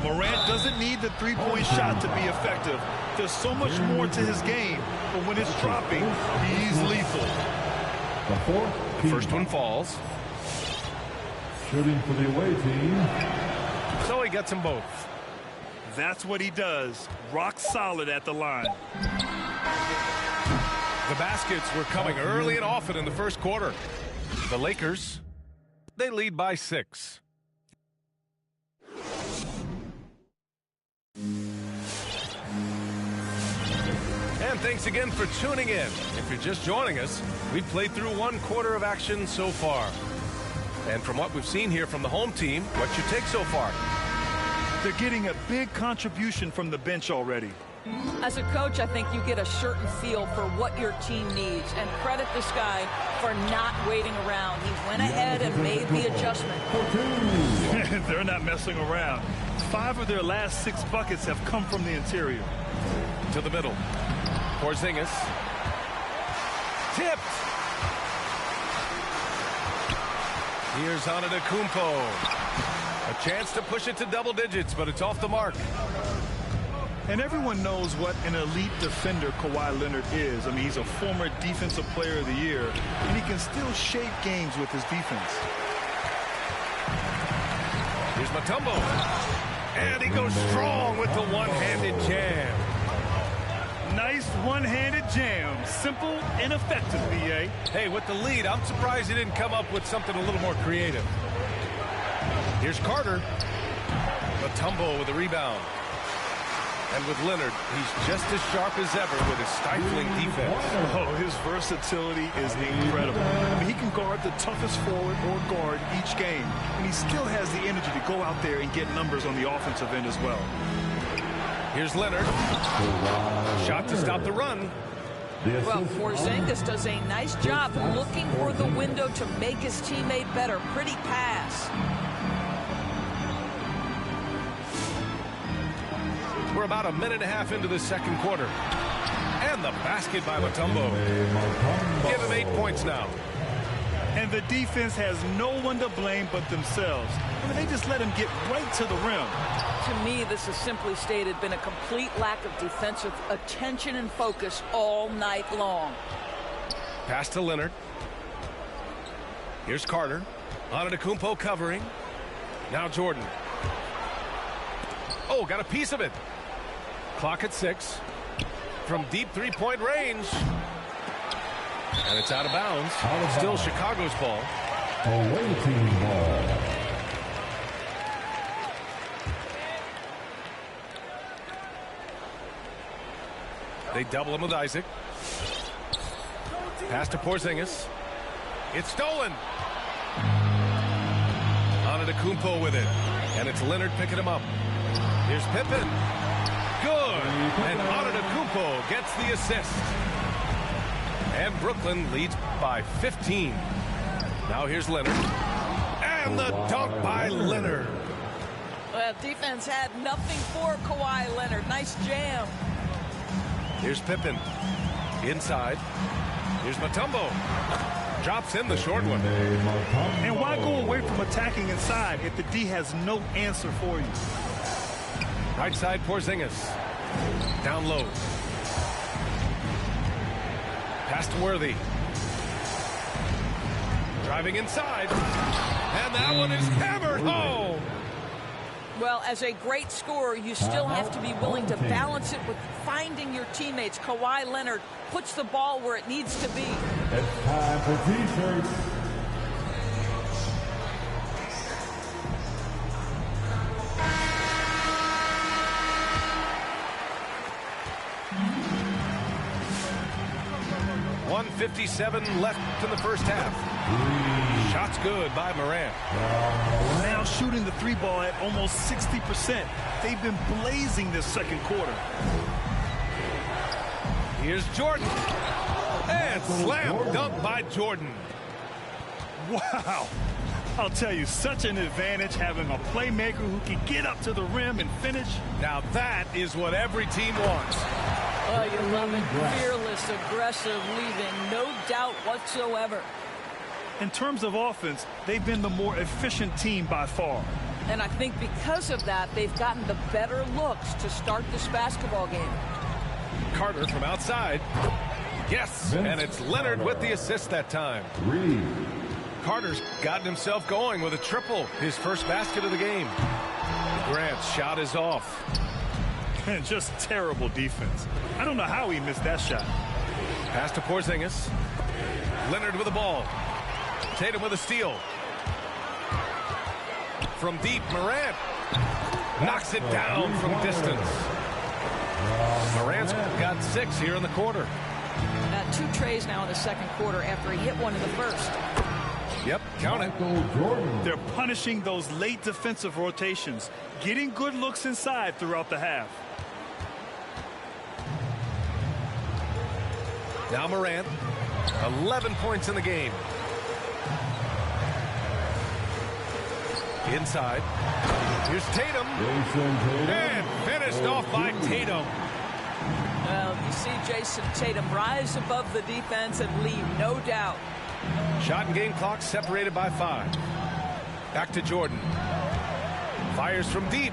Morant doesn't need the three-point shot to be effective. There's so much more to his game, but when it's dropping, he's lethal. The first one falls. Shooting for the away team. So he gets them both. That's what he does. Rock solid at the line. The baskets were coming early and often in the first quarter. The Lakers, they lead by 6. And thanks again for tuning in. If you're just joining us, we've played through 1 quarter of action so far. And from what we've seen here from the home team, what's your take so far? They're getting a big contribution from the bench already. As a coach, I think you get a certain feel for what your team needs, and credit this guy for not waiting around. He went ahead and made the adjustment. They're not messing around. 5 of their last 6 buckets have come from the interior. To the middle. Porzingis. Tipped. Here's Antetokounmpo. A chance to push it to double digits, but it's off the mark. And everyone knows what an elite defender Kawhi Leonard is. I mean, he's a former Defensive Player of the Year, and he can still shape games with his defense. Here's Mutombo. And he goes strong with the one-handed jam. Nice one-handed jam. Simple and effective, B.A. Hey, with the lead, I'm surprised he didn't come up with something a little more creative. Here's Carter. Mutombo with a rebound. And with Leonard, he's just as sharp as ever with his stifling defense. Oh, his versatility is incredible. I mean, he can guard the toughest forward or guard each game, and he still has the energy to go out there and get numbers on the offensive end as well. Here's Leonard. Shot to stop the run. Well, Porzingis does a nice job looking for the window to make his teammate better. Pretty pass. We're about a minute and a half into the second quarter. And the basket by Mutombo. Give him 8 points now. And the defense has no one to blame but themselves. I mean, they just let him get right to the rim. To me, this has simply stated been a complete lack of defensive attention and focus all night long. Pass to Leonard. Here's Carter. Antetokounmpo covering. Now Jordan. Oh, got a piece of it. Clock at 6. From deep three-point range. And it's out of bounds. Still Chicago's ball. Away team ball. They double him with Isaac. Pass to Porzingis. It's stolen. Antetokounmpo with it. And it's Leonard picking him up. Here's Pippen. Good. And Antetokounmpo gets the assist. And Brooklyn leads by 15. Now here's Leonard. And the dunk by Leonard. Well, defense had nothing for Kawhi Leonard. Nice jam. Here's Pippen. Inside. Here's Mutombo. Drops in the short one. And why go away from attacking inside if the D has no answer for you? Right side, Porzingis. Down low. Pass to Worthy. Driving inside. And that one is hammered home. Well, as a great scorer, you still have to be willing to balance it with finding your teammates. Kawhi Leonard puts the ball where it needs to be. It's time for T-shirts. .157 left in the first half. Shots good by Morant. Now shooting the three ball at almost 60%. They've been blazing this second quarter. Here's Jordan. And slam dunk by Jordan. Wow. I'll tell you, such an advantage having a playmaker who can get up to the rim and finish. Now that is what every team wants. Oh, you love it. Fearless, aggressive, leaving no doubt whatsoever. In terms of offense, they've been the more efficient team by far. And I think because of that, they've gotten the better looks to start this basketball game. Carter from outside. Yes, and it's Leonard with the assist that time. Carter's gotten himself going with a triple, his first basket of the game. Grant's shot is off. And just terrible defense. I don't know how he missed that shot. Pass to Porzingis. Leonard with the ball. Tatum with a steal. From deep, Morant knocks it down from distance. Morant's got 6 here in the quarter. 2 trays now in the second quarter after he hit one in the first. Yep, count it. They're punishing those late defensive rotations, getting good looks inside throughout the half. Now Morant, 11 points in the game. Inside. Here's Tatum. And finished off by Tatum. Well, you see Jason Tatum rise above the defense and lead, no doubt. Shot and game clock separated by 5. Back to Jordan. Fires from deep.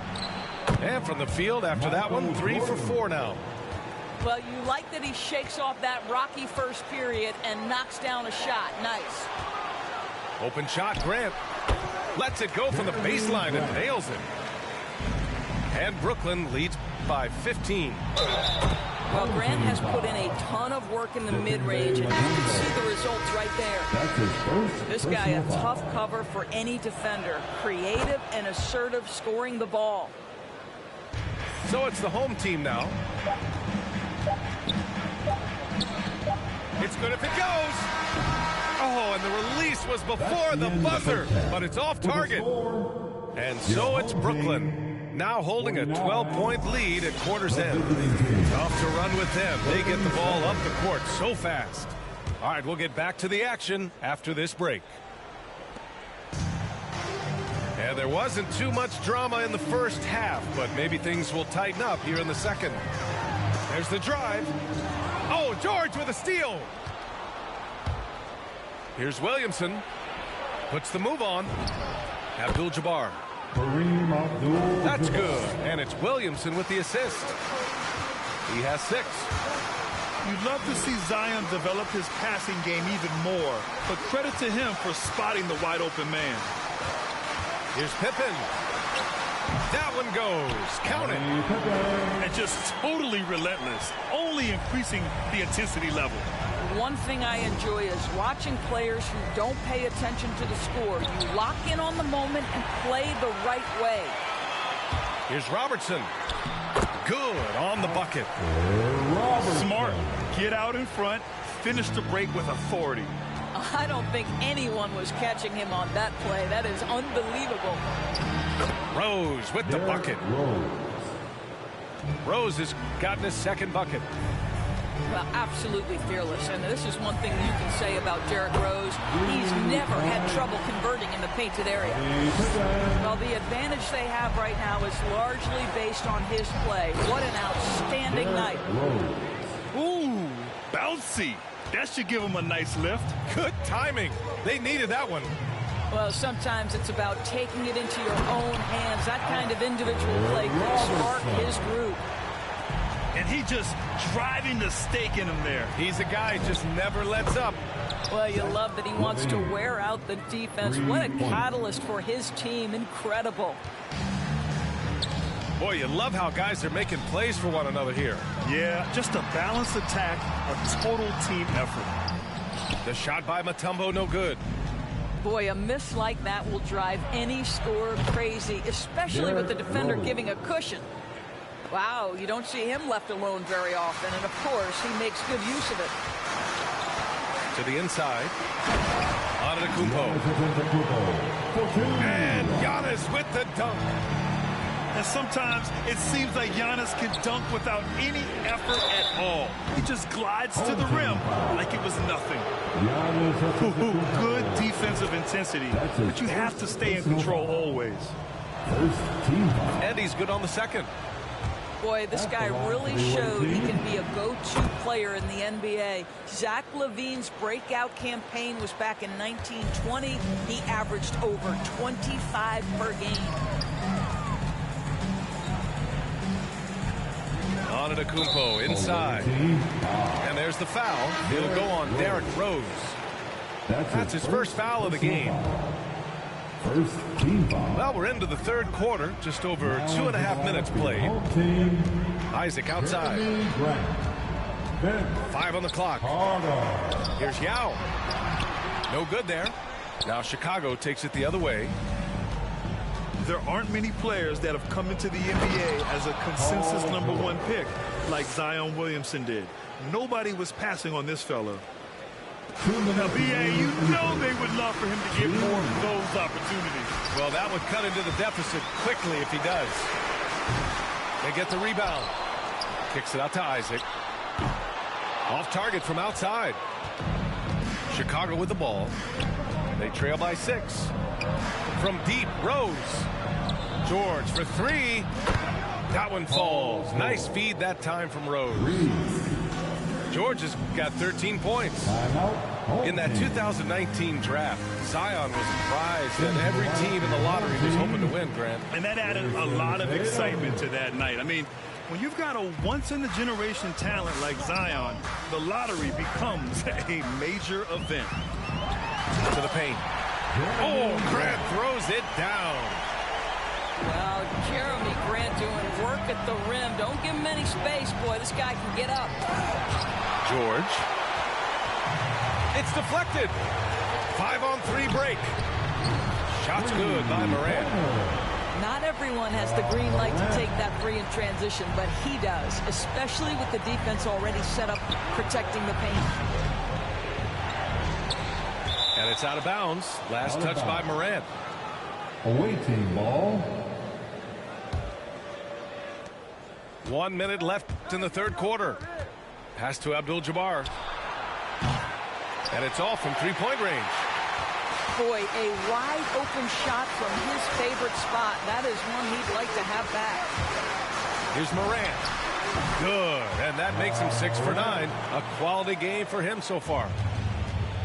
And from the field after that one, 3 for 4 now. Well, you like that he shakes off that rocky first period and knocks down a shot. Nice. Open shot, Grant. Lets it go from the baseline and nails it. And Brooklyn leads by 15. Well, Grant has put in a ton of work in the mid-range, and you can see the results right there. This guy, a tough cover for any defender. Creative and assertive scoring the ball. So it's the home team now. It's good if it goes. Oh, and the release was before the buzzer, but it's off target. And so it's Brooklyn. Now holding a 12-point lead at quarter's end. Tough to run with them. They get the ball up the court so fast. All right, we'll get back to the action after this break. And there wasn't too much drama in the first half, but maybe things will tighten up here in the second. There's the drive. Oh, George with a steal. Here's Williamson. Puts the move on. Abdul-Jabbar. That's good. And it's Williamson with the assist. He has 6. You'd love to see Zion develop his passing game even more, but credit to him for spotting the wide open man. Here's Pippen. That one goes. Count it. And just totally relentless, only increasing the intensity level. One thing I enjoy is watching players who don't pay attention to the score. You lock in on the moment and play the right way. Here's Robertson. Good on the bucket. Smart. Get out in front. Finish the break with authority. I don't think anyone was catching him on that play. That is unbelievable. Rose with the bucket. Rose has gotten his second bucket. Well, absolutely fearless. And this is one thing you can say about Derrick Rose. He's never had trouble converting in the painted area. Well, the advantage they have right now is largely based on his play. What an outstanding night. Ooh, bouncy. That should give him a nice lift. Good timing. They needed that one. Well, sometimes it's about taking it into your own hands. That kind of individual play could spark his group. And he just driving the stake in him there. He's a guy who just never lets up. Well, you love that he wants to wear out the defense. What a catalyst for his team. Incredible. Boy, you love how guys are making plays for one another here. Yeah, just a balanced attack, a total team effort. The shot by Mutombo, no good. Boy, a miss like that will drive any scorer crazy, especially with the defender giving a cushion. Wow, you don't see him left alone very often, and of course, he makes good use of it. To the inside. Antetokounmpo. And Giannis with the dunk. And sometimes it seems like Giannis can dunk without any effort at all. He just glides to the rim like it was nothing. Good defensive intensity, but you have to stay in control always. And he's good on the second. Boy, this guy really showed he can be a go-to player in the NBA. Zach LaVine's breakout campaign was back in 1920. He averaged over 25 per game. Antetokounmpo inside. And there's the foul. It'll go on Derrick Rose. That's his first foul of the game. First team foul. Well, we're into the third quarter. Just over 2.5 minutes played. Isaac outside. 5 on the clock. Here's Yao. No good there. Now Chicago takes it the other way. There aren't many players that have come into the NBA as a consensus #1 pick like Zion Williamson did. Nobody was passing on this fella. Now, B.A., you know they would love for him to get more of those opportunities. Well, that would cut into the deficit quickly if he does. They get the rebound. Kicks it out to Isaac. Off target from outside. Chicago with the ball. They trail by 6. From deep, Rose. George for 3. That one falls. Nice feed that time from Rose. George has got 13 points. In that 2019 draft, Zion was a prize that every team in the lottery was hoping to win, Grant. And that added a lot of excitement to that night. I mean, when you've got a once-in-a-generation talent like Zion, the lottery becomes a major event. To the paint. Oh, Grant throws it down. Well, Jeremy Grant doing work at the rim. Don't give him any space, boy. This guy can get up. George. It's deflected. 5-on-3 break. Shot's good by Morant. Not everyone has the green light to take that 3 in transition, but he does, especially with the defense already set up protecting the paint. And it's out of bounds. Last touch by Morant. Awaiting ball. 1 minute left in the third quarter. Pass to Abdul-Jabbar. And it's off from three-point range. Boy, a wide open shot from his favorite spot. That is one he'd like to have back. Here's Morant. Good. And that makes him 6 for 9. A quality game for him so far.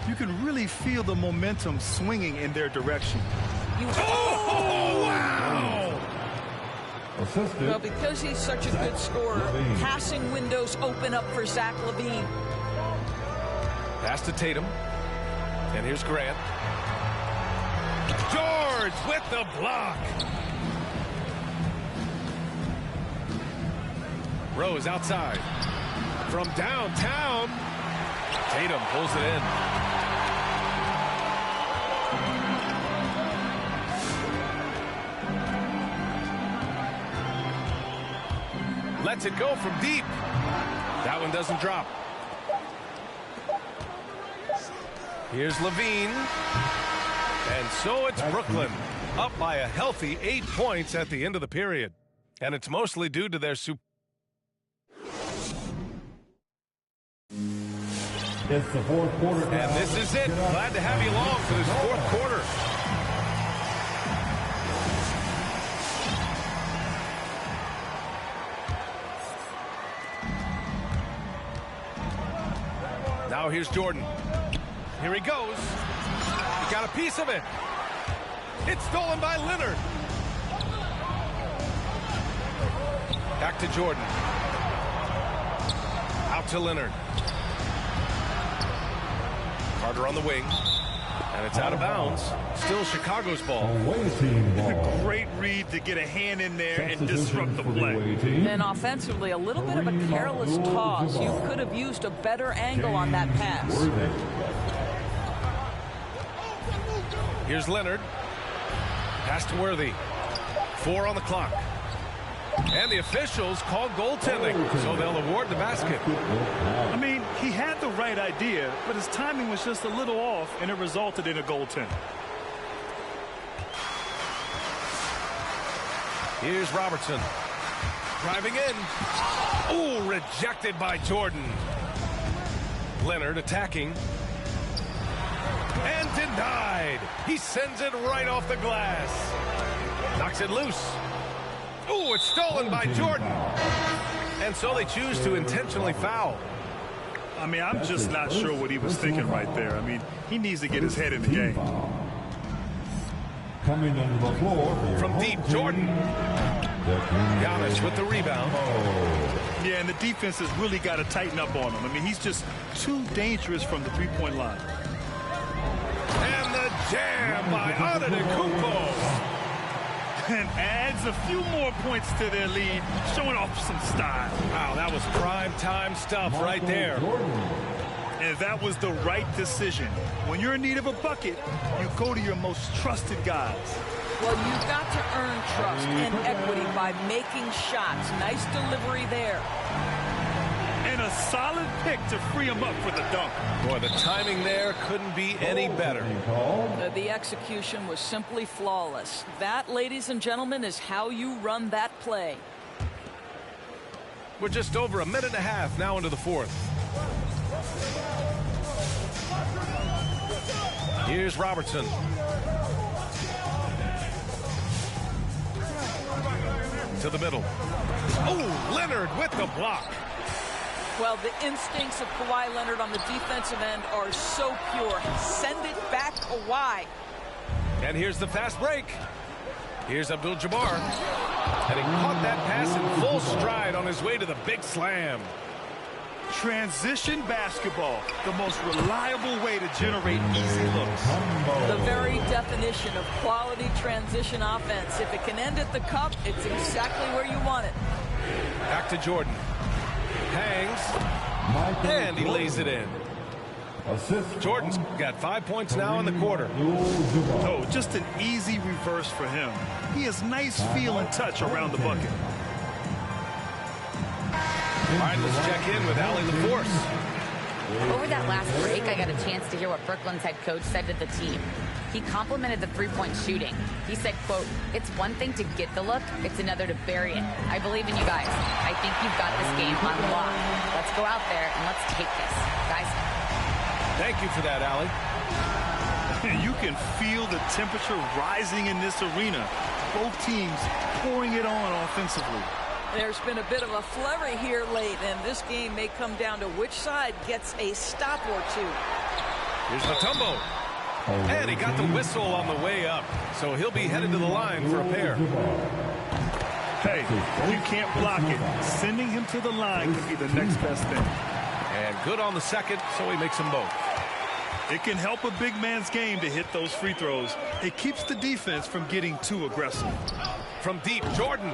You can really feel the momentum swinging in their direction. Oh, wow! Well, because he's such a good scorer, passing windows open up for Zach LaVine. Pass to Tatum. And here's Grant. George with the block. Rose outside. From downtown. Tatum pulls it in. Lets it go from deep. That one doesn't drop. Here's LaVine. And so it's Brooklyn, up by a healthy 8 points at the end of the period. And it's mostly due to their super. It's the fourth quarter. And this is it. Glad to have you along for this fourth quarter. Now here's Jordan. Here he goes. He got a piece of it. It's stolen by Leonard. Back to Jordan. Out to Leonard. Carter on the wing. And it's out of bounds. Still Chicago's ball. Great read to get a hand in there and disrupt the play. And offensively, a little bit of a careless toss. You could have used a better angle on that pass. Here's Leonard. Pass to Worthy. 4 on the clock. And the officials called goaltending, so they'll award the basket. I mean, he had the right idea, but his timing was just a little off, and it resulted in a goaltend. Here's Robertson. Driving in. Ooh, rejected by Jordan. Leonard attacking. And denied. He sends it right off the glass. Knocks it loose. Ooh, it's stolen by Jordan. And so they choose to intentionally foul. I mean, I'm just not sure what he was thinking right there. I mean, he needs to get his head in the game. Coming under the floor from deep, Jordan. Giannis with the rebound. Yeah, and the defense has really got to tighten up on him. I mean, he's just too dangerous from the three-point line. And the jam by Antetokounmpo. And adds a few more points to their lead, showing off some style. Wow, that was prime time stuff right there. And that was the right decision. When you're in need of a bucket, you go to your most trusted guys. Well, you've got to earn trust and equity by making shots. Nice delivery there. And a solid pick to free him up for the dunk. Boy, the timing there couldn't be any better. The execution was simply flawless. That, ladies and gentlemen, is how you run that play. We're just over a minute and a half now into the fourth. Here's Robertson. To the middle. Oh, Leonard with the block. Well, the instincts of Kawhi Leonard on the defensive end are so pure. Send it back, Kawhi. And here's the fast break. Here's Abdul-Jabbar. And he caught that pass in full stride on his way to the big slam. Transition basketball, the most reliable way to generate easy looks. The very definition of quality transition offense. If it can end at the cup, it's exactly where you want it. Back to Jordan. Hangs. And he lays it in. Jordan's got 5 points now in the quarter. Oh, just an easy reverse for him. He has nice feel and touch around the bucket. All right, let's check in with Allie LaForce. Over that last break, I got a chance to hear what Brooklyn's head coach said to the team. He complimented the three-point shooting. He said, quote, "It's one thing to get the look, it's another to bury it. I believe in you guys. I think you've got this game on lock. Let's go out there and let's take this, guys." Thank you for that, Allie. You can feel the temperature rising in this arena. Both teams pouring it on offensively. There's been a bit of a flurry here late, and this game may come down to which side gets a stop or two. Here's Mutombo. And he got the whistle on the way up, so he'll be headed to the line for a pair. Hey, you can't block it. Sending him to the line could be the next best thing. And good on the second, so he makes them both. It can help a big man's game to hit those free throws. It keeps the defense from getting too aggressive. From deep, Jordan.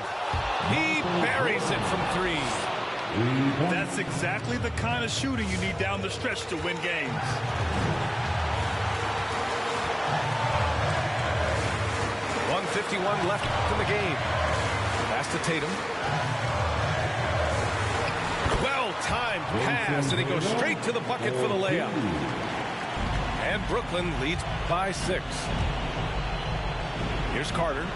He buries it from three. That's exactly the kind of shooting you need down the stretch to win games. .151 left in the game. Pass to Tatum. Well-timed pass, and he goes straight to the bucket for the layup. And Brooklyn leads by 6. Here's Carter.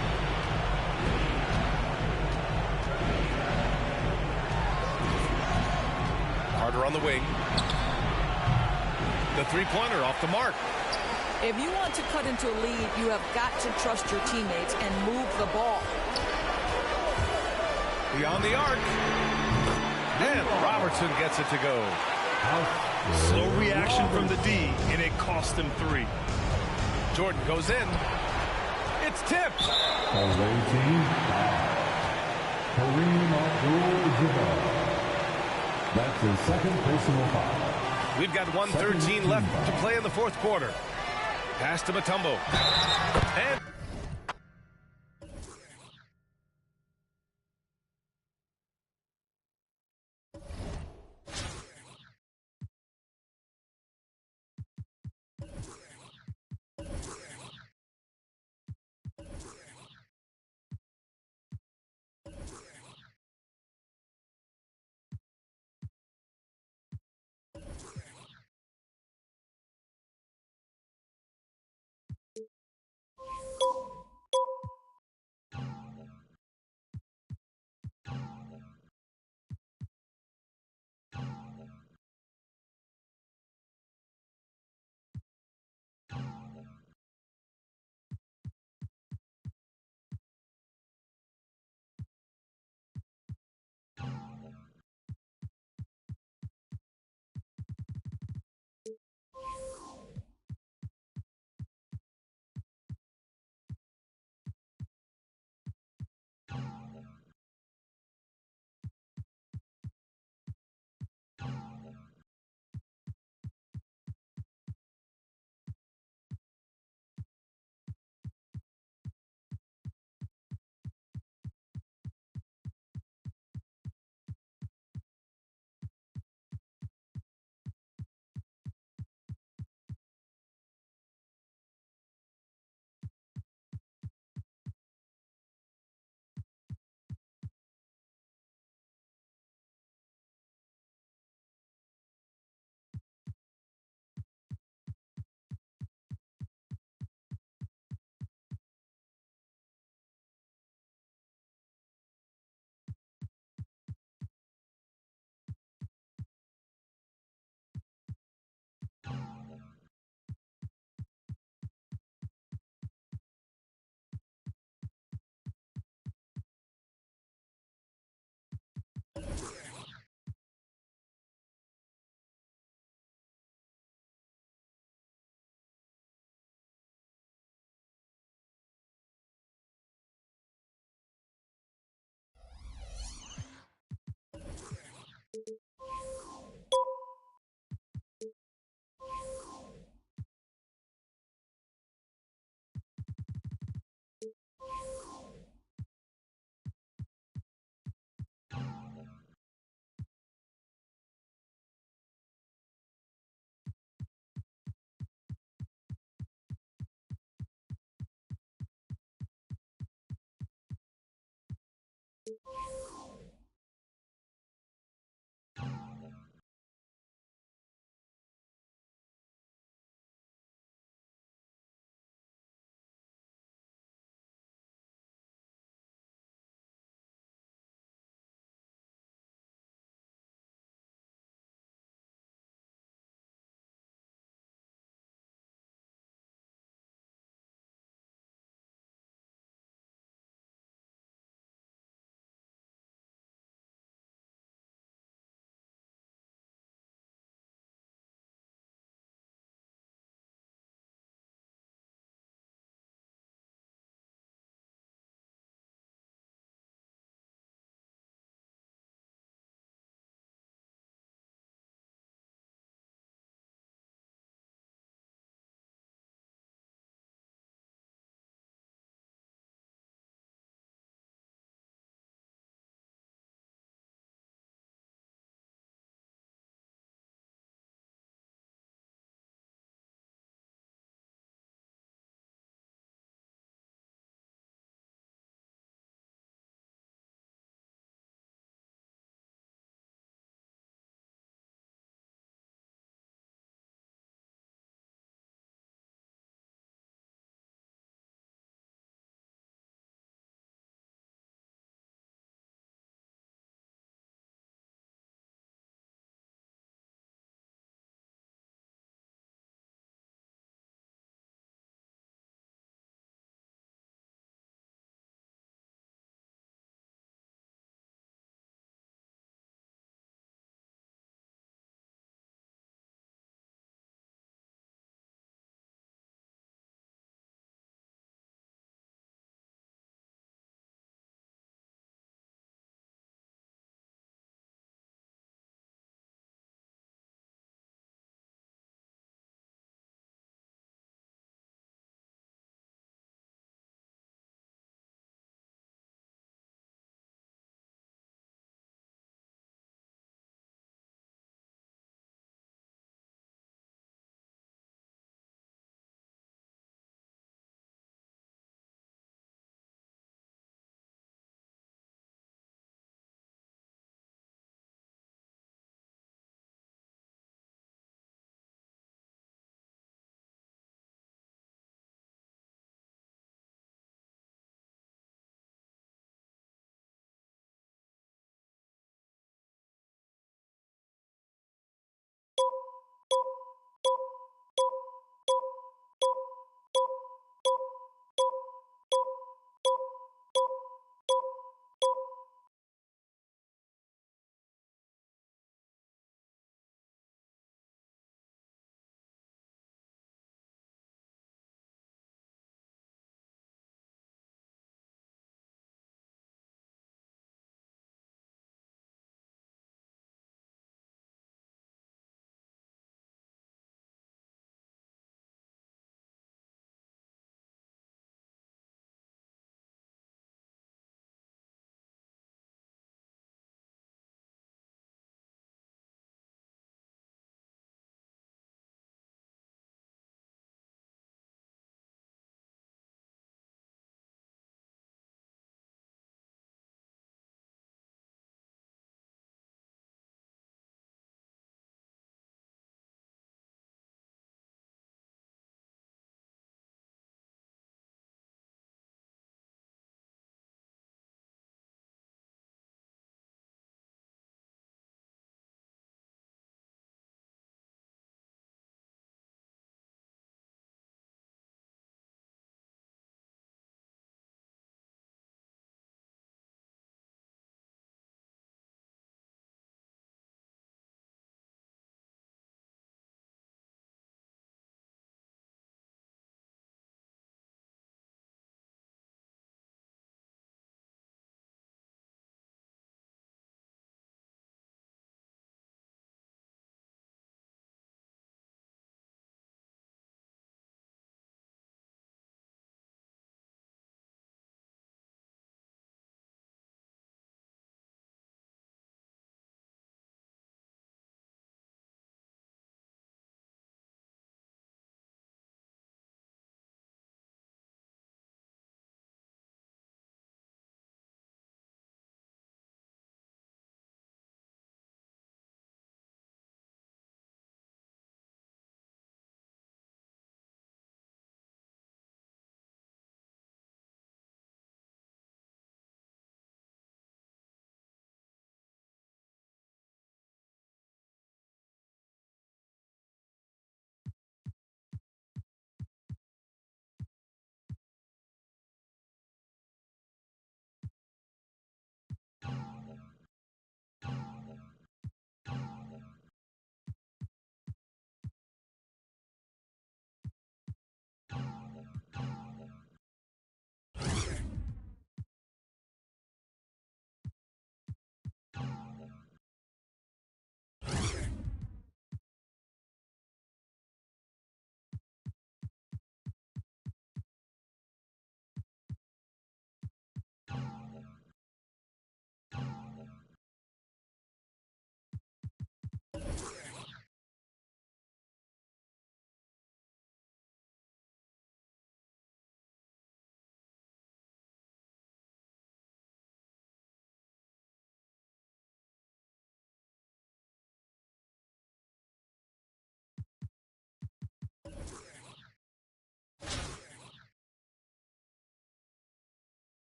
Carter on the wing. The three-pointer off the mark. If you want to cut into a lead, you have got to trust your teammates and move the ball. Beyond the arc. And Robertson gets it to go. Slow reaction from the D, and it cost them 3. Jordan goes in. It's tipped. Away team foul. Kareem Abdul-Jabbar. That's his second personal foul. We've got 1:13 left to play in the fourth quarter. Pass to Mutombo. And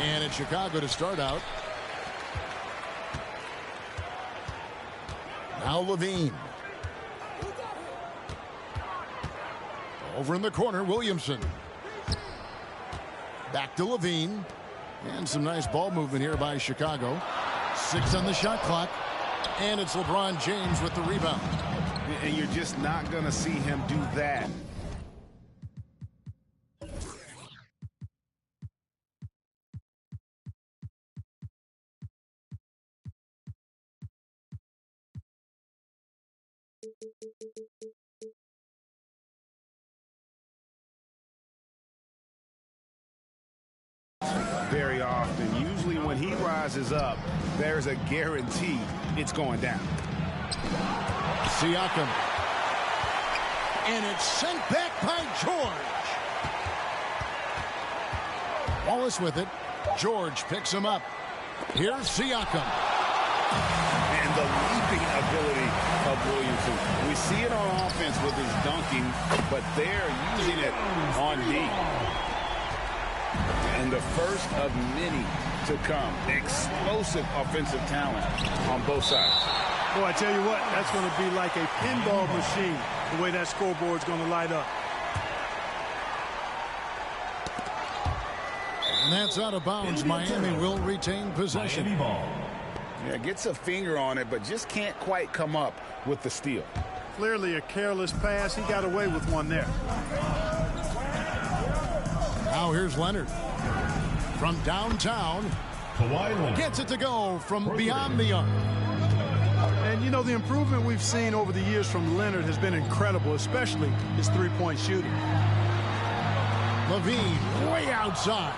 And in Chicago to start out. Now Levine. Over in the corner, Williamson. Back to Levine. And some nice ball movement here by Chicago. 6 on the shot clock. And it's LeBron James with the rebound. And you're just not going to see him do that. Very often. Usually when he rises up, there's a guarantee it's going down. Siakam. And it's sent back by George. Wallace with it. George picks him up. Here's Siakam. And the leaping ability of Williamson. We see it on offense with his dunking, but they're using it on D. And the first of many to come. Explosive offensive talent on both sides. Boy, I tell you what, that's going to be like a pinball machine, the way that scoreboard's going to light up. And that's out of bounds. Miami will retain possession. Yeah, gets a finger on it, but just can't quite come up with the steal. Clearly a careless pass. He got away with one there. Now here's Leonard. From downtown. Gets it to go from beyond the arc. And, you know, the improvement we've seen over the years from Leonard has been incredible, especially his three-point shooting. Levine way outside.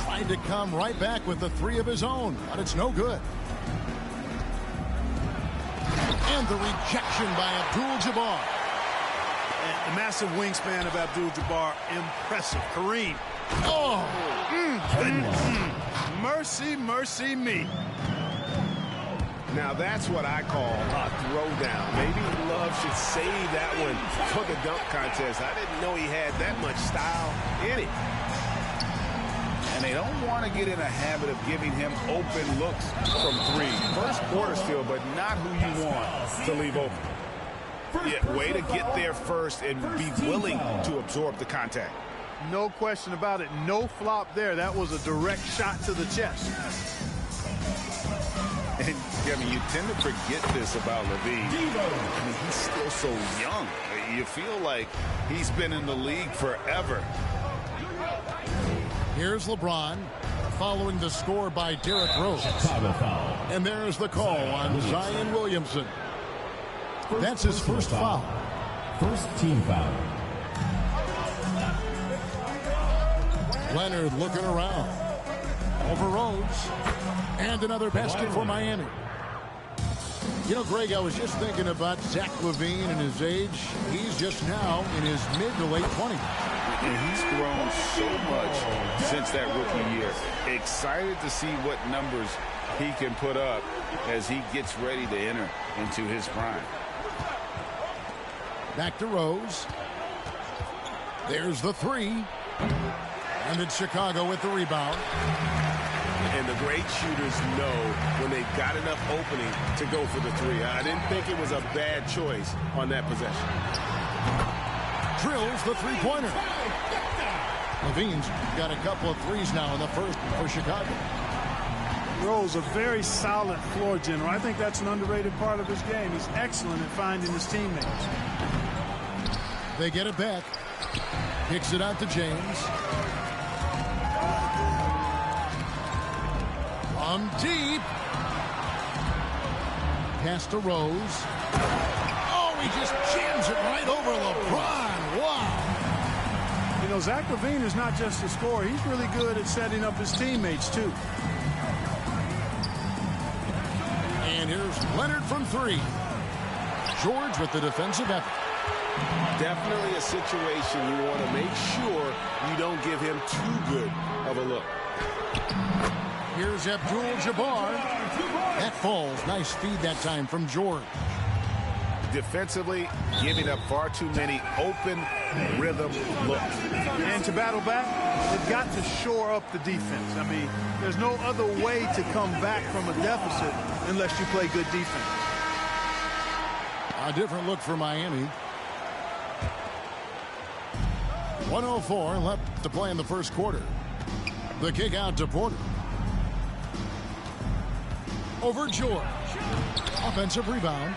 Tried to come right back with the three of his own, but it's no good. And the rejection by Abdul-Jabbar. The massive wingspan of Abdul-Jabbar, impressive. Kareem. Oh! Mercy, mercy me. Now that's what I call a throwdown. Maybe Love should save that one for the dunk contest. I didn't know he had that much style in it. And they don't want to get in a habit of giving him open looks from three. First quarter still, but not who you want to leave open. Yeah, way to get there first and be willing to absorb the contact. No question about it. No flop there. That was a direct shot to the chest. And, I mean, you tend to forget this about Levine. I mean, he's still so young. You feel like he's been in the league forever. Here's LeBron following the score by Derrick Rose. And there's the call on Zion Williamson. That's his first foul. First team foul. Leonard looking around. Over Rose. And another basket for Miami. You know, Greg, I was just thinking about Zach LaVine and his age. He's just now in his mid to late 20s. And he's grown so much since that rookie year. Excited to see what numbers he can put up as he gets ready to enter into his prime. Back to Rose. There's the three. And it's Chicago with the rebound. And the great shooters know when they've got enough opening to go for the three. I didn't think it was a bad choice on that possession. Drills the three-pointer. Levine's got a couple of threes now in the first for Chicago. Rose, a very solid floor general. I think that's an underrated part of his game. He's excellent at finding his teammates. They get it back. Kicks it out to James. From deep. Pass to Rose. Oh, he just jams it right over LeBron. Wow. You know, Zach LaVine is not just a scorer. He's really good at setting up his teammates, too. And here's Leonard from three. George with the defensive effort. Definitely a situation you want to make sure you don't give him too good of a look. Here's Abdul-Jabbar. That falls. Nice feed that time from George. Defensively, giving up far too many open rhythm looks. And to battle back, they've got to shore up the defense. I mean, there's no other way to come back from a deficit unless you play good defense. A different look for Miami. 1:04 left to play in the first quarter. The kick out to Porter. Over George. Offensive rebound.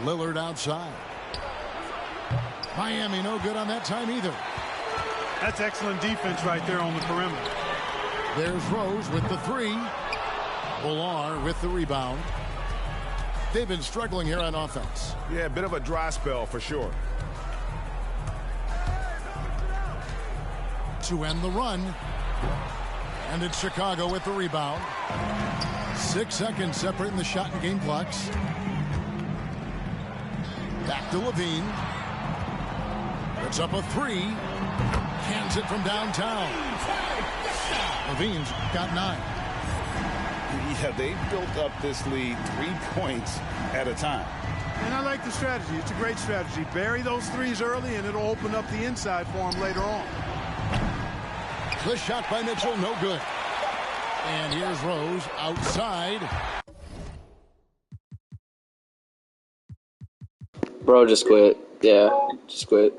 Lillard outside. Miami no good on that time either. That's excellent defense right there on the perimeter. There's Rose with the three. Villar with the rebound. They've been struggling here on offense. Yeah, a bit of a dry spell for sure. To end the run. And it's Chicago with the rebound. 6 seconds separating the shot and game clocks. Back to Levine. It's up a three. Hands it from downtown. Levine's got 9. Yeah, they built up this lead 3 points at a time. And I like the strategy. It's a great strategy. Bury those threes early, and it'll open up the inside for him later on. The shot by Mitchell, no good. And here's Rose outside. Bro, just quit. Yeah, just quit.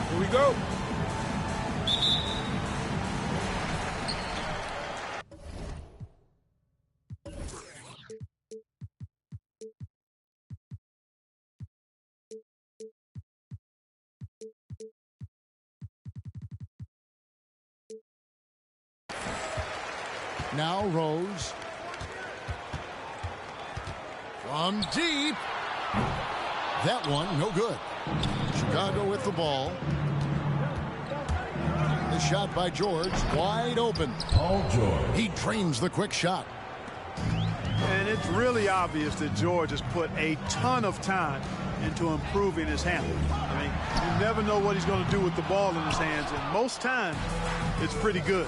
Here we go. Now Rose. From deep. That one, no good. Chicago with the ball. The shot by George, wide open. Paul George. He trains the quick shot. And it's really obvious that George has put a ton of time into improving his handling. I mean, you never know what he's going to do with the ball in his hands, and most times it's pretty good.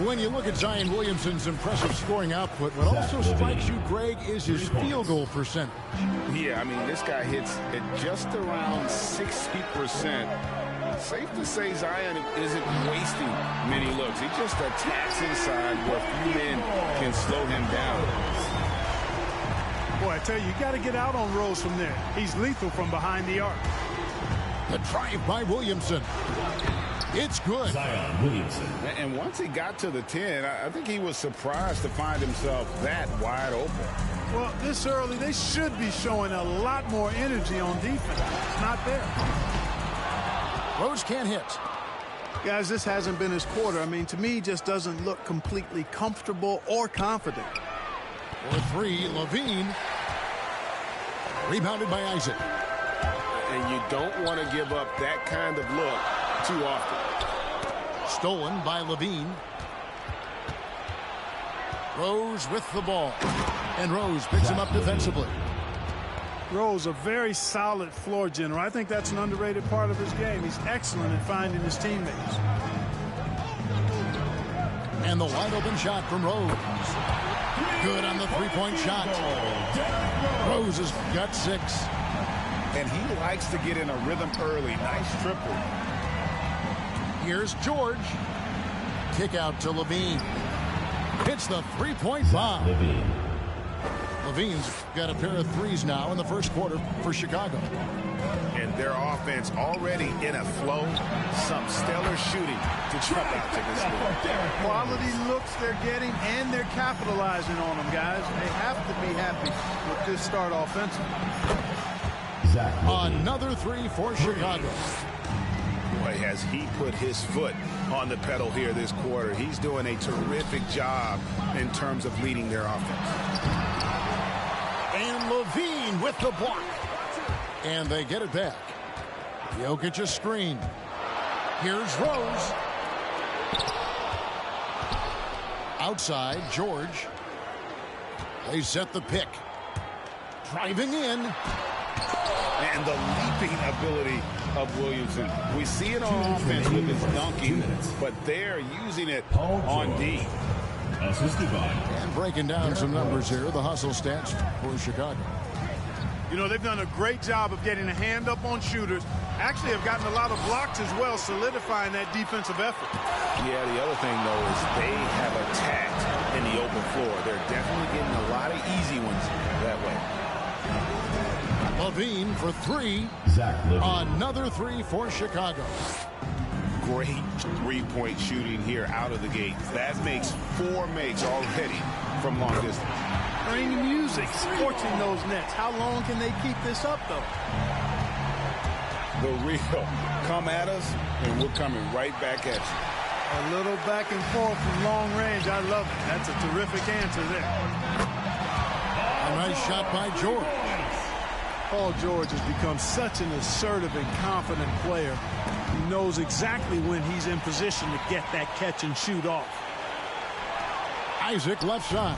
When you look at Zion Williamson's impressive scoring output, what also strikes you, Greg, is his field goal percentage. Yeah, I mean, this guy hits at just around 60%. Safe to say Zion isn't wasting many looks. He just attacks inside where few men can slow him down. Boy, I tell you, you got to get out on Rose from there. He's lethal from behind the arc. The drive by Williamson. It's good. Zion Williamson. And once he got to the 10, I think he was surprised to find himself that wide open. Well, this early, they should be showing a lot more energy on defense. It's not there. Rose can't hit. Guys, this hasn't been his quarter. I mean, to me, he just doesn't look completely comfortable or confident. For three, Levine. Rebounded by Isaac. And you don't want to give up that kind of look too often. Stolen by Levine. Rose with the ball. And Rose picks him up defensively. Rose, a very solid floor general. I think that's an underrated part of his game. He's excellent at finding his teammates. And the wide open shot from Rose. Good on the three-point shot. Rose has got 6. And he likes to get in a rhythm early. Nice triple. Here's George. Kick out to Levine. Hits the three-point bomb. Levine's got a pair of threes now in the first quarter for Chicago. And their offense already in a flow. Some stellar shooting to jump out to this league. Quality looks they're getting, and they're capitalizing on them, guys. They have to be happy with this start offensively. Another 3 for Chicago. Boy, has he put his foot on the pedal here this quarter. He's doing a terrific job in terms of leading their offense. And Levine with the block. And they get it back. Jokic a screen. Here's Rose. Outside, George. They set the pick. Driving in. And the leaping ability of Williamson. We see it on offense with his dunking, but they're using it on D. And breaking down some numbers here, the hustle stats for Chicago. You know, they've done a great job of getting a hand up on shooters. Actually have gotten a lot of blocks as well, solidifying that defensive effort. Yeah, the other thing, though, is they have attacked in the open floor. They're definitely getting a lot of easy ones that way. Levine for 3. Another 3 for Chicago. Great three-point shooting here out of the gate. That makes 4 makes already from long distance. Bring music, scorching those nets. How long can they keep this up, though? The real come at us, and we're coming right back at you. A little back and forth from long range. I love it. That's a terrific answer there. A nice shot by George. Paul George has become such an assertive and confident player. He knows exactly when he's in position to get that catch and shoot off. Isaac left side.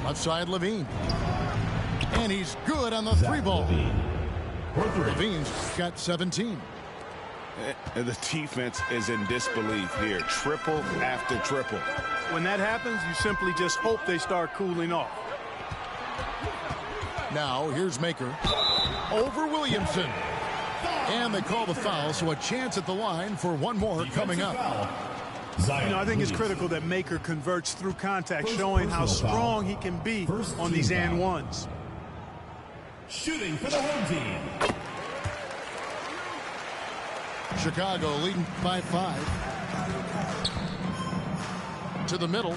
Left side Levine. And he's good on the 3-ball. Levine's got 17. And the defense is in disbelief here. Triple after triple. When that happens, you simply just hope they start cooling off. Now, here's Maker. Over Williamson. And they call the foul, so a chance at the line for one more coming up. I think it's critical that Maker converts through contact, showing how strong he can be on these and ones. Shooting for the home team. Chicago leading by 5. To the middle.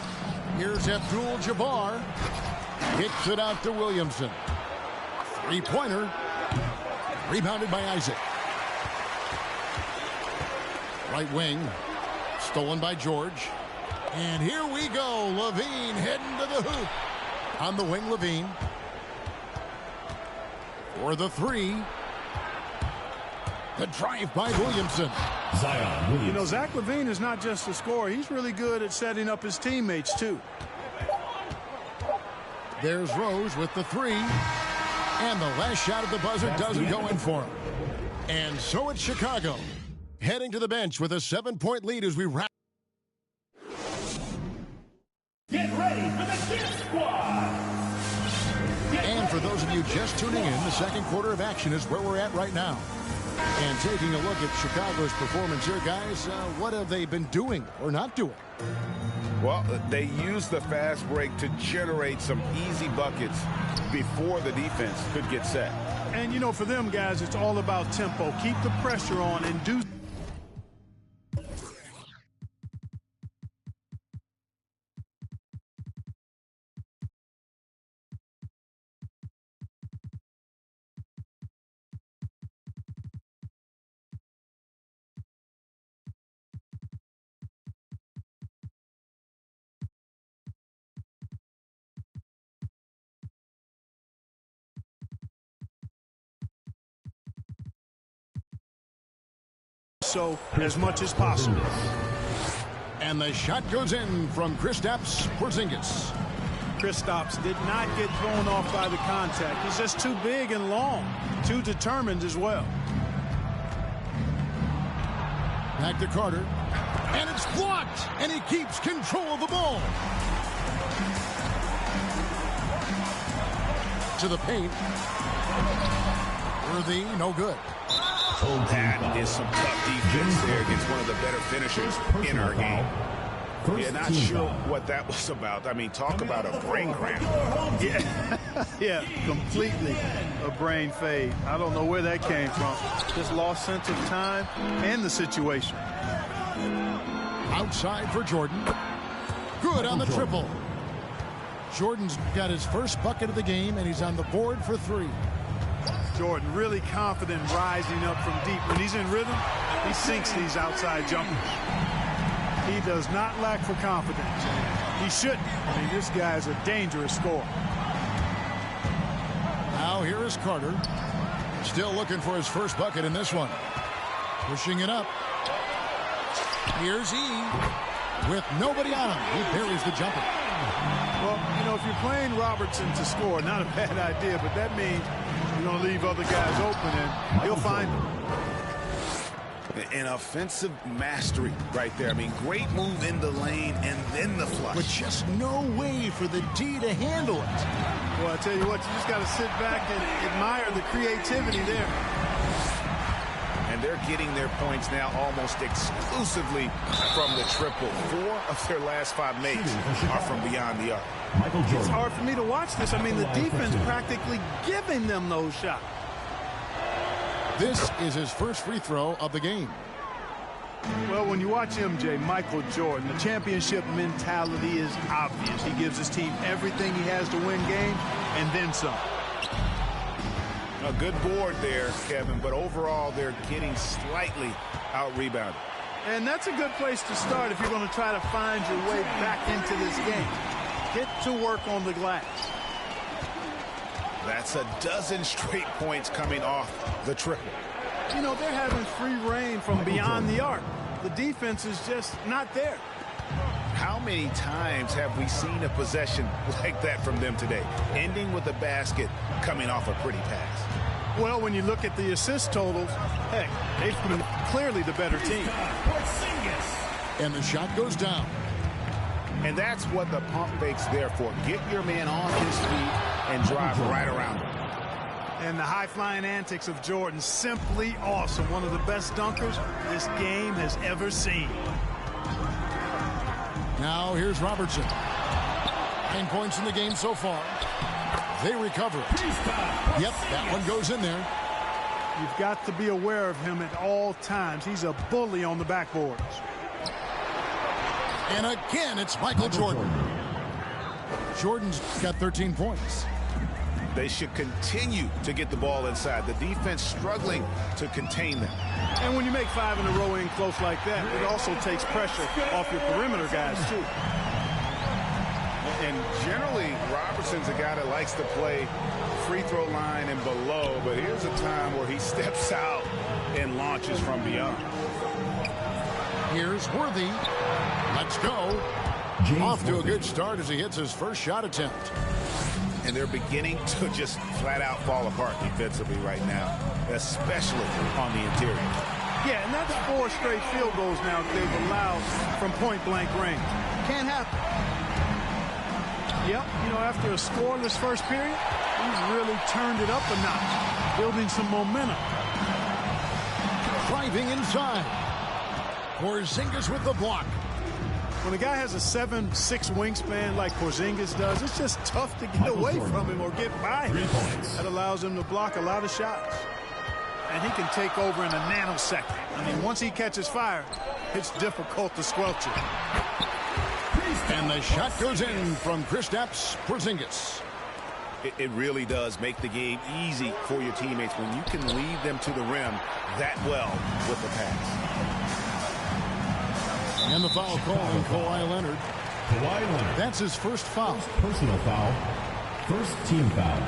Here's Abdul-Jabbar. Kicks it out to Williamson. Three-pointer. Rebounded by Isaac. Right wing. Stolen by George. And here we go. Levine heading to the hoop. On the wing, Levine. For the 3. The drive by Williamson. Zion Williamson. Zach LaVine is not just a scorer. He's really good at setting up his teammates, too. There's Rose with the 3. And the last shot at the buzzer doesn't go in for him. And so it's Chicago. Heading to the bench with a 7-point lead as we wrap. Get ready for the Gift Squad. And for those of you just tuning in, the second quarter of action is where we're at right now. And taking a look at Chicago's performance here, guys, what have they been doing or not doing? Well, they used the fast break to generate some easy buckets before the defense could get set. And, for them, guys, it's all about tempo. Keep the pressure on and do. So as much as possible. And the shot goes in from Kristaps Porzingis. Kristaps did not get thrown off by the contact. He's just too big and long, too determined as well. Back to Carter. And it's blocked. And he keeps control of the ball. To the paint. Worthy, no good. That is some tough defense there against one of the better finishers in our game. Yeah, not sure what that was about. I mean, talk about a brain cramp. Yeah, completely a brain fade. I don't know where that came from. Just lost sense of time and the situation. Outside for Jordan. Good on the triple. Jordan's got his first bucket of the game, and he's on the board for 3. Jordan really confident rising up from deep. When he's in rhythm, he sinks these outside jumpers. He does not lack for confidence. He shouldn't. I mean, this guy is a dangerous scorer. Now here is Carter. Still looking for his first bucket in this one. Pushing it up. Here's E. With nobody on him. He buries the jumper. Well, if you're playing Robertson to score, not a bad idea, but that means you're going to leave other guys open, and he'll find them. An offensive mastery right there. I mean, great move in the lane and then the flush. But just no way for the D to handle it. Well, I tell you what, you just got to sit back and admire the creativity there. And they're getting their points now almost exclusively from the triple. 4 of their last 5 makes are from beyond the arc. It's hard for me to watch this. I mean, the defense practically giving them those shots. This is his first free throw of the game. Well, when you watch MJ, Michael Jordan, the championship mentality is obvious. He gives his team everything he has to win games and then some. A good board there, Kevin, but overall they're getting slightly out-rebounded. And that's a good place to start if you're going to try to find your way back into this game. Get to work on the glass. That's a dozen straight points coming off the triple. They're having free reign from beyond the arc. The defense is just not there. How many times have we seen a possession like that from them today, ending with a basket coming off a pretty pass? Well, when you look at the assist totals, heck, they've been clearly the better team. And the shot goes down. And that's what the pump fake's there for. Get your man on his feet and drive right around him. And the high-flying antics of Jordan, simply awesome. One of the best dunkers this game has ever seen. Now here's Robertson. 9 points in the game so far. They recover it. Yep, that one goes in there. You've got to be aware of him at all times. He's a bully on the backboards. And again, it's Michael Jordan. Jordan's got 13 points. They should continue to get the ball inside. The defense struggling to contain them. And when you make 5 in a row in close like that, it also takes pressure off your perimeter guys, too. And generally, Robertson's a guy that likes to play free throw line and below, but here's a time where he steps out and launches from beyond. Here's Worthy. Let's go. Off to a good start as he hits his first shot attempt. And they're beginning to just flat out fall apart defensively right now, especially on the interior. Yeah, and that's 4 straight field goals now they've allowed from point-blank range. Can't happen. Yep, you know, after a scoreless first period, he's really turned it up a notch, building some momentum. Driving inside. Porzingis with the block. When a guy has a 7'6" wingspan like Porzingis does, it's just tough to get away from him or get by him. That allows him to block a lot of shots. And he can take over in a nanosecond. I mean, once he catches fire, it's difficult to squelch it. And the shot goes in from Kristaps Porzingis. It really does make the game easy for your teammates when you can lead them to the rim that well with the pass. And the foul call on Kawhi Leonard. Kawhi Leonard. That's his first foul. Personal foul. First team foul.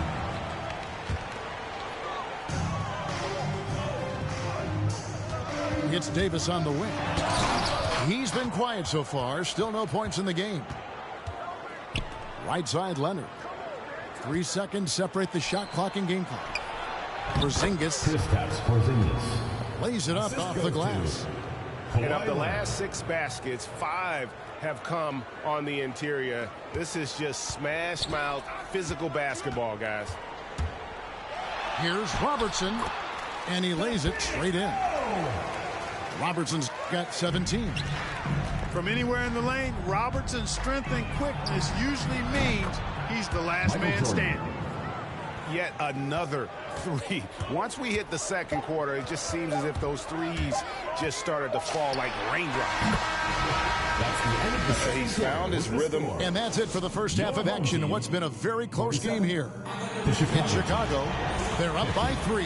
It's Davis on the wing. He's been quiet so far. Still no points in the game. Right side Leonard. 3 seconds separate the shot clock and game clock. Porzingis. Kristaps Porzingis. Lays it up off the glass. And of the last 6 baskets, 5 have come on the interior. This is just smash mouth physical basketball, guys. Here's Robertson, and he lays it straight in. Robertson's got 17. From anywhere in the lane, Robertson's strength and quickness usually means he's the last man standing. Yet another 3. Once we hit the second quarter, it just seems as if those threes just started to fall like raindrops. He's found his rhythm. And that's it for the first half of action in what's been a very close game here. In Chicago, they're up by 3.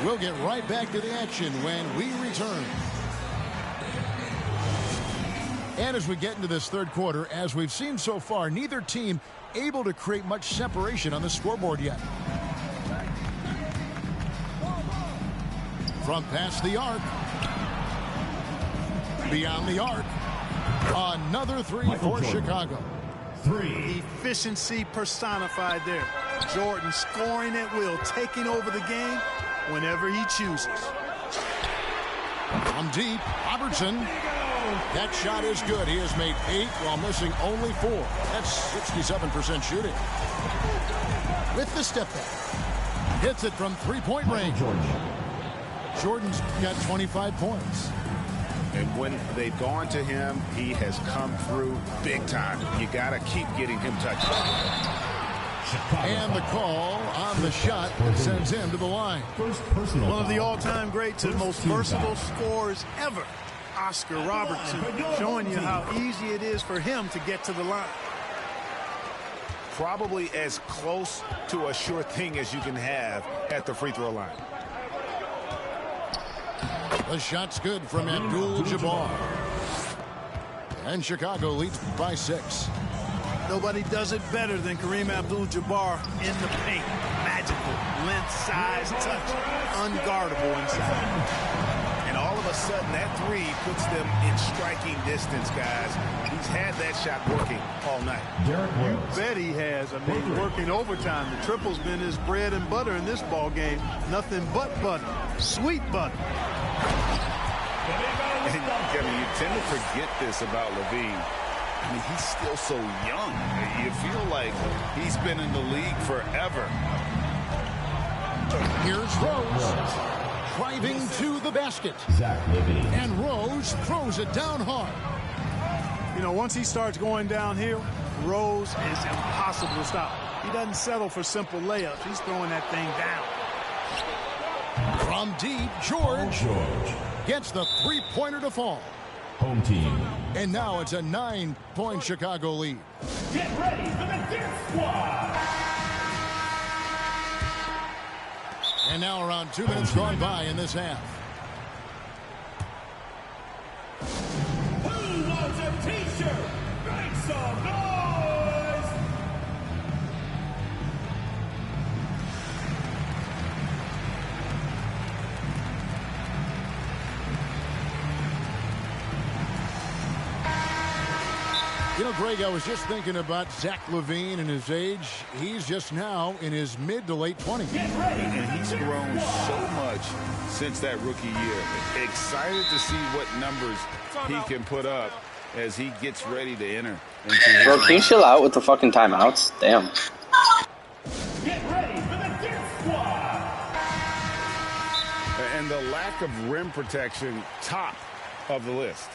We'll get right back to the action when we return. And as we get into this third quarter, as we've seen so far, neither team able to create much separation on the scoreboard yet. From past the arc. Beyond the arc. Another 3 for Chicago. 3. Efficiency personified there. Jordan scoring at will, taking over the game whenever he chooses. From deep, Robertson. That shot is good. He has made 8 while missing only 4. That's 67% shooting. With the step back. Hits it from 3-point range. Jordan's got 25 points. And when they've gone to him, he has come through big time. You got to keep getting him touched. And the call on the shot sends him to the line. One of the all-time greats and most versatile scorers ever. Oscar Robertson, showing you how easy it is for him to get to the line. Probably as close to a sure thing as you can have at the free throw line. The shot's good from Abdul-Jabbar. And Chicago leads by 6. Nobody does it better than Kareem Abdul-Jabbar in the paint. Magical, length, size, touch, unguardable inside. And all of a sudden, that 3 puts them in striking distance, guys. He's had that shot working all night. You bet he has. I mean, working overtime. The triple's been his bread and butter in this ball game. Nothing but butter. Sweet butter. And, Kevin, you tend to forget this about LaVine. I mean, he's still so young. You feel like he's been in the league forever. Here's Rose. Driving to the basket. Zach LaVine. And Rose throws it down hard. You know, once he starts going downhill, Rose is impossible to stop. He doesn't settle for simple layups. He's throwing that thing down. From deep, George gets the three-pointer to fall. Home team. And now it's a 9-point Chicago lead. Get ready for the Dip Squad. And now around 2 minutes gone by in this half. Who wants a t-shirt? Make some noise! You know, Greg, I was just thinking about Zach LaVine and his age. He's just now in his mid to late 20s. And he's grown so much since that rookie year. Excited to see what numbers he can put up as he gets ready to enter. Bro, can you chill out with the fucking timeouts? Damn. Get ready for the Dip Squad. And the lack of rim protection, top of the list.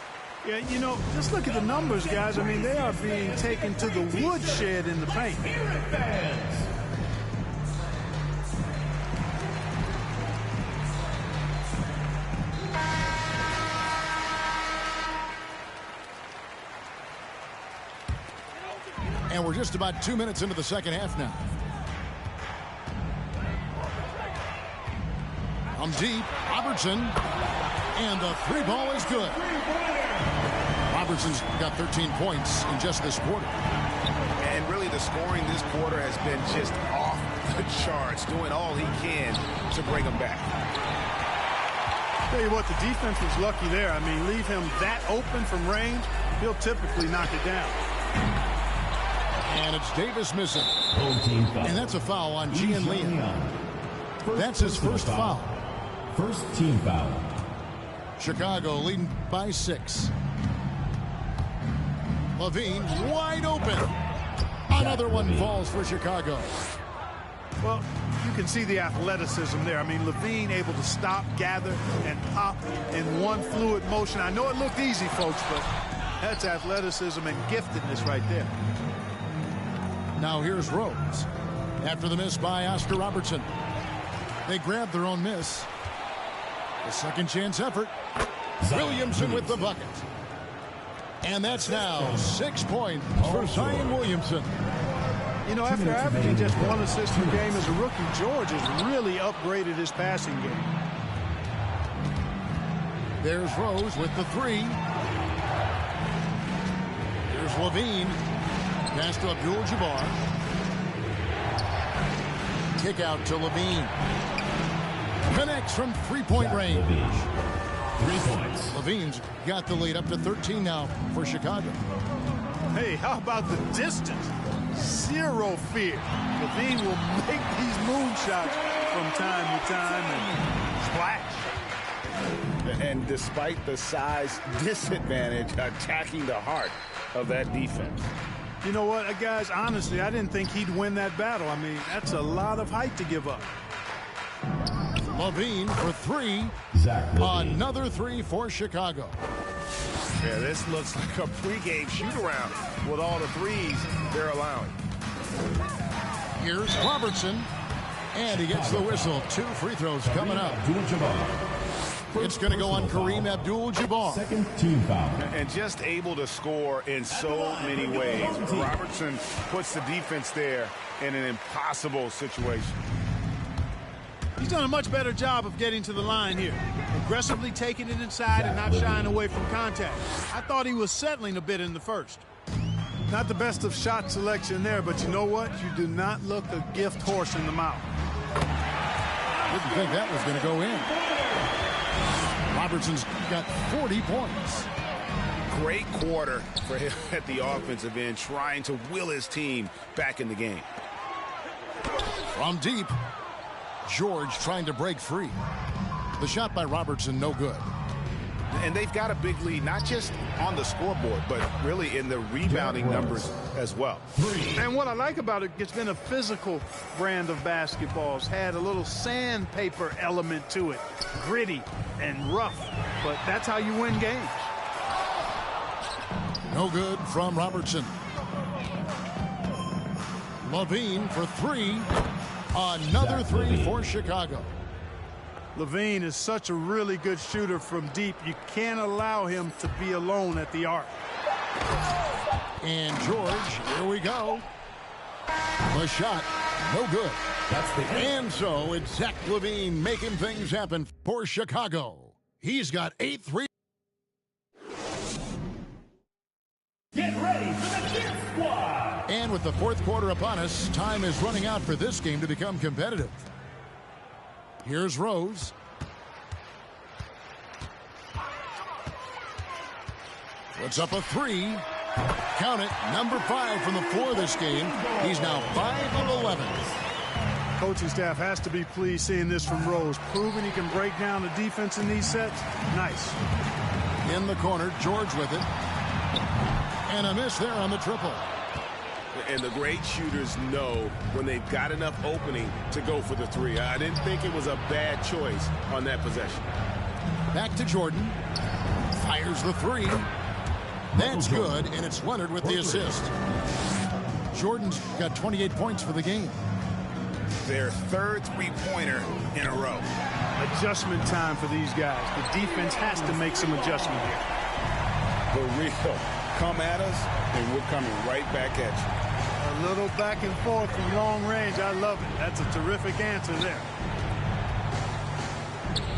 Yeah, you know, just look at the numbers, guys. I mean, they are being taken to the woodshed in the paint. And we're just about 2 minutes into the second half now. From deep, Robertson. And the three ball is good. Robertson's got 13 points in just this quarter. And really the scoring this quarter has been just off the charts, doing all he can to bring them back. Tell you what, the defense was lucky there. I mean, leave him that open from range, he'll typically knock it down. And it's Davis missing. Home team foul. And that's a foul on Gian Leon. That's his first foul. First team foul. Chicago leading by 6. LaVine wide open. Another one falls for Chicago. Well, you can see the athleticism there. I mean, LaVine able to stop, gather, and pop in one fluid motion. I know it looked easy, folks, but that's athleticism and giftedness right there. Now here's Rose. After the miss by Oscar Robertson. They grabbed their own miss. A second chance effort. Williamson with the bucket. And that's now 6 points for Zion Williamson. You know, after averaging just 1 assist per game as a rookie, George has really upgraded his passing game. There's Rose with the 3. Here's LaVine. Pass to Abdul-Jabbar. Kick out to LaVine. Connects from three-point range. 3 points. LaVine's got the lead up to 13 now for Chicago. Hey, how about the distance? Zero fear. LaVine will make these moonshots from time to time and splash. And despite the size disadvantage, attacking the heart of that defense. You know what, guys, honestly, I didn't think he'd win that battle. I mean, that's a lot of height to give up. LaVine for 3. Another 3 for Chicago. Yeah, this looks like a pregame shoot-around with all the threes they're allowing. Here's Robertson. And he gets the whistle. 2 free throws coming up. It's going to go on Kareem Abdul-Jabbar. Second team foul. And just able to score in so many ways. Robertson puts the defense there in an impossible situation. He's done a much better job of getting to the line here. Aggressively taking it inside and not shying away from contact. I thought he was settling a bit in the first. Not the best of shot selection there, but you know what? You do not look a gift horse in the mouth. Didn't think that was going to go in. Robertson's got 40 points. Great quarter for him at the offensive end, trying to will his team back in the game. From deep, George trying to break free. The shot by Robertson, no good. And they've got a big lead, not just on the scoreboard, but really in the rebounding numbers as well. And what I like about it, it's been a physical brand of basketball. It's had a little sandpaper element to it. Gritty and rough, but that's how you win games. No good from Robertson. Levine for three. Another three for Chicago. Levine is such a really good shooter from deep. You can't allow him to be alone at the arc. And George, here we go. The shot, no good. And so it's Zach LaVine making things happen for Chicago. He's got 8 3. Get ready for the Gear Squad. And with the fourth quarter upon us, time is running out for this game to become competitive. Here's Rose. Puts up a three. Count it, number 5 from the floor this game. He's now 5 of 11. Coaching staff has to be pleased seeing this from Rose. Proving he can break down the defense in these sets. Nice. In the corner, George with it. And a miss there on the triple. And the great shooters know when they've got enough opening to go for the three. I didn't think it was a bad choice on that possession. Back to Jordan. Fires the three. That's good, and it's Leonard with the assist. Jordan's got 28 points for the game. Their third three-pointer in a row. Adjustment time for these guys. The defense has to make some adjustment here. For real. Come at us, and we're coming right back at you. A little back and forth from long range. I love it. That's a terrific answer there.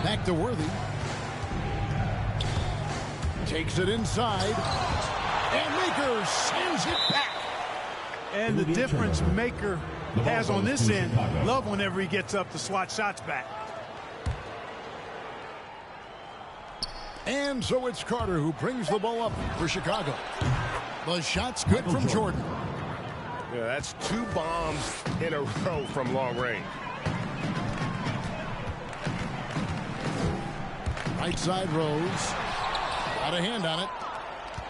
Back to Worthy. Takes it inside. And Maker sends it back. And the difference Maker has on this end, love whenever he gets up to swat shots back. And so it's Carter who brings the ball up for Chicago. The shot's good from Jordan. Yeah, that's 2 bombs in a row from long range. Right side Rose. Got a hand on it.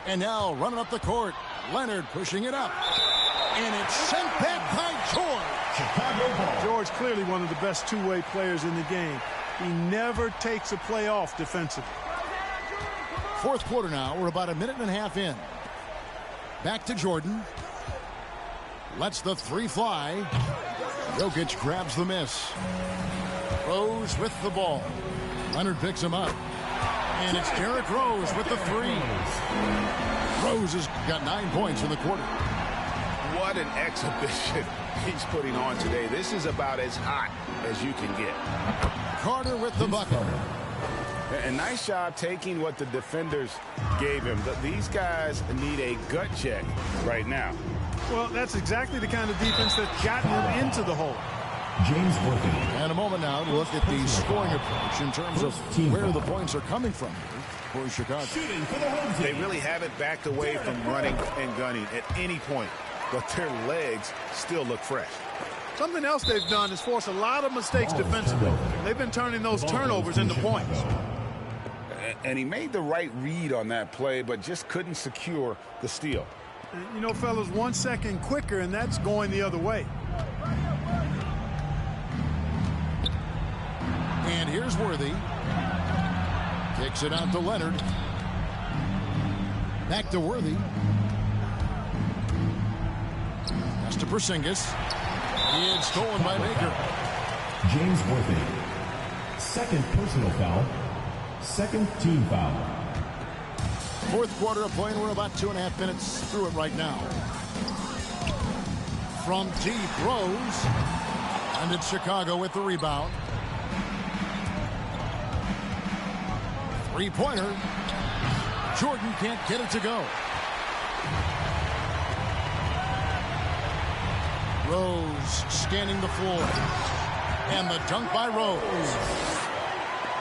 And now running up the court. Leonard pushing it up. And it's sent back by George. Chicago ball. George clearly one of the best two-way players in the game. He never takes a play off defensively. Fourth quarter now. We're about a minute and a half in. Back to Jordan. Lets the three fly. Jokic grabs the miss. Rose with the ball. Leonard picks him up. And it's Derrick Rose with the three. Rose has got 9 points in the quarter. What an exhibition he's putting on today. This is about as hot as you can get. Carter with the bucket. A nice job taking what the defenders gave him. These guys need a gut check right now. Well, that's exactly the kind of defense that's gotten him into the hole. James Worthy. And a moment now to look at the scoring approach in terms of where the points are coming from for Chicago. They really haven't backed away from running and gunning at any point, but their legs still look fresh. Something else they've done is force a lot of mistakes defensively. They've been turning those turnovers into points. And he made the right read on that play, but just couldn't secure the steal. You know, fellas, 1 second quicker, and that's going the other way. And here's Worthy. Kicks it out to Leonard. Back to Worthy. Pass to Porzingis. It's stolen by Baker. James Worthy. Second personal foul. Second team foul. Fourth quarter of play, and we're about 2.5 minutes through it right now. From deep, Rose. And it's Chicago with the rebound. Three-pointer. Jordan can't get it to go. Rose scanning the floor. And the dunk by Rose.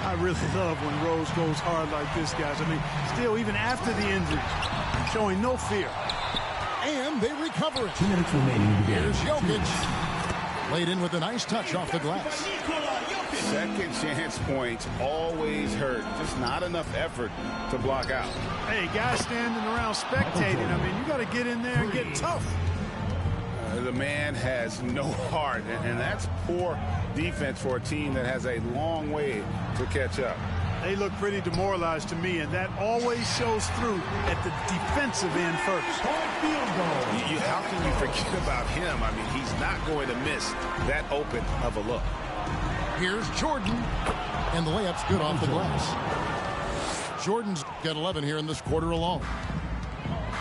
I really love when Rose goes hard like this, guys. I mean, still, even after the injury, showing no fear. And they recover it. 2 minutes remaining in the game. Here's Jokic. Laid in with a nice touch off the glass. Second chance points always hurt. Just not enough effort to block out. Hey, guys standing around spectating. I mean, you got to get in there and get tough. The man has no heart, and that's poor defense for a team that has a long way to catch up. They look pretty demoralized to me, and that always shows through at the defensive end first. How can you forget about him? I mean, he's not going to miss that open of a look. Here's Jordan, and the layup's good off the glass. Jordan's got 11 here in this quarter alone.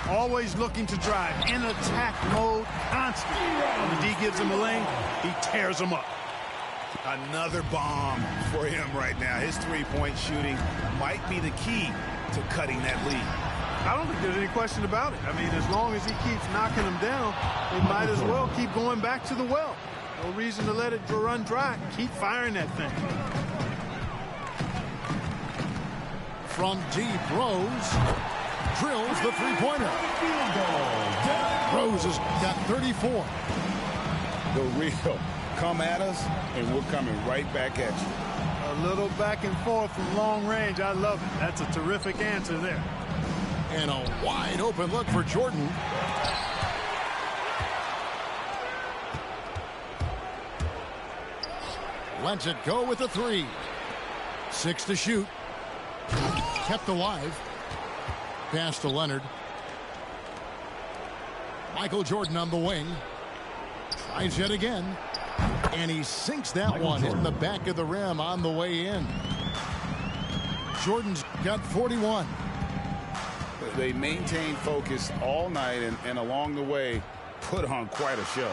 Always looking to drive in attack mode constantly. When the D gives him a lane, he tears him up. Another bomb for him right now. His three-point shooting might be the key to cutting that lead. I don't think there's any question about it. I mean, as long as he keeps knocking them down, they might as well keep going back to the well. No reason to let it run dry. Keep firing that thing. From deep, Rose drills the three-pointer. Rose has got 34. The real come at us, and we're coming right back at you. A little back and forth from long range. I love it. That's a terrific answer there. And a wide open look for Jordan. Lets it go with a three. 6 to shoot. Kept alive. Pass to Leonard. Michael Jordan on the wing. Tries yet again. And he sinks that one, hitting the back of the rim on the way in. Jordan's got 41. They maintained focus all night and along the way put on quite a show.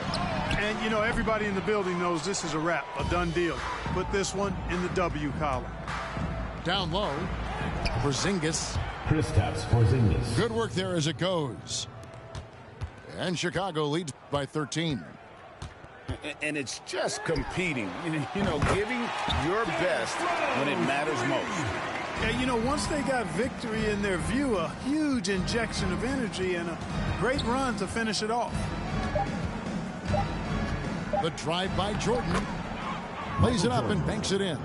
And, you know, everybody in the building knows this is a wrap, a done deal. Put this one in the W column. Down low. Porzingis. Kristaps Porzingis. Good work there as it goes. And Chicago leads by 13. And it's just competing, you know, giving your best when it matters most. Yeah, you know, once they got victory in their view, a huge injection of energy and a great run to finish it off. The drive by Jordan. Lays it up and banks it in.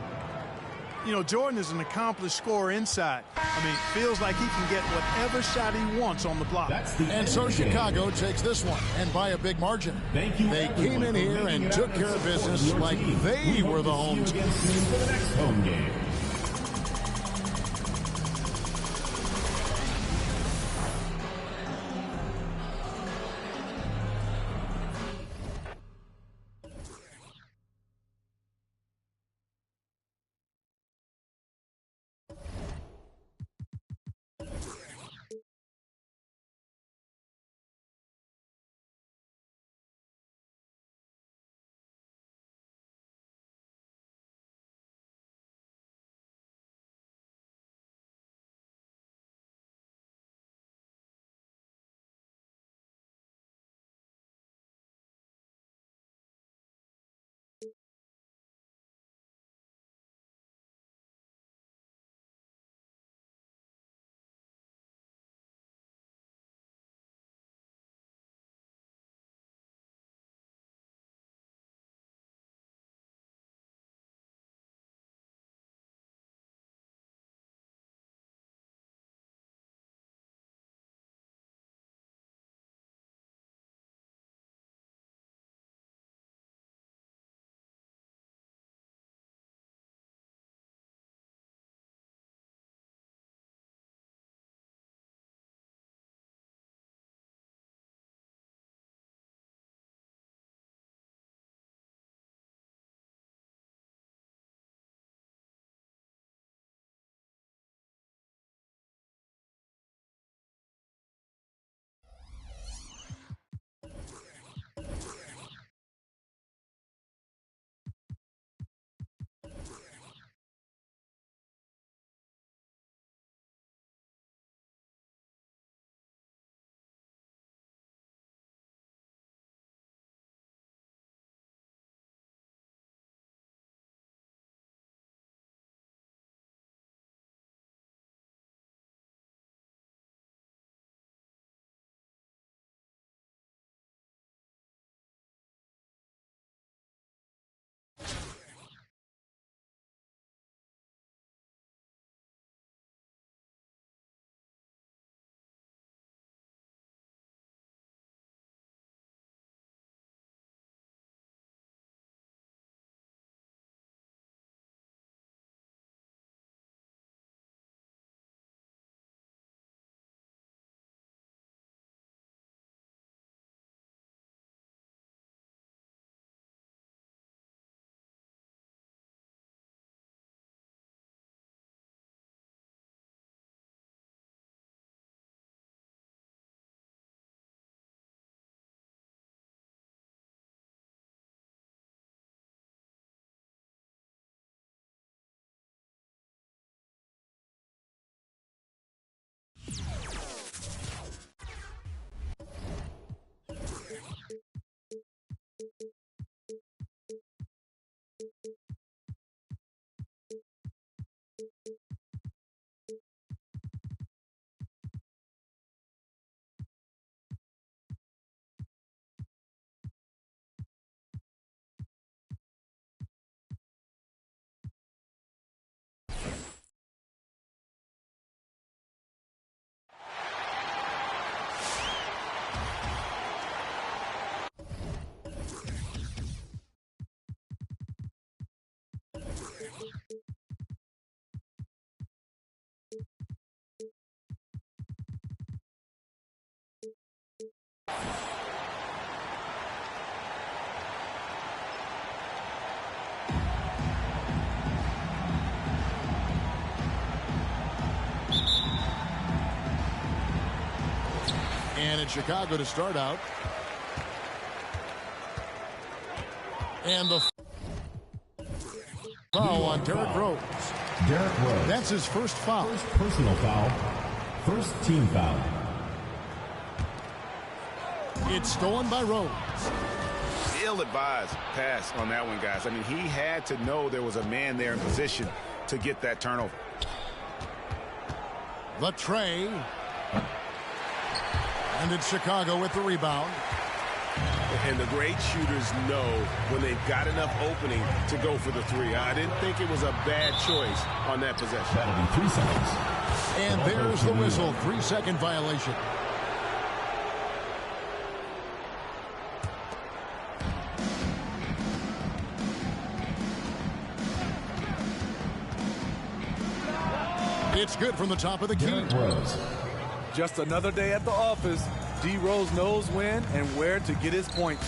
You know, Jordan is an accomplished scorer inside. I mean, feels like he can get whatever shot he wants on the block. And so Chicago takes this one, and by a big margin. Thank you. They came in here and took care of business like they were the home team. For the next home game. it's Chicago to start out. And the foul on Derrick Rose. Derrick Rose. That's his first foul. First personal foul. First team foul. It's stolen by Rose. Ill-advised pass on that one, guys. I mean, he had to know there was a man there in position to get that turnover. The tray. And it's Chicago with the rebound. And the great shooters know when they've got enough opening to go for the three. I didn't think it was a bad choice on that possession. That'll be 3 seconds. And there's the whistle. 3-second violation. It's good from the top of the key. Just another day at the office. D. Rose knows when and where to get his points.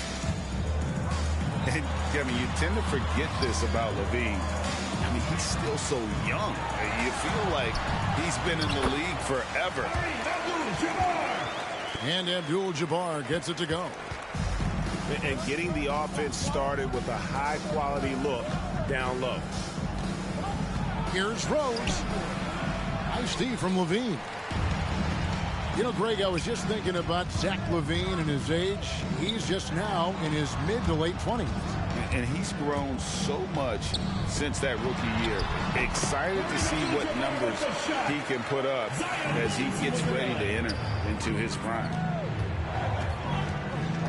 And, I mean, you tend to forget this about LaVine. I mean, he's still so young. You feel like he's been in the league forever. And Abdul-Jabbar gets it to go. And getting the offense started with a high-quality look down low. Here's Rose. Nice D from LaVine. You know, Greg, I was just thinking about Zach LaVine and his age. He's just now in his mid to late 20s. And he's grown so much since that rookie year. Excited to see what numbers he can put up as he gets ready to enter into his prime.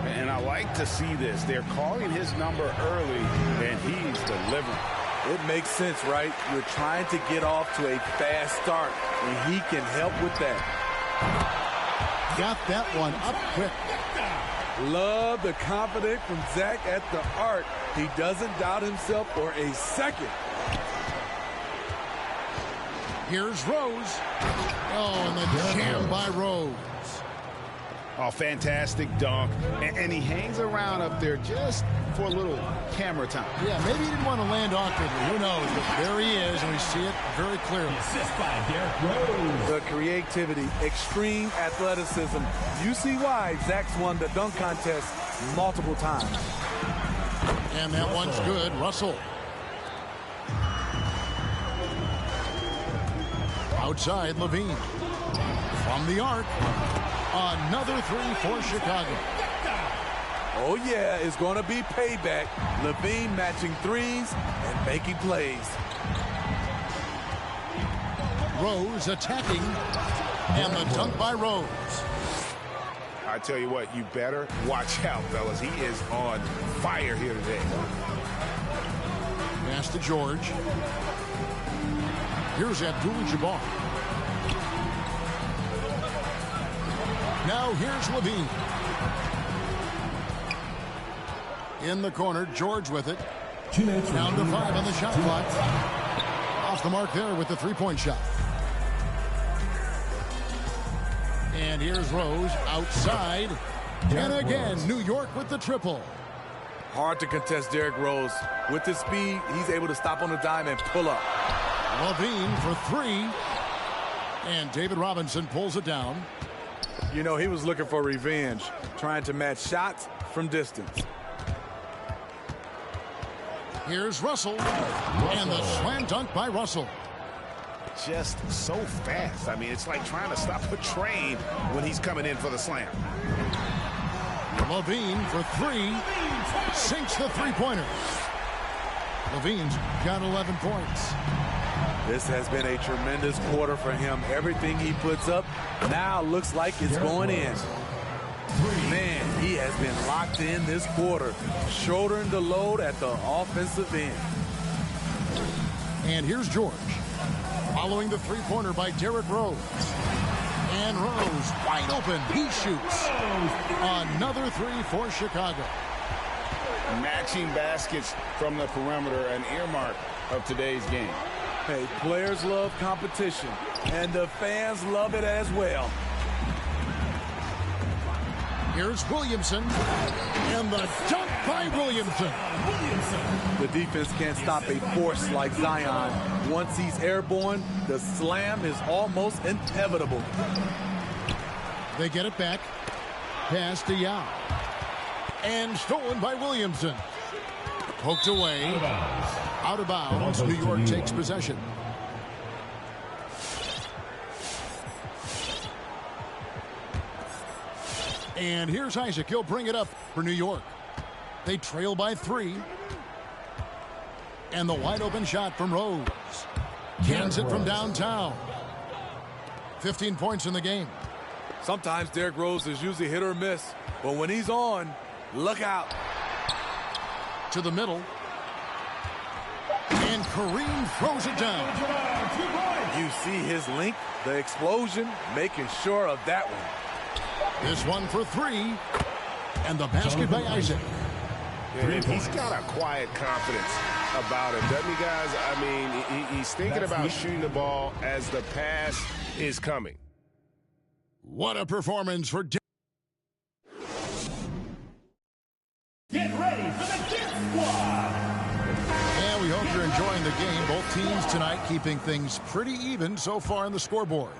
And I like to see this. They're calling his number early, and he's delivering. It makes sense, right? You're trying to get off to a fast start, and he can help with that. Got that one up quick. Love the confidence from Zach at the arc. He doesn't doubt himself for a second. Here's Rose. Oh, and the jam by Rose. Oh, fantastic dunk. And he hangs around up there just for a little camera time. Yeah, maybe he didn't want to land awkwardly. Who knows? But there he is, and we see it very clearly. Assist by Derrick Rose. The creativity, extreme athleticism. You see why Zach's won the dunk contest multiple times. And that one's good. Russell. Outside, LaVine. From the arc. Another three for Chicago. Oh, yeah, it's going to be payback. LaVine matching threes and making plays. Rose attacking. And the dunk by Rose. I tell you what, you better watch out, fellas. He is on fire here today. Pass to George. Here's Abdul-Jabbar. Now here's LaVine. In the corner, George with it. 2 minutes down to 5 on the shot clock. Off the mark there with the three-point shot. And here's Rose outside. And again, New York with the triple. Hard to contest Derrick Rose. With his speed, he's able to stop on a dime and pull up. LaVine for three. And David Robinson pulls it down. You know, he was looking for revenge, trying to match shots from distance. Here's Russell. And the slam dunk by Russell. Just so fast. I mean, it's like trying to stop a train when he's coming in for the slam. LaVine for three. Sinks the three-pointer. LaVine's got 11 points. This has been a tremendous quarter for him. Everything he puts up now looks like it's going in. Man, he has been locked in this quarter, shouldering the load at the offensive end. And here's George. Following the three-pointer by Derrick Rose. And Rose wide open. He shoots. Another three for Chicago. Matching baskets from the perimeter, an earmark of today's game. Hey, players love competition, and the fans love it as well. Here's Williamson. And the dunk by Williamson. The defense can't stop a force like Zion. Once he's airborne, the slam is almost inevitable. They get it back. Pass to Yao. And stolen by Williamson. Poked away. Out of bounds. New York takes possession. And here's Isaac. He'll bring it up for New York. They trail by 3. And the wide open shot from Rose. Cans it from downtown. 15 points in the game. Sometimes Derrick Rose is usually hit or miss, but when he's on, look out. To the middle. And Kareem throws it down. You see his length, the explosion, making sure of that one. This one for 3. And the basket by Isaac. He's got a quiet confidence about him, doesn't he, guys? I mean, he's thinking about shooting the ball as the pass is coming. What a performance for Get ready for the Kid Squad. And we hope you're enjoying the game. Both teams tonight keeping things pretty even so far on the scoreboard.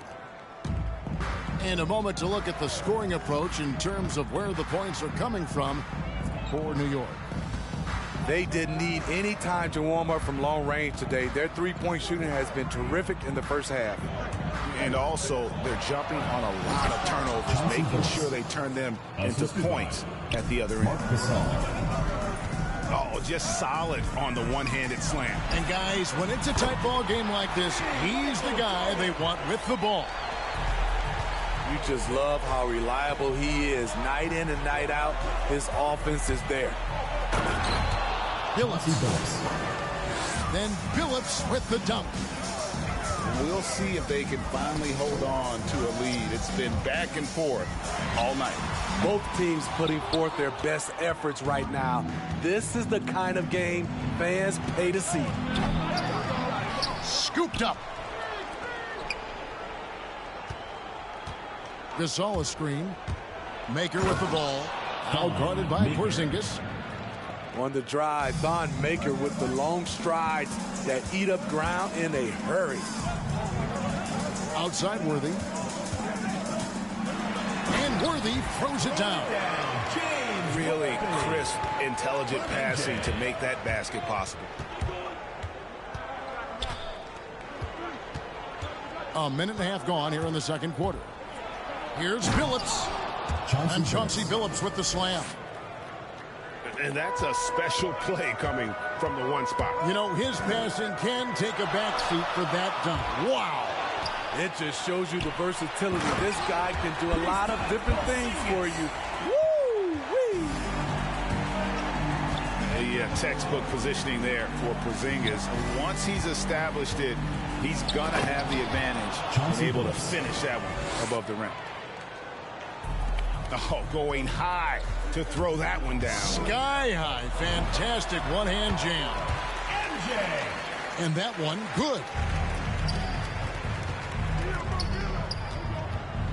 And a moment to look at the scoring approach in terms of where the points are coming from for New York. They didn't need any time to warm up from long range today. Their three-point shooting has been terrific in the first half. And also, they're jumping on a lot of turnovers, making sure they turn them into points at the other end. Oh, just solid on the one-handed slam. And guys, when it's a tight ball game like this, he's the guy they want with the ball. You just love how reliable he is night in and night out. His offense is there. Billups. Then Billups with the dunk. We'll see if they can finally hold on to a lead. It's been back and forth all night. Both teams putting forth their best efforts right now. This is the kind of game fans pay to see. Scooped up. Gasol a screen. Maker with the ball. Out guarded by Porzingis. On the drive, Thon Maker with the long strides that eat up ground in a hurry. Outside Worthy. And Worthy throws it down. Really crisp, intelligent passing to make that basket possible. A minute and a half gone here in the second quarter. Here's Billups. And Chauncey Billups with the slam. And that's a special play coming from the one spot. You know, his passing can take a backseat for that dunk. Wow. It just shows you the versatility. This guy can do a lot of different things for you. Woo-wee. Yeah, textbook positioning there for Porzingis. Once he's established it, he's going to have the advantage, able to finish that one above the rim. Oh, going high to throw that one down. Sky high. Fantastic one-hand jam. MJ. And that one, good.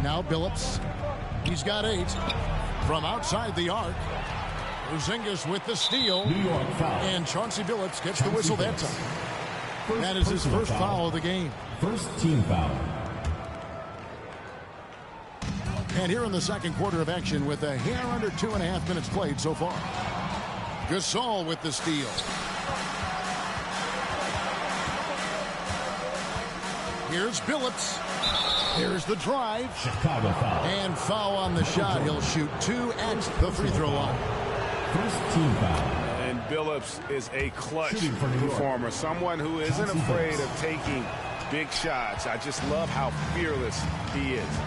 Now Billups. He's got 8. From outside the arc. Porzingis with the steal. New York foul. And Chauncey Billups gets the whistle that time. That is his first foul of the game. First team foul. And here in the second quarter of action with a hair under 2.5 minutes played so far. Gasol with the steal. Here's Billups. Here's the drive. Chicago foul. And foul on the shot. He'll shoot 2 at the free throw line. First team foul. And Billups is a clutch performer. Someone who isn't afraid of taking big shots. I just love how fearless he is.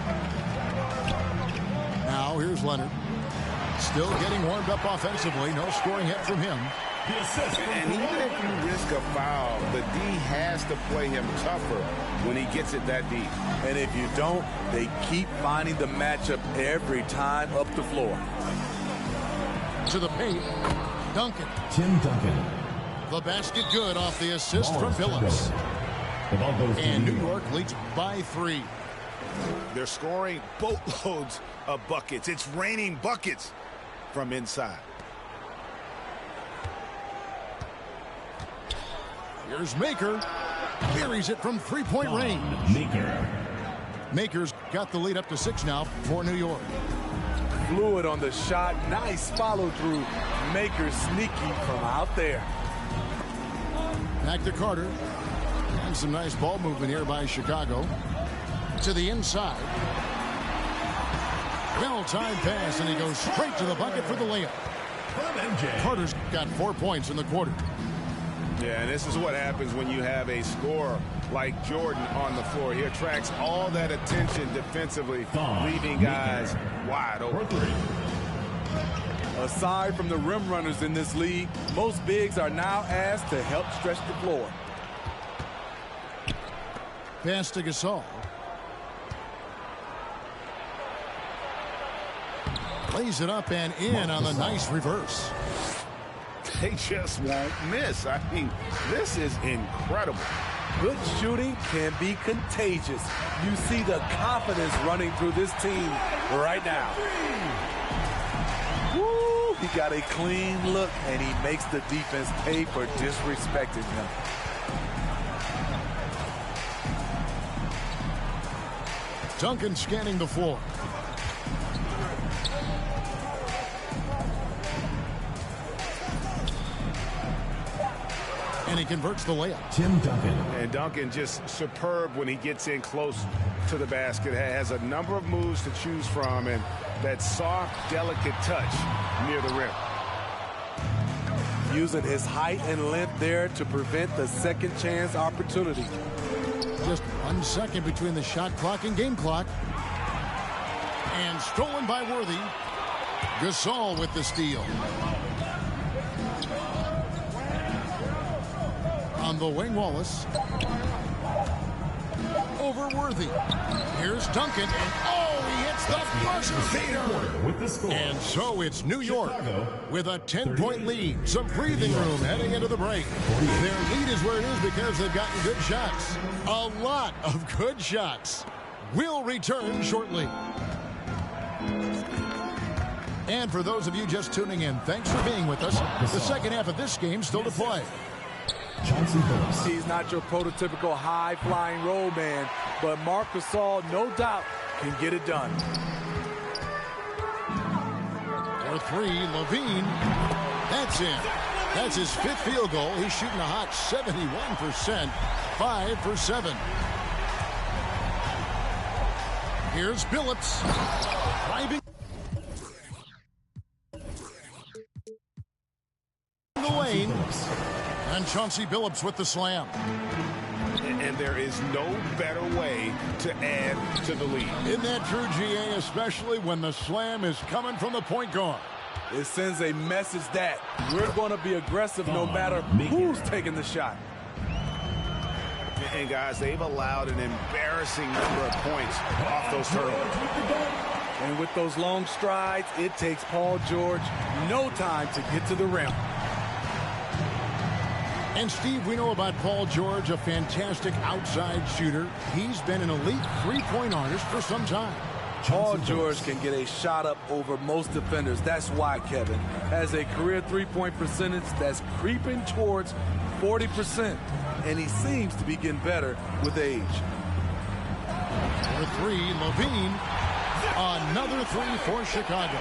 Now here's Leonard. Still getting warmed up offensively. No scoring hit from him. And even if you risk a foul, the D has to play him tougher when he gets it that deep. And if you don't, they keep finding the matchup every time up the floor. To the paint. Duncan. Tim Duncan. The basket good off the assist from Billups. And New York leads by 3. They're scoring boatloads of buckets. It's raining buckets from inside. Here's Maker. Buries it from three-point range. Maker's got the lead up to 6 now for New York. fluid on the shot. Nice follow-through. Maker sneaky from out there. Back to Carter. And some nice ball movement here by Chicago. To the inside. Well-timed pass, and he goes straight to the bucket for the layup. Carter's got 4 points in the quarter. Yeah, and this is what happens when you have a scorer like Jordan on the floor. He attracts all that attention defensively, leaving guys wide open. Aside from the rim runners in this league, most bigs are now asked to help stretch the floor. Pass to Gasol. Lays it up and in on the nice reverse. They just won't miss. I mean, this is incredible. Good shooting can be contagious. You see the confidence running through this team right now. Woo! He got a clean look, and he makes the defense pay for disrespecting him. Duncan scanning the floor. And he converts the layup. Tim Duncan. And Duncan just superb when he gets in close to the basket. Has a number of moves to choose from, and that soft, delicate touch near the rim. Using his height and length there to prevent the second chance opportunity. Just 1 second between the shot clock and game clock. And stolen by Worthy. Gasol with the steal. On the wing, Wallace. Over Worthy. Here's Duncan, and he hits the buzzer beater. And so it's New York with a 10-point lead. Some breathing room heading into the break. Their lead is where it is because they've gotten good shots. A lot of good shots. We'll return shortly. And for those of you just tuning in, thanks for being with us. The second half of this game still to play. He's not your prototypical high-flying role man, but Marc Gasol, no doubt, can get it done. For three, Levine. That's in. That's his 5th field goal. He's shooting a hot 71%. 5 for 7. Here's Billups. Driving the lane. And Chauncey Billups with the slam. And there is no better way to add to the lead. Isn't that true, GA, especially when the slam is coming from the point guard? It sends a message that we're going to be aggressive no matter who's taking the shot. And, guys, they've allowed an embarrassing number of points off those turnovers. And with those long strides, it takes Paul George no time to get to the rim. And, Steve, we know about Paul George, a fantastic outside shooter. He's been an elite three-point artist for some time. Paul George can get a shot up over most defenders. That's why Kevin has a career three-point percentage that's creeping towards 40%. And he seems to be getting better with age. For three, Levine. Another three for Chicago.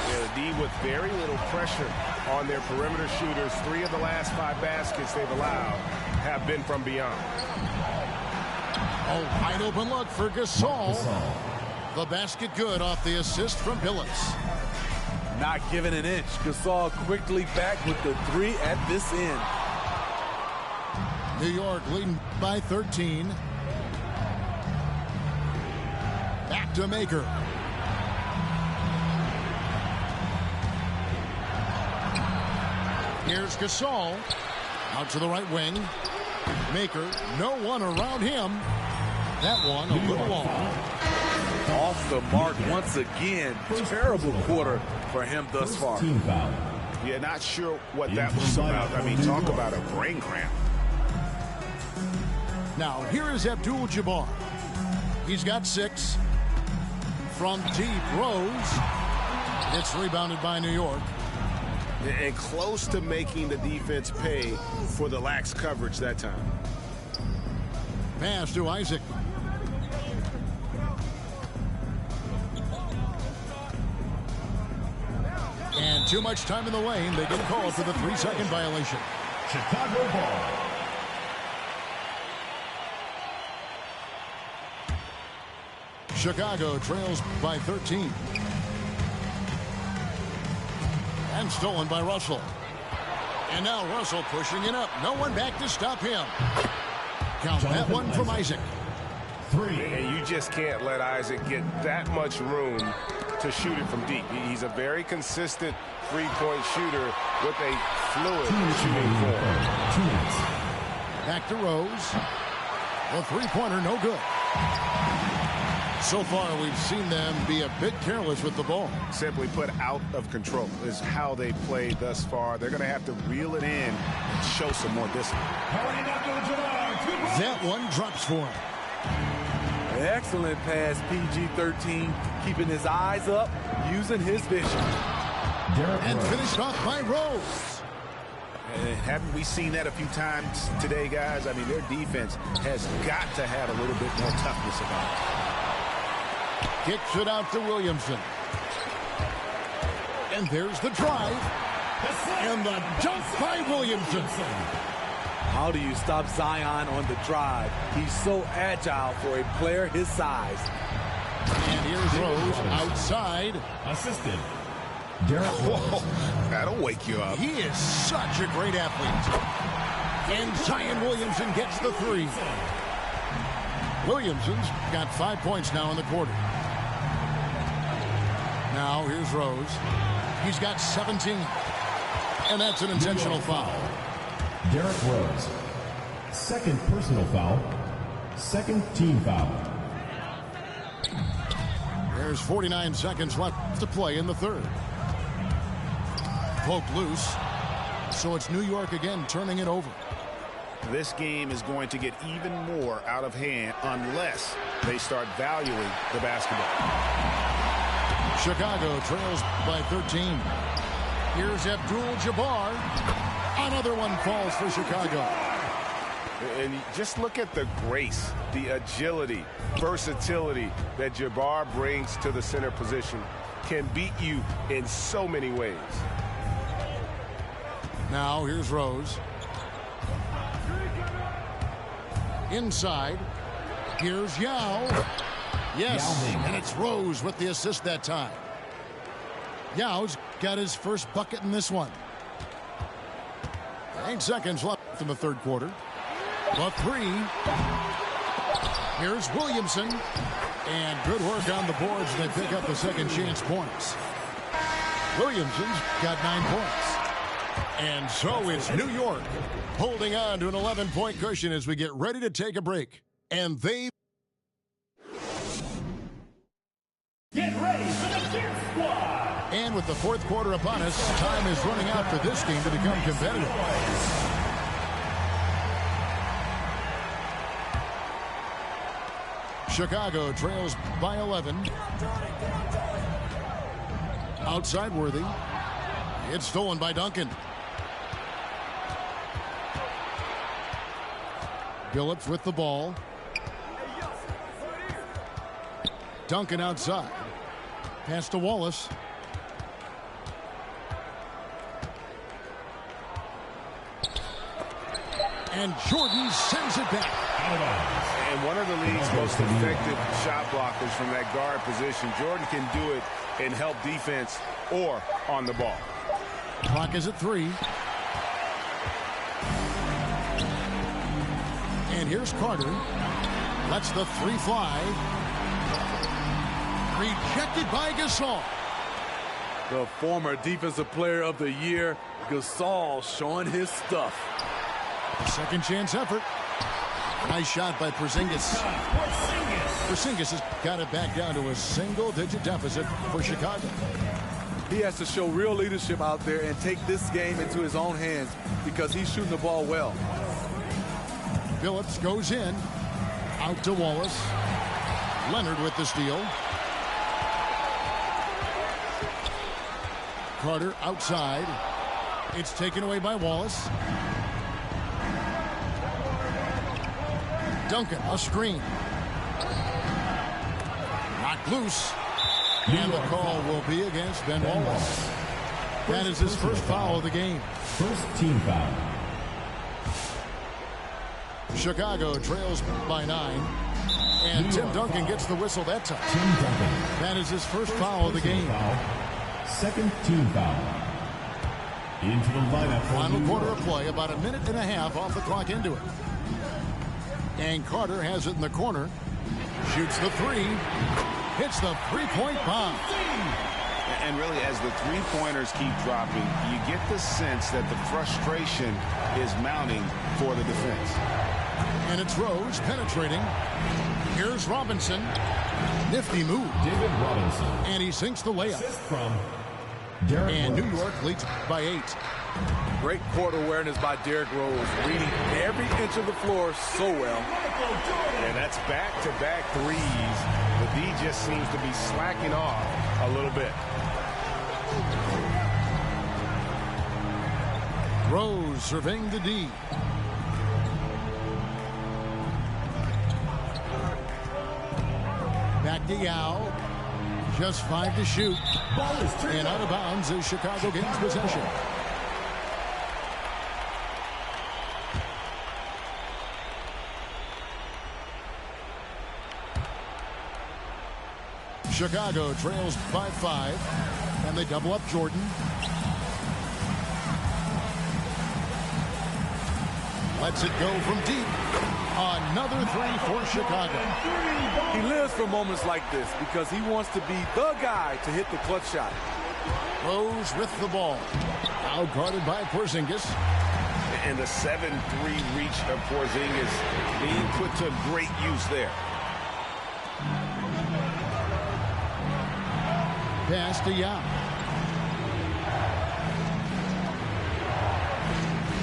Yeah, the D with very little pressure on their perimeter shooters. 3 of the last 5 baskets they've allowed have been from beyond. A wide open look for Gasol. The basket good off the assist from Billups. Not giving an inch. Gasol quickly back with the 3 at this end. New York leading by 13. Back to Maker. Here's Gasol. Out to the right wing. Maker, no one around him. That one a little long. Off the mark once again. Terrible quarter for him thus far. Yeah, not sure what that was about. I mean, talk about a brain cramp. Now, here is Abdul-Jabbar. He's got 6. From deep, Rose. It's rebounded by New York. And close to making the defense pay for the lax coverage that time. Pass to Isaac. too much time in the lane. They get called for the 3-second violation. Chicago ball. Chicago trails by 13. And stolen by Russell. And now Russell pushing it up. No one back to stop him. Count that one from Isaac. 3. And you just can't let Isaac get that much room to shoot it from deep. He's a very consistent three-point shooter with a fluid shooting form. Back to Rose. The three-pointer no good. So far, we've seen them be a bit careless with the ball. Simply put, out of control is how they played thus far. They're going to have to reel it in and show some more discipline. That one drops for him. Excellent pass, PG-13, keeping his eyes up, using his vision. And finished off by Rose. And haven't we seen that a few times today, guys? I mean, their defense has got to have a little bit more toughness about it. Kicks it out to Williamson. And there's the drive. And the jump by Williamson. How do you stop Zion on the drive? He's so agile for a player his size. And here's Rose outside. Assisted. Whoa, that'll wake you up. He is such a great athlete. And Zion Williamson gets the 3. Williamson's got 5 points now in the quarter. Now here's Rose. He's got 17. And that's an intentional foul. Derrick Rose. Second personal foul. Second team foul. There's 49 seconds left to play in the third. Poke loose. So it's New York again turning it over. This game is going to get even more out of hand unless they start valuing the basketball. Chicago trails by 13. Here's Abdul-Jabbar. Another one falls for Chicago. And just look at the grace, the agility, versatility that Jabbar brings to the center position. Can beat you in so many ways. Now here's Rose. Inside. Here's Yao. Yes, and it's Rose with the assist that time. Yao's got his first bucket in this one. 8 seconds left in the third quarter. The 3. Here's Williamson. And good work on the boards. They pick up the second chance points. Williamson's got 9 points. And so it's New York holding on to an 11-point cushion as we get ready to take a break. And they... Get ready for the Fifth Squad. And with the fourth quarter upon us, time is running out for this game to become competitive. Chicago trails by 11. Outside Worthy. It's stolen by Duncan. Billups with the ball. Duncan outside. Pass to Wallace. And Jordan sends it back. And one of the league's most effective shot blockers from that guard position. Jordan can do it and help defense or on the ball. Clock is at 3. And here's Carter. Lets the 3 fly. Rejected by Gasol. The former Defensive Player of the Year, Gasol, showing his stuff. Second chance effort. Nice shot by Porzingis. Porzingis has got it back down to a single-digit deficit for Chicago. He has to show real leadership out there and take this game into his own hands because he's shooting the ball well. Billups goes in. Out to Wallace. Leonard with the steal. Carter outside. It's taken away by Wallace. Duncan, a screen. Knocked loose. And the call will be against Ben Wallace. That is his first foul of the game. First team foul. Chicago trails by 9. And Tim Duncan gets the whistle that time. Tim Duncan. That is his first foul of the game. Foul. Second team foul. Into the lineup for Final quarter of play, about a minute and a half off the clock into it. And Carter has it in the corner. Shoots the three. Hits the three-point bomb. And really, as the three-pointers keep dropping, you get the sense that the frustration is mounting for the defense. And it's Rose penetrating. Here's Robinson. Nifty move. David Robinson. And he sinks the layup. Assist from Derrick And Rose. New York leads by 8. Great court awareness by Derrick Rose, reading every inch of the floor so well. And that's back-to-back threes. The D just seems to be slacking off a little bit. Rose surveying the D. Back to Yao. Just 5 to shoot. Ball is turned And out of bounds as Chicago gains possession. Chicago trails by 5. And they double up Jordan. Lets it go from deep. Another three for Chicago. He lives for moments like this because he wants to be the guy to hit the clutch shot. Rose with the ball. Out guarded by Porzingis. And the 7-3 reach of Porzingis being put to great use there. Pass to Yao.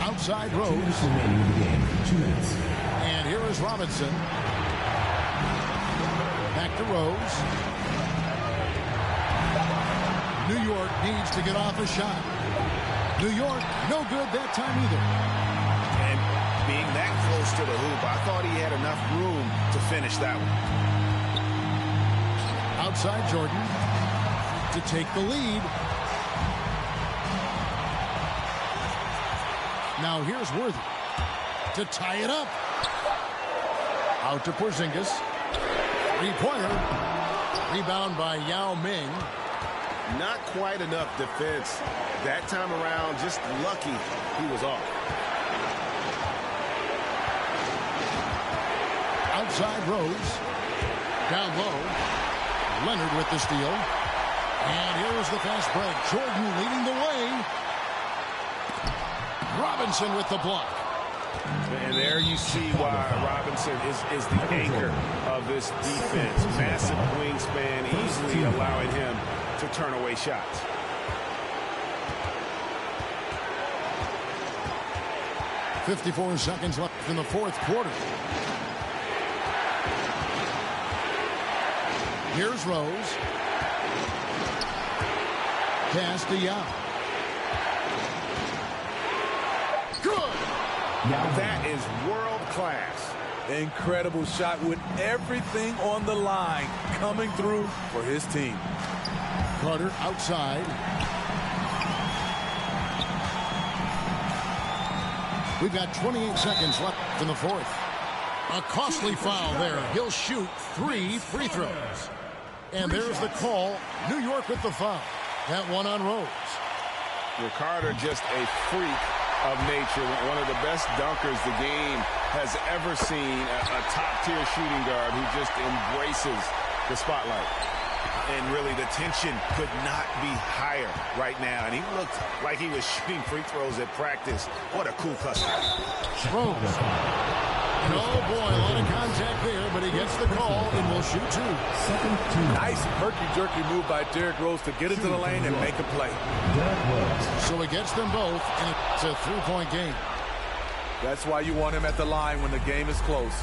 Outside Rose. 2 minutes remaining in the game. 2 minutes. And here is Robinson. Back to Rose. New York needs to get off a shot. New York, no good that time either. And being that close to the hoop, I thought he had enough room to finish that one. Outside Jordan to take the lead. Now here's Worthy to tie it up. Out to Porzingis. Three-pointer. Rebound by Yao Ming. Not quite enough defense. That time around, just lucky he was off. Outside Rose. Down low. Leonard with the steal. And here's the fast break. Jordan leading the way. Robinson with the block. And there you see why Robinson is the anchor of this defense. Massive wingspan, easily allowing him to turn away shots. .54 seconds left in the fourth quarter. Here's Rose. Pass to Yao. Good. That is world class. Incredible shot with everything on the line coming through for his team. Carter outside. We've got 28 seconds left in the fourth. A costly foul there. He'll shoot 3 free throws. And there's the call. New York with the foul. That one on Rose. Carter just a freak of nature. One of the best dunkers the game has ever seen. A top-tier shooting guard who just embraces the spotlight. And really, the tension could not be higher right now. And he looked like he was shooting free throws at practice. What a cool customer. Rose. And oh boy, a lot of contact there, but he gets the call and will shoot 2. Nice herky-jerky move by Derrick Rose to get into the lane and make a play. So he gets them both, and it's a 3-point game. That's why you want him at the line when the game is close.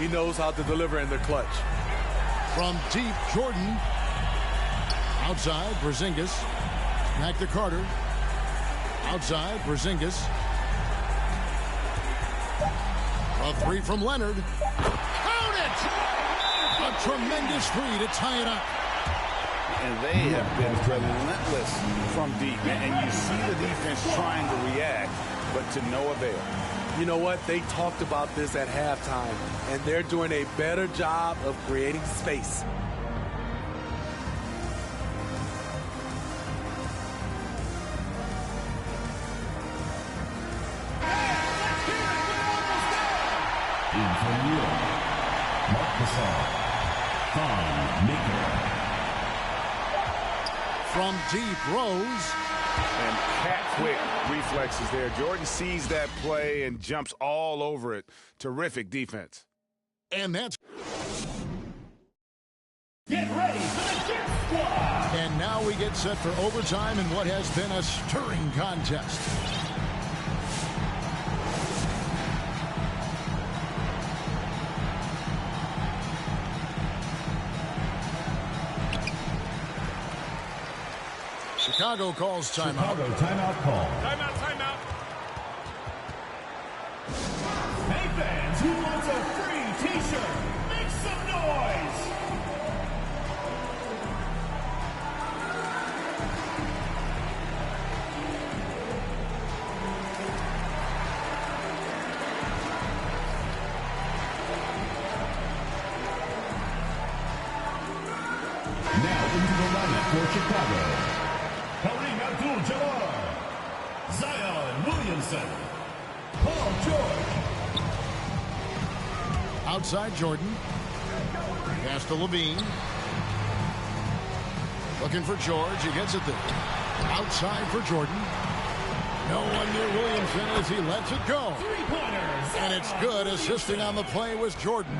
He knows how to deliver in the clutch. From deep, Jordan. Outside, Porzingis. Back to Carter. Outside, Porzingis. A 3 from Leonard. Count it! A tremendous 3 to tie it up. And they have been relentless from deep. And you see the defense trying to react, but to no avail. You know what? They talked about this at halftime, and they're doing a better job of creating space. In from New York, Mark Gasol, Thon Maker. From deep, Rose. And cat-quick reflexes there. Jordan sees that play and jumps all over it. Terrific defense. And that's... Get ready for the Jet Squad! And now we get set for overtime in what has been a stirring contest. Chicago calls timeout. Chicago timeout call. Timeout, timeout. Hey fans, who wants a free t-shirt? Make some noise! Now into the lineup for Chicago. Kareem Abdul-Jabbar, Zion Williamson, Paul George. Outside Jordan. Pass to Levine. Looking for George. He gets it there. Outside for Jordan. No one near Williamson as he lets it go. Three-pointers. And it's good. Assisting on the play was Jordan.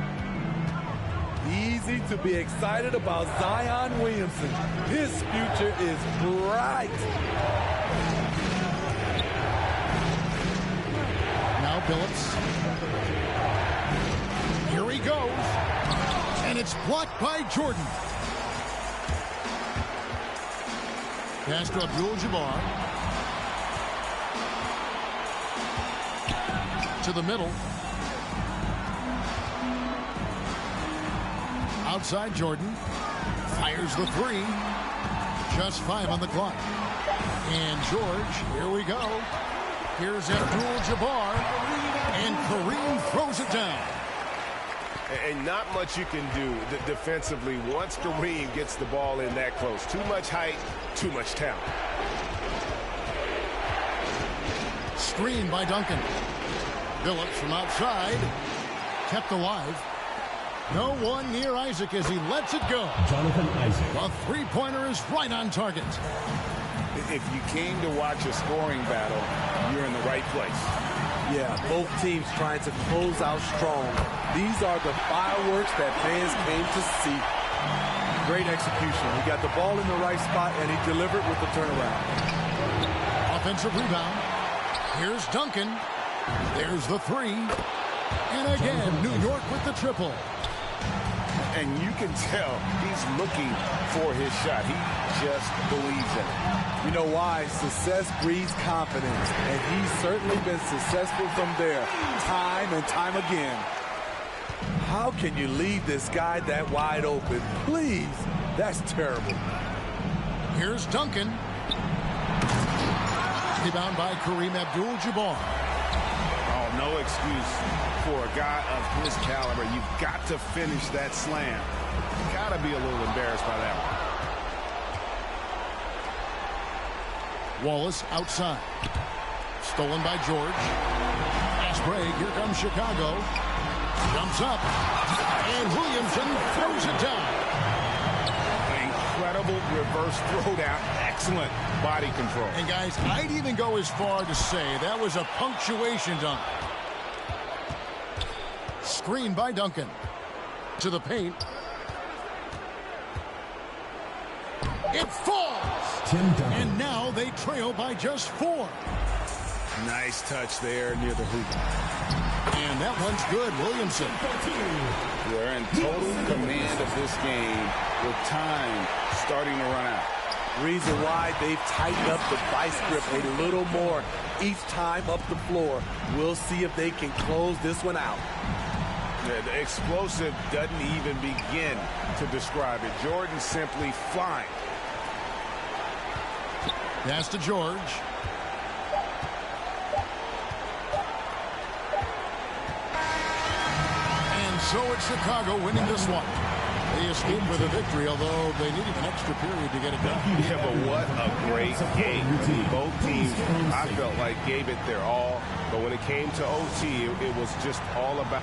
Easy to be excited about Zion Williamson. His future is bright. Now Billups. Here he goes. And it's blocked by Jordan. Pass to Abdul-Jabbar. To the middle. Outside Jordan. Fires the three. Just 5 on the clock. And George, here we go. Here's Abdul-Jabbar. And Kareem throws it down. And not much you can do defensively once Kareem gets the ball in that close. Too much height, too much talent. Screen by Duncan. Billups from outside. Kept alive. No one near Isaac as he lets it go. Jonathan Isaac. The three-pointer is right on target. If you came to watch a scoring battle, you're in the right place. Yeah, both teams trying to close out strong. These are the fireworks that fans came to see. Great execution. He got the ball in the right spot, and he delivered with the turnaround. Offensive rebound. Here's Duncan. There's the three. And again, New York with the triple. And you can tell he's looking for his shot. He just believes in it. You know why? Success breeds confidence, and he's certainly been successful from there time and time again. How can you leave this guy that wide open? Please, that's terrible. Here's Duncan. Rebound by Kareem Abdul-Jabbar. Oh, no excuse for a guy of his caliber. You've got to finish that slam. You've got to be a little embarrassed by that one. Wallace outside. Stolen by George. Fast break. Here comes Chicago. Jumps up. And Williamson throws it down. Incredible reverse throwdown. Excellent body control. And guys, I'd even go as far to say that was a punctuation dunk. Screen by Duncan. To the paint. It falls. And now they trail by just 4. Nice touch there near the hoop. And that one's good, Williamson. They're in total command of this game with time starting to run out. Reason why they've tightened up the vice grip a little more each time up the floor. We'll see if they can close this one out. The explosive doesn't even begin to describe it. Jordan simply flying. Pass to George. And so it's Chicago winning this one. They escaped with a victory, although they needed an extra period to get it done. Yeah, but what a great game. Both teams, I felt like, gave it their all. But when it came to OT, it was just all about...